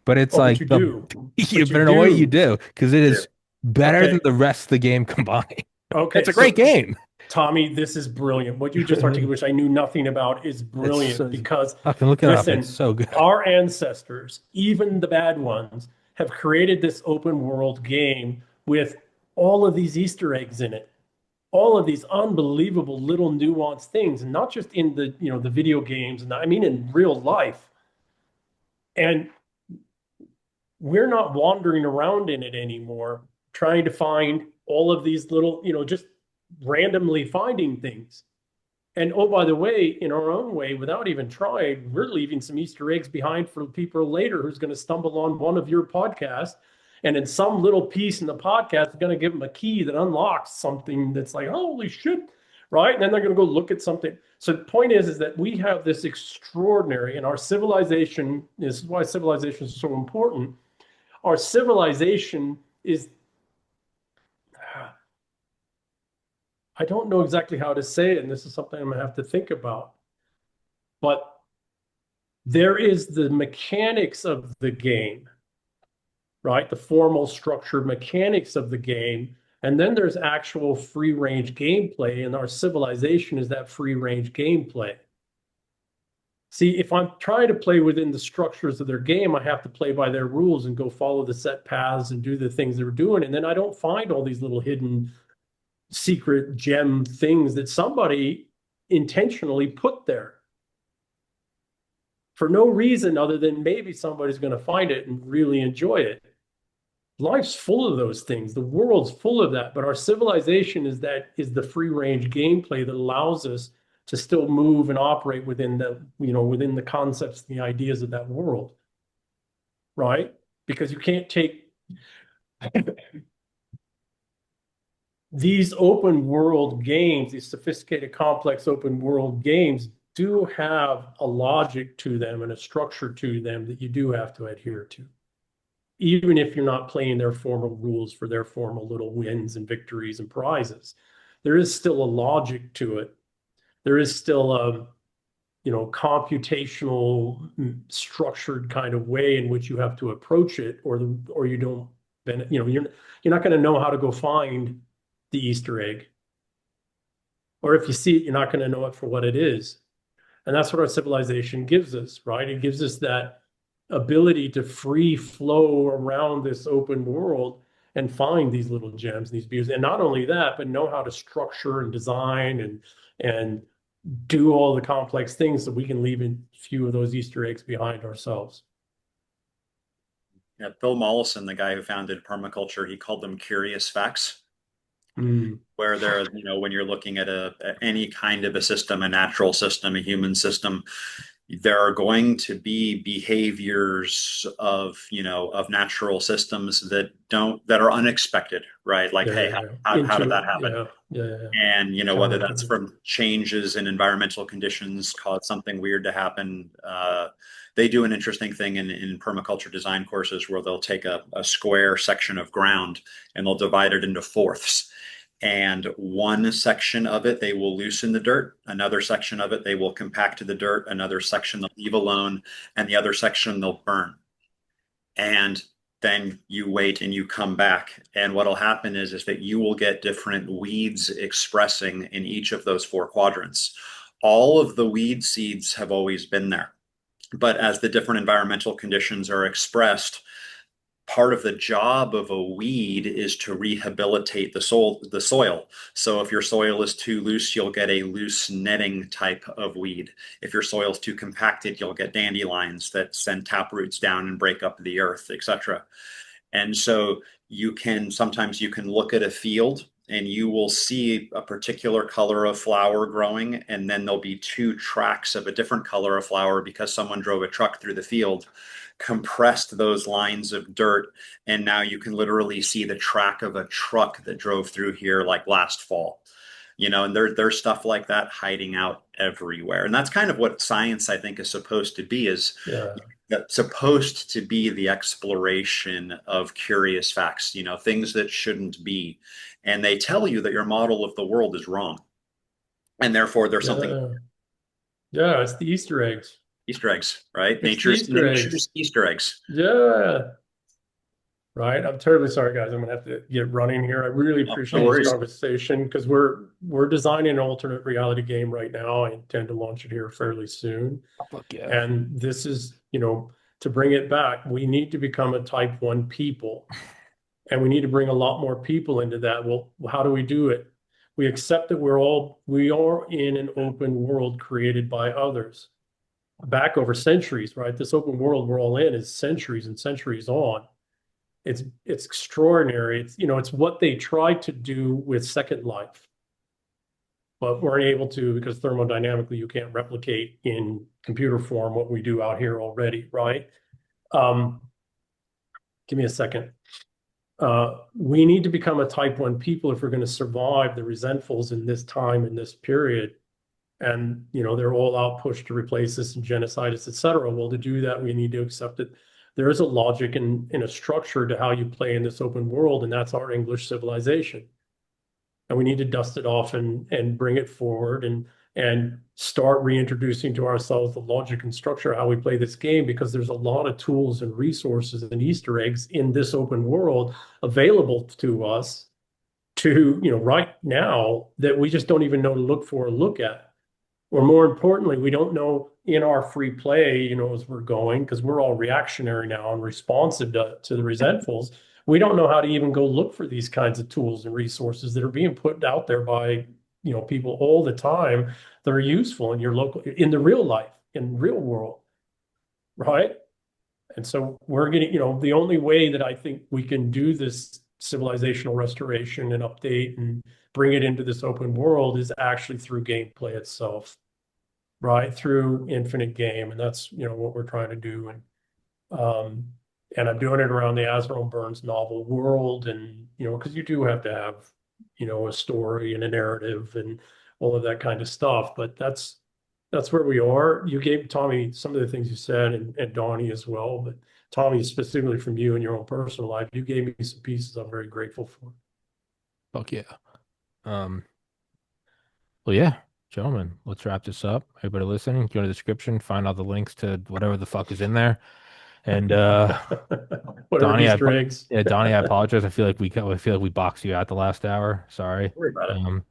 But it's Oh, but like you do. you But you better know what you do. do because it Yeah. is better than Okay. the rest of the game combined. It's Okay. a great So, game. Tommy, this is brilliant. What you just articulated, which I knew nothing about, is It's brilliant so, because, fucking look it up. It's listen, so good. our ancestors, even the bad ones, have created this open world game with all of these Easter eggs in it, all of these unbelievable little nuanced things, and not just in the video games, and I mean in real life. And we're not wandering around in it anymore, trying to find all of these little, just randomly finding things. And oh, by the way, in our own way, without even trying, we're leaving some Easter eggs behind for people later who's going to stumble on one of your podcasts. And in some little piece in the podcast, they're going to give them a key that unlocks something that's like, holy shit, right? And then they're going to go look at something. So the point is that we have this extraordinary, and our civilization, this is why civilization is so important. Our civilization is, I don't know exactly how to say it, and this is something I'm going to have to think about. But there is the mechanics of the game, right? The formal structured mechanics of the game. And then there's actual free range gameplay, and our civilization is that free range gameplay. See, if I'm trying to play within the structures of their game, I have to play by their rules and go follow the set paths and do the things they're doing. And then I don't find all these little hidden secret gem things that somebody intentionally put there for no reason other than maybe somebody's going to find it and really enjoy it. Life's full of those things. The world's full of that, but our civilization is the free range gameplay that allows us to still move and operate within the concepts and the ideas of that world, right? Because you can't take these open world games, these sophisticated, complex open world games do have a logic to them and a structure to them that you do have to adhere to. Even if you're not playing their formal rules for their formal little wins and victories and prizes, there is still a logic to it. There is still a computational structured kind of way in which you have to approach it, or you don't, you're not going to know how to go find the Easter egg. Or if you see it, you're not going to know it for what it is. And that's what our civilization gives us, right? It gives us that ability to free flow around this open world and find these little gems, these beauties. And not only that, but know how to structure and design and do all the complex things so we can leave a few of those Easter eggs behind ourselves. Yeah, Phil Mollison, the guy who founded permaculture, he called them curious facts, Mm. where when you're looking at any kind of a system, a natural system, a human system, there are going to be behaviors of, of natural systems that are unexpected, right? Like, hey, Yeah. how did that happen? Yeah. Yeah. And, whether that's Counterproductive. from changes in environmental conditions cause something weird to happen. They do an interesting thing in permaculture design courses where they'll take a square section of ground and they'll divide it into fourths. And one section of it, they will loosen the dirt. Another section of it, they will compact the dirt. Another section they'll leave alone. And the other section they'll burn. And then you wait and you come back. And what'll happen is that you will get different weeds expressing in each of those four quadrants. All of the weed seeds have always been there. But as the different environmental conditions are expressed, part of the job of a weed is to rehabilitate the soil. So if your soil is too loose, you'll get a loose netting type of weed. If your soil is too compacted, you'll get dandelions that send tap roots down and break up the earth, etc. And so sometimes you can look at a field and you will see a particular color of flower growing, and then there'll be two tracks of a different color of flower because someone drove a truck through the field, compressed those lines of dirt, and now you can literally see the track of a truck that drove through here like last fall. And there's stuff like that hiding out everywhere. And that's kind of what science, I think, is supposed to be, is Yeah. that's supposed to be the exploration of curious facts, things that shouldn't be. And they tell you that your model of the world is wrong. And therefore there's something Yeah. Yeah. It's the Easter eggs. Easter eggs, right? It's the Easter Nature's eggs. Easter eggs. Yeah. Right. I'm terribly sorry, guys. I'm gonna have to get running here. I really Oh, no appreciate this worries. conversation because we're designing an alternate reality game right now. I intend to launch it here fairly soon. Fuck yeah. And this is, to bring it back, we need to become a type one people. And we need to bring a lot more people into that. Well, how do we do it? We accept that we are in an open world created by others back over centuries, right? This open world we're all in is centuries and centuries on. It's extraordinary. It's what they tried to do with Second Life, but weren't able to because thermodynamically you can't replicate in computer form what we do out here already, right? Um, Give me a second. We need to become a type one people if we're going to survive the resentfuls in this time, in this period. And, they're all out push to replace us and genocide us, et cetera. Well, to do that, we need to accept that there is a logic and a structure to how you play in this open world, and that's our English civilization. And we need to dust it off and bring it forward and start reintroducing to ourselves the logic and structure of how we play this game, because there's a lot of tools and resources and Easter eggs in this open world available to us right now that we just don't even know to look for or look at. Or more importantly, we don't know in our free play, as we're going, because we're all reactionary now and responsive to the resentfuls. We don't know how to even go look for these kinds of tools and resources that are being put out there by, people all the time that are useful in in the real life, in real world, right? And so we're getting, the only way that I think we can do this civilizational restoration and update and bring it into this open world is actually through gameplay itself, right? Through infinite game. And that's, what we're trying to do. Um, and I'm doing it around the Azrael Burns novel world. And, because you do have to have, a story and a narrative and all of that kind of stuff. But that's where we are. You gave Tommy some of the things you said, and Donnie as well. But Tommy, specifically from you in your own personal life, you gave me some pieces I'm very grateful for. Fuck yeah. Um, well, yeah, gentlemen, let's wrap this up. Everybody listening, go to the description, find all the links to whatever the fuck is in there. And Whatever Donnie, Easter eggs. yeah, Donnie, I apologize. I feel like we boxed you out the last hour. Sorry. Don't worry about it.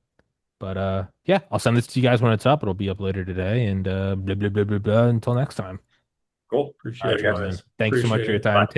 But yeah, I'll send this to you guys when it's up. It'll be up later today. And blah blah blah blah blah. Until next time. Cool. All Appreciate right, you guys. Gentlemen, guys. thanks so much Appreciate for your it. time. Bye. Take